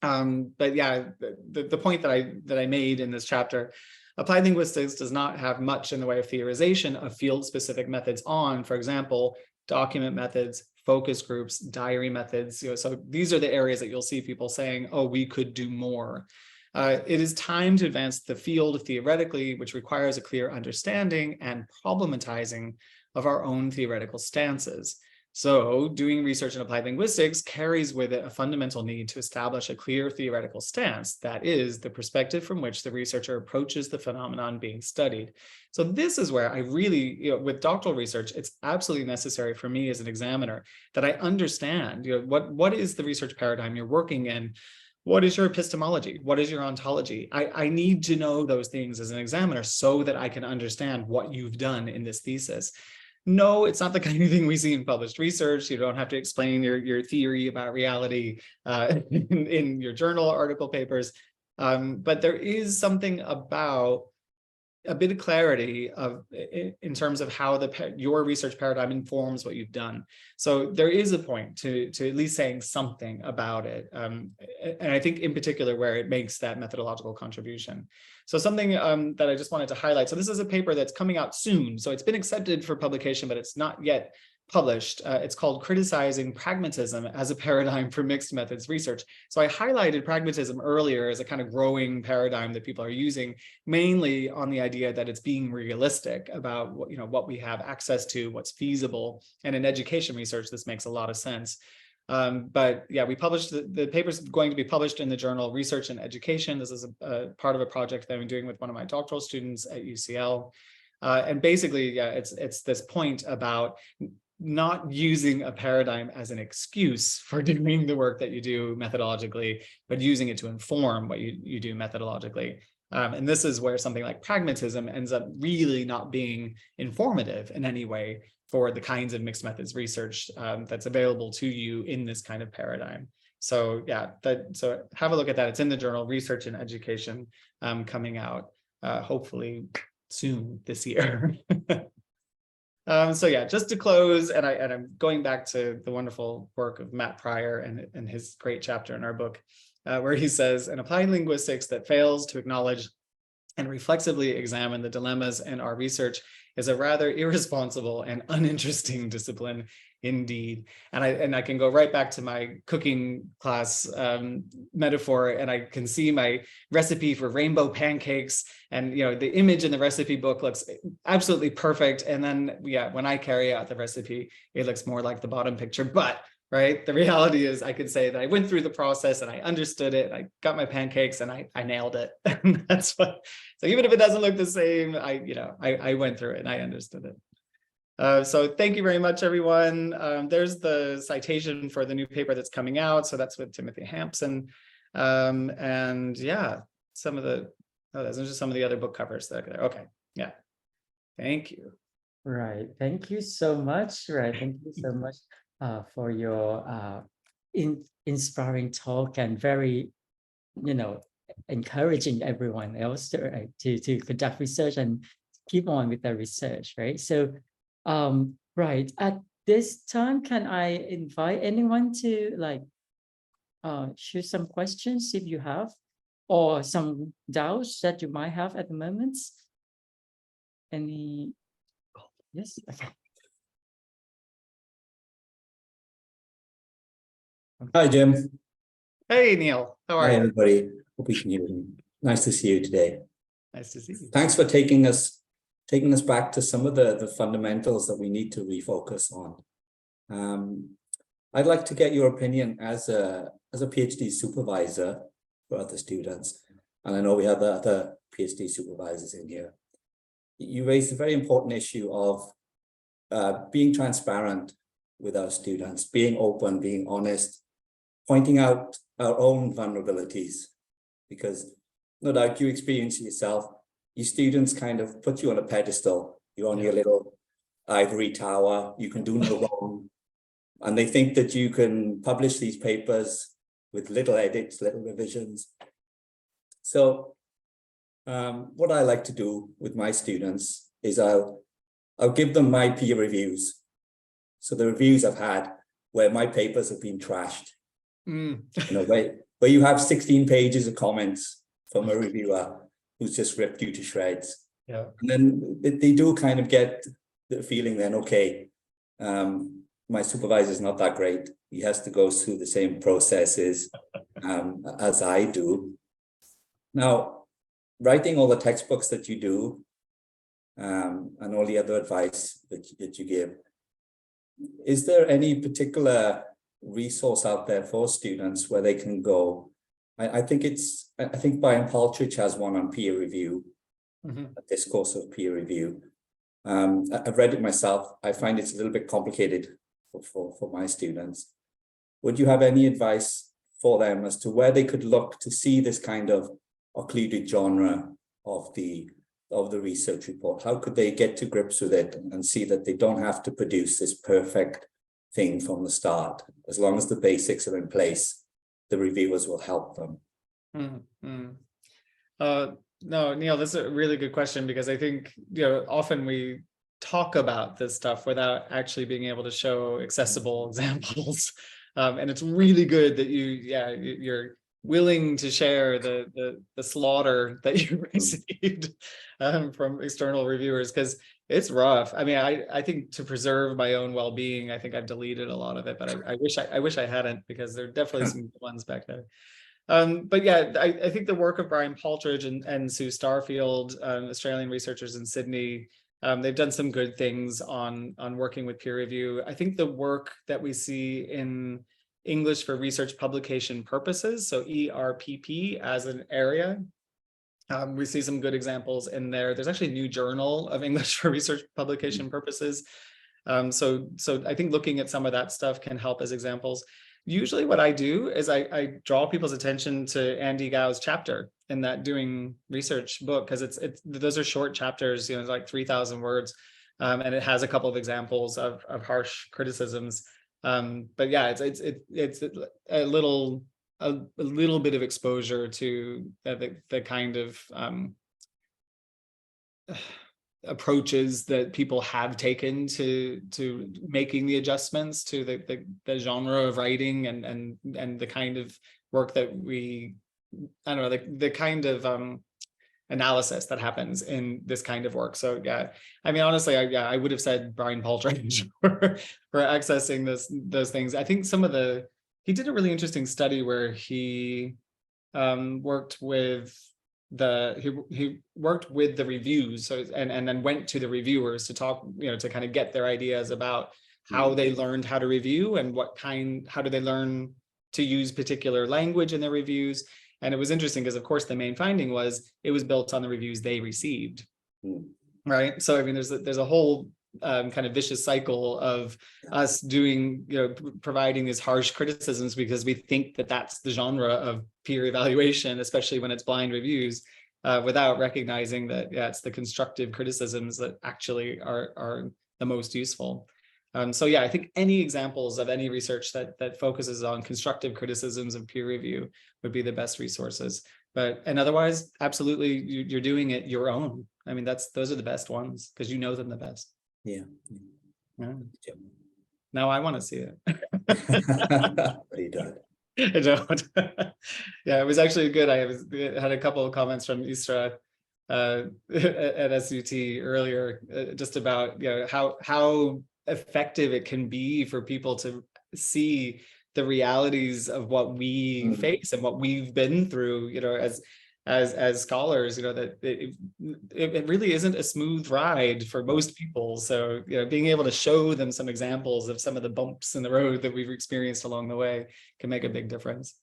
But yeah, the point that I made in this chapter, applied linguistics does not have much in the way of theorization of field-specific methods on, for example, document methods, focus groups, diary methods. So these are the areas that you'll see people saying, oh, we could do more. It is time to advance the field theoretically, which requires a clear understanding and problematizing of our own theoretical stances. So doing research in applied linguistics carries with it a fundamental need to establish a clear theoretical stance, that is, the perspective from which the researcher approaches the phenomenon being studied. So this is where I really, with doctoral research, it's absolutely necessary for me as an examiner that I understand, what is the research paradigm you're working in? What is your epistemology? What is your ontology? I need to know those things as an examiner so that I can understand what you've done in this thesis. No, it's not the kind of thing we see in published research. You don't have to explain your theory about reality in your journal article papers. But there is something about a bit of clarity in terms of how your research paradigm informs what you've done. So there is a point to at least saying something about it. And I think in particular where it makes that methodological contribution. So something that I just wanted to highlight. So this is a paper that's coming out soon. So it's been accepted for publication, but it's not yet published. It's called Criticizing Pragmatism as a Paradigm for Mixed Methods Research. So I highlighted pragmatism earlier as a kind of growing paradigm that people are using, mainly on the idea that it's being realistic about what we have access to, what's feasible. And in education research, this makes a lot of sense. But yeah, we published the paper's going to be published in the journal Research and Education. This is a part of a project that I'm doing with one of my doctoral students at UCL. And basically, yeah, it's this point about not using a paradigm as an excuse for doing the work that you do methodologically, but using it to inform what you do methodologically. And this is where something like pragmatism ends up really not being informative in any way for the kinds of mixed methods research that's available to you in this kind of paradigm. So yeah, so have a look at that. It's in the journal Research and Education, coming out hopefully soon this year. So yeah, just to close, and I'm going back to the wonderful work of Matt Pryor and his great chapter in our book, where he says, an applied linguistics that fails to acknowledge and reflexively examine the dilemmas in our research is a rather irresponsible and uninteresting discipline indeed. And I can go right back to my cooking class metaphor, and I can see my recipe for rainbow pancakes, and the image in the recipe book looks absolutely perfect. And then yeah, when I carry out the recipe, it looks more like the bottom picture. But right, the reality is I could say that I went through the process and I understood it. I got my pancakes and I nailed it. And that's what. So even if it doesn't look the same, I went through it and I understood it. So thank you very much, everyone. There's the citation for the new paper that's coming out. So that's with Timothy Hampson. And yeah, those are just some of the other book covers that are there. Okay, yeah. Thank you. Right. Thank you so much. Right. Thank you so much for your inspiring talk, and very, encouraging everyone else to conduct research and keep on with their research, right? So, right, at this time, can I invite anyone to shoot some questions if you have, or some doubts that you might have at the moment? Any? Yes. Okay. Hi, Jim. Hey, Neil. How are Hi, you? everybody. Hope you can hear me. Nice to see you today. Nice to see you. Thanks for taking us back to some of the fundamentals that we need to refocus on. I'd like to get your opinion as a PhD supervisor for other students, and I know we have other PhD supervisors in here. You raised a very important issue of being transparent with our students, being open, being honest, pointing out our own vulnerabilities, because no doubt you experience it yourself. Your students kind of put you on a pedestal. You're on your little ivory tower. You can do no wrong. And they think that you can publish these papers with little edits, little revisions. So what I like to do with my students is I'll give them my peer reviews. So the reviews I've had where my papers have been trashed. Where you have 16 pages of comments from a reviewer who's just ripped you to shreds. Yeah. And then they do kind of get the feeling then, okay, my supervisor's not that great. He has to go through the same processes as I do. Now, writing all the textbooks that you do and all the other advice that you give, is there any particular resource out there for students where they can go? I think Brian Paltridge has one on peer review, a discourse of peer review. I've read it myself. I find it's a little bit complicated for my students. Would you have any advice for them as to where they could look to see this kind of occluded genre of the research report? How could they get to grips with it and see that they don't have to produce this perfect thing from the start? As long as the basics are in place, the reviewers will help them. No, Neil, this is a really good question, because I think, often we talk about this stuff without actually being able to show accessible examples. And it's really good that you're willing to share the slaughter that you received from external reviewers, because it's rough. I mean, I think to preserve my own well-being, I think I've deleted a lot of it, but I wish I hadn't, because there are definitely some good ones back there. But yeah, I think the work of Brian Paltridge and Sue Starfield, Australian researchers in Sydney, they've done some good things on working with peer review. I think the work that we see in English for research publication purposes, so ERPP as an area, we see some good examples in there. There's actually a new journal of English for research publication purposes. So I think looking at some of that stuff can help as examples. Usually what I do is I draw people's attention to Andy Gow's chapter in that Doing Research book, because those are short chapters, it's like 3,000 words, and it has a couple of examples of harsh criticisms. But yeah, it's a little bit of exposure to the kind of approaches that people have taken to making the adjustments to the genre of writing and the kind of work that I don't know, the kind of analysis that happens in this kind of work. So yeah, I mean, honestly, I would have said Brian Paltridge for accessing those things. I think he did a really interesting study where he worked with he worked with the reviews, and then went to the reviewers to talk, to kind of get their ideas about how they learned how to review and how do they learn to use particular language in their reviews. And it was interesting because, of course, the main finding was it was built on the reviews they received, right? So I mean, there's a whole kind of vicious cycle of us doing, providing these harsh criticisms because we think that that's the genre of peer evaluation, especially when it's blind reviews, without recognizing that, it's the constructive criticisms that actually are the most useful. So yeah, I think any examples of any research that focuses on constructive criticisms of peer review would be the best resources. And otherwise, absolutely, you're doing it your own. I mean, those are the best ones because you know them the best. Yeah. Now I want to see it. But you don't. I don't. Yeah, it was actually good. I had a couple of comments from Isra at SUT earlier, just about how effective it can be for people to see the realities of what we face and what we've been through, as scholars, that it really isn't a smooth ride for most people. So, being able to show them some examples of some of the bumps in the road that we've experienced along the way can make a big difference.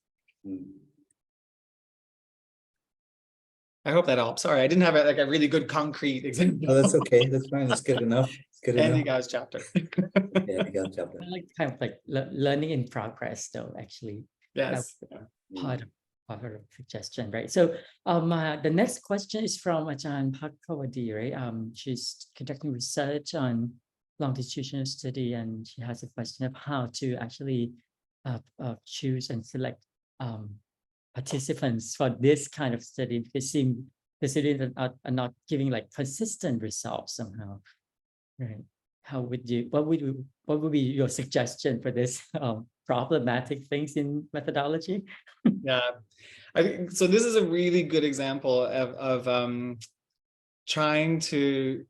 I hope that helps. Sorry, I didn't have a really good concrete example. Oh, that's okay. That's fine. That's good enough. It's good enough. Andy Gow's chapter. Yeah, Andy Gow's chapter. I like kind of like learning in progress, though. Actually, Yes. part of her suggestion, right? So, the next question is from Ajahn Bhagawati, right? She's conducting research on longitudinal study, and she has a question of how to actually choose and select participants for this kind of study, because the studies are not giving like consistent results somehow, right? What would be your suggestion for this problematic things in methodology? Yeah, I think so. This is a really good example of trying to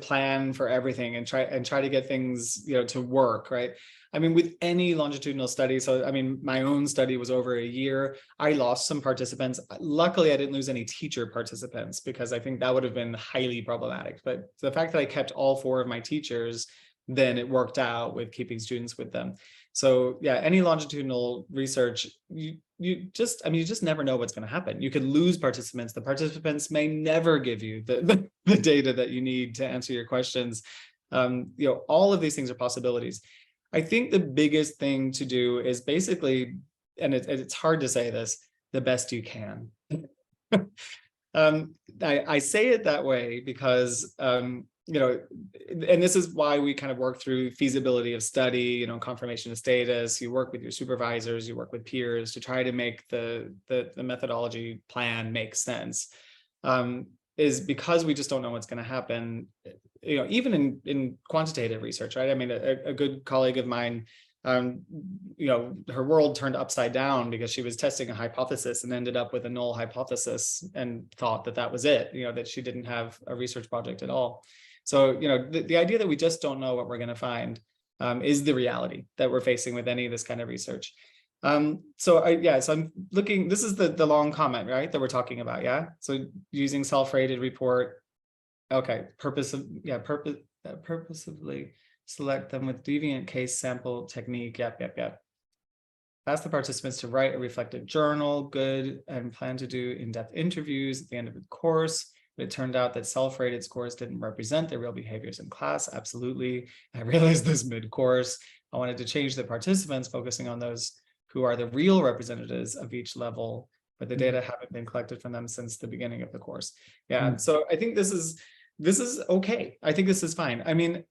plan for everything and try to get things to work, right? I mean, with any longitudinal study, so I mean, my own study was over a year. I lost some participants. Luckily, I didn't lose any teacher participants because I think that would have been highly problematic. But the fact that I kept all 4 of my teachers, then it worked out with keeping students with them. So yeah, any longitudinal research, you just never know what's going to happen. You could lose participants. The participants may never give you the data that you need to answer your questions. All of these things are possibilities. I think the biggest thing to do is basically, and it's hard to say this, the best you can. I say it that way because you know, and this is why we kind of work through feasibility of study, you know, confirmation of status. You work with your supervisors, you work with peers to try to make the methodology plan make sense. Is because we just don't know what's going to happen, you know, even in quantitative research, right? I mean, a good colleague of mine, you know, her world turned upside down because she was testing a hypothesis and ended up with a null hypothesis and thought that that was it, you know, that she didn't have a research project at all. So, you know, the idea that we just don't know what we're going to find is the reality that we're facing with any of this kind of research. So I'm looking, this is the long comment, right, that we're talking about. Yeah. So using self-rated report. Okay. Purposively select them with deviant case sample technique. Yep. Ask the participants to write a reflective journal. Good. And plan to do in-depth interviews at the end of the course. But it turned out that self-rated scores didn't represent their real behaviors in class. Absolutely. I realized this mid-course. I wanted to change the participants, focusing on those who are the real representatives of each level, but the data haven't been collected from them since the beginning of the course. Yeah, so I think this is okay. I think this is fine. I mean,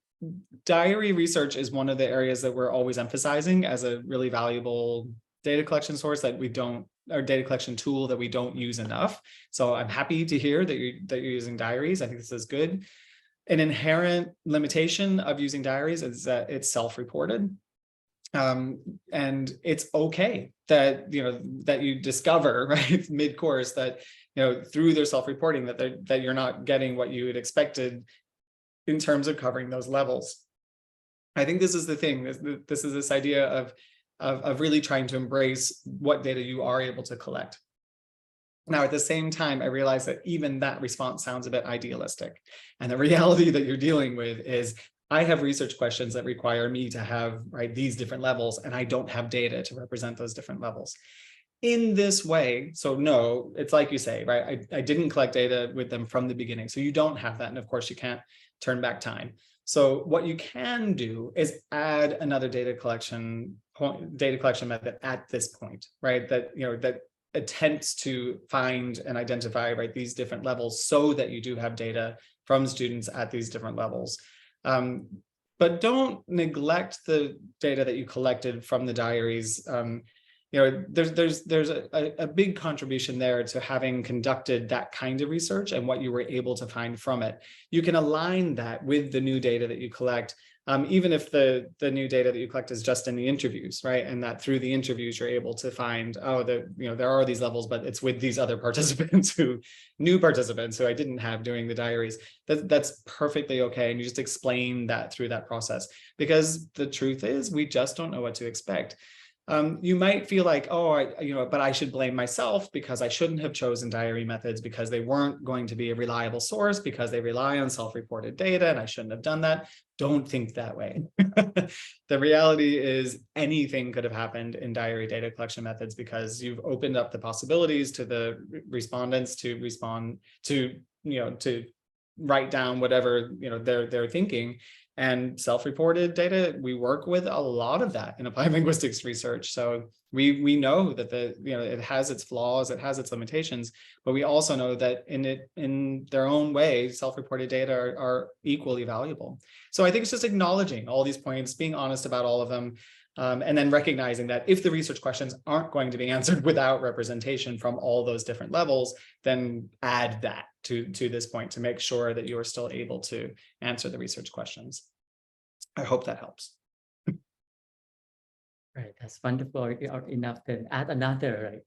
diary research is one of the areas that we're always emphasizing as a really valuable data collection source that we don't, or data collection tool that we don't use enough. So I'm happy to hear that you're using diaries. I think this is good. An inherent limitation of using diaries is that it's self-reported. And it's okay that, you know, that you discover, right, mid-course that, you know, through their self-reporting that you're not getting what you had expected in terms of covering those levels. I think this is the thing. This is this idea of really trying to embrace what data you are able to collect. Now, at the same time, I realize that even that response sounds a bit idealistic. And the reality that you're dealing with is I have research questions that require me to have, right, these different levels, and I don't have data to represent those different levels. In this way, so no, it's like you say, right, I didn't collect data with them from the beginning, so you don't have that, and of course you can't turn back time. So what you can do is add another data collection method at this point, right, that, you know, that attempts to find and identify, right, these different levels so that you do have data from students at these different levels. But don't neglect the data that you collected from the diaries. You know, there's a big contribution there to having conducted that kind of research and what you were able to find from it. You can align that with the new data that you collect, even if the new data that you collect is just in the interviews, right? And that through the interviews, you're able to find, oh, you know, there are these levels, but it's with these other participants new participants who I didn't have doing the diaries. That's perfectly okay. And you just explain that through that process, because the truth is we just don't know what to expect. You might feel like, oh, you know, but I should blame myself because I shouldn't have chosen diary methods because they weren't going to be a reliable source because they rely on self-reported data and I shouldn't have done that. Don't think that way. The reality is anything could have happened in diary data collection methods because you've opened up the possibilities to the respondents to respond to, you know, to write down whatever, you know, they're thinking. And self-reported data, we work with a lot of that in applied linguistics research. So we know that you know, it has its flaws, it has its limitations, but we also know that in their own way, self-reported data are equally valuable. So I think it's just acknowledging all these points, being honest about all of them, and then recognizing that if the research questions aren't going to be answered without representation from all those different levels, then add that to this point to make sure that you are still able to answer the research questions. I hope that helps. Right, that's wonderful. Or enough to add another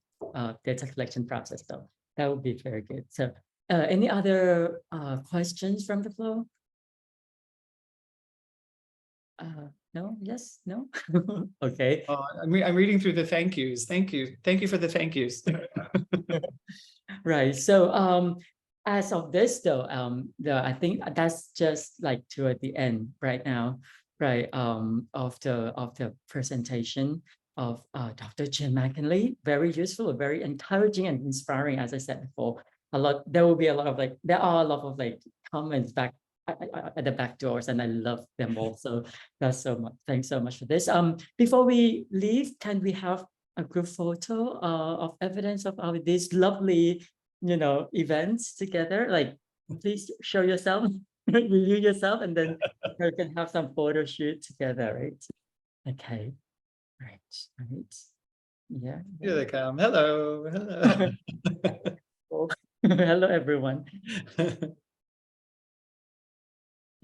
data collection process, though. That would be very good. So, any other questions from the floor? No, yes, no. Okay. I'm reading through the thank yous. Thank you for the thank yous. Right. So as of this though, I think that's just like toward the end right now, right? Of the presentation of Dr. Jim McKinley. Very useful, very encouraging and inspiring. As I said before, there will be a lot of there are a lot of comments back at the back doors, and I love them all. So that's so much. Thanks so much for this. Before we leave, can we have a group photo of evidence of these lovely, you know, events together? Like, please show yourself. you yourself, and then you can have some photo shoot together, right? Okay, right. Yeah. Here they come. Hello. Hello. Oh, hello, everyone.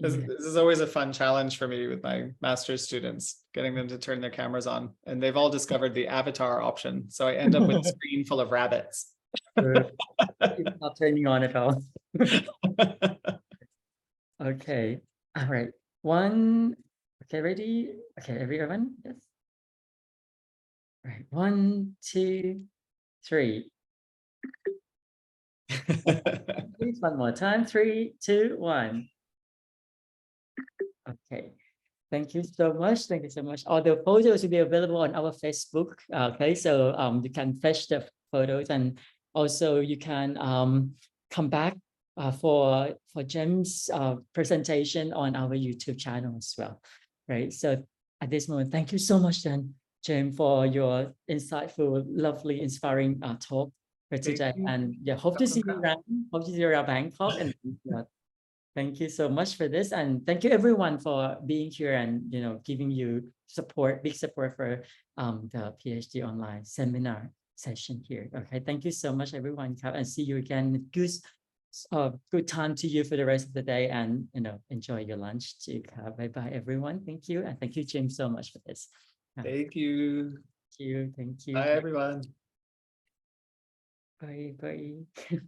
This, Yeah. this is always a fun challenge for me with my master's students, getting them to turn their cameras on. And they've all discovered the avatar option. So I end up with a screen full of rabbits. It's not turning on at all. Okay. All right. One. Okay, ready? Okay, everyone. Yes. Right. 1, 2, 3. Please, one more time. 3, 2, 1. Okay. Thank you so much. Thank you so much. All the photos will be available on our Facebook. Okay, so you can fetch the photos, and also you can come back for Jim's presentation on our YouTube channel as well. Right. So at this moment, thank you so much, then, Jim, for your insightful, lovely, inspiring talk for today. you. And yeah, hope to see you around. Hope to see you around Bangkok. And thank you so much for this, and thank you everyone for being here and giving you support, big support for the PhD online seminar session here. Okay, thank you so much, everyone, and see you again. Good time to you for the rest of the day, and enjoy your lunch too. Bye bye, everyone. Thank you, and thank you, Jim, so much for this. Thank you. Thank you. Bye, everyone. Bye bye.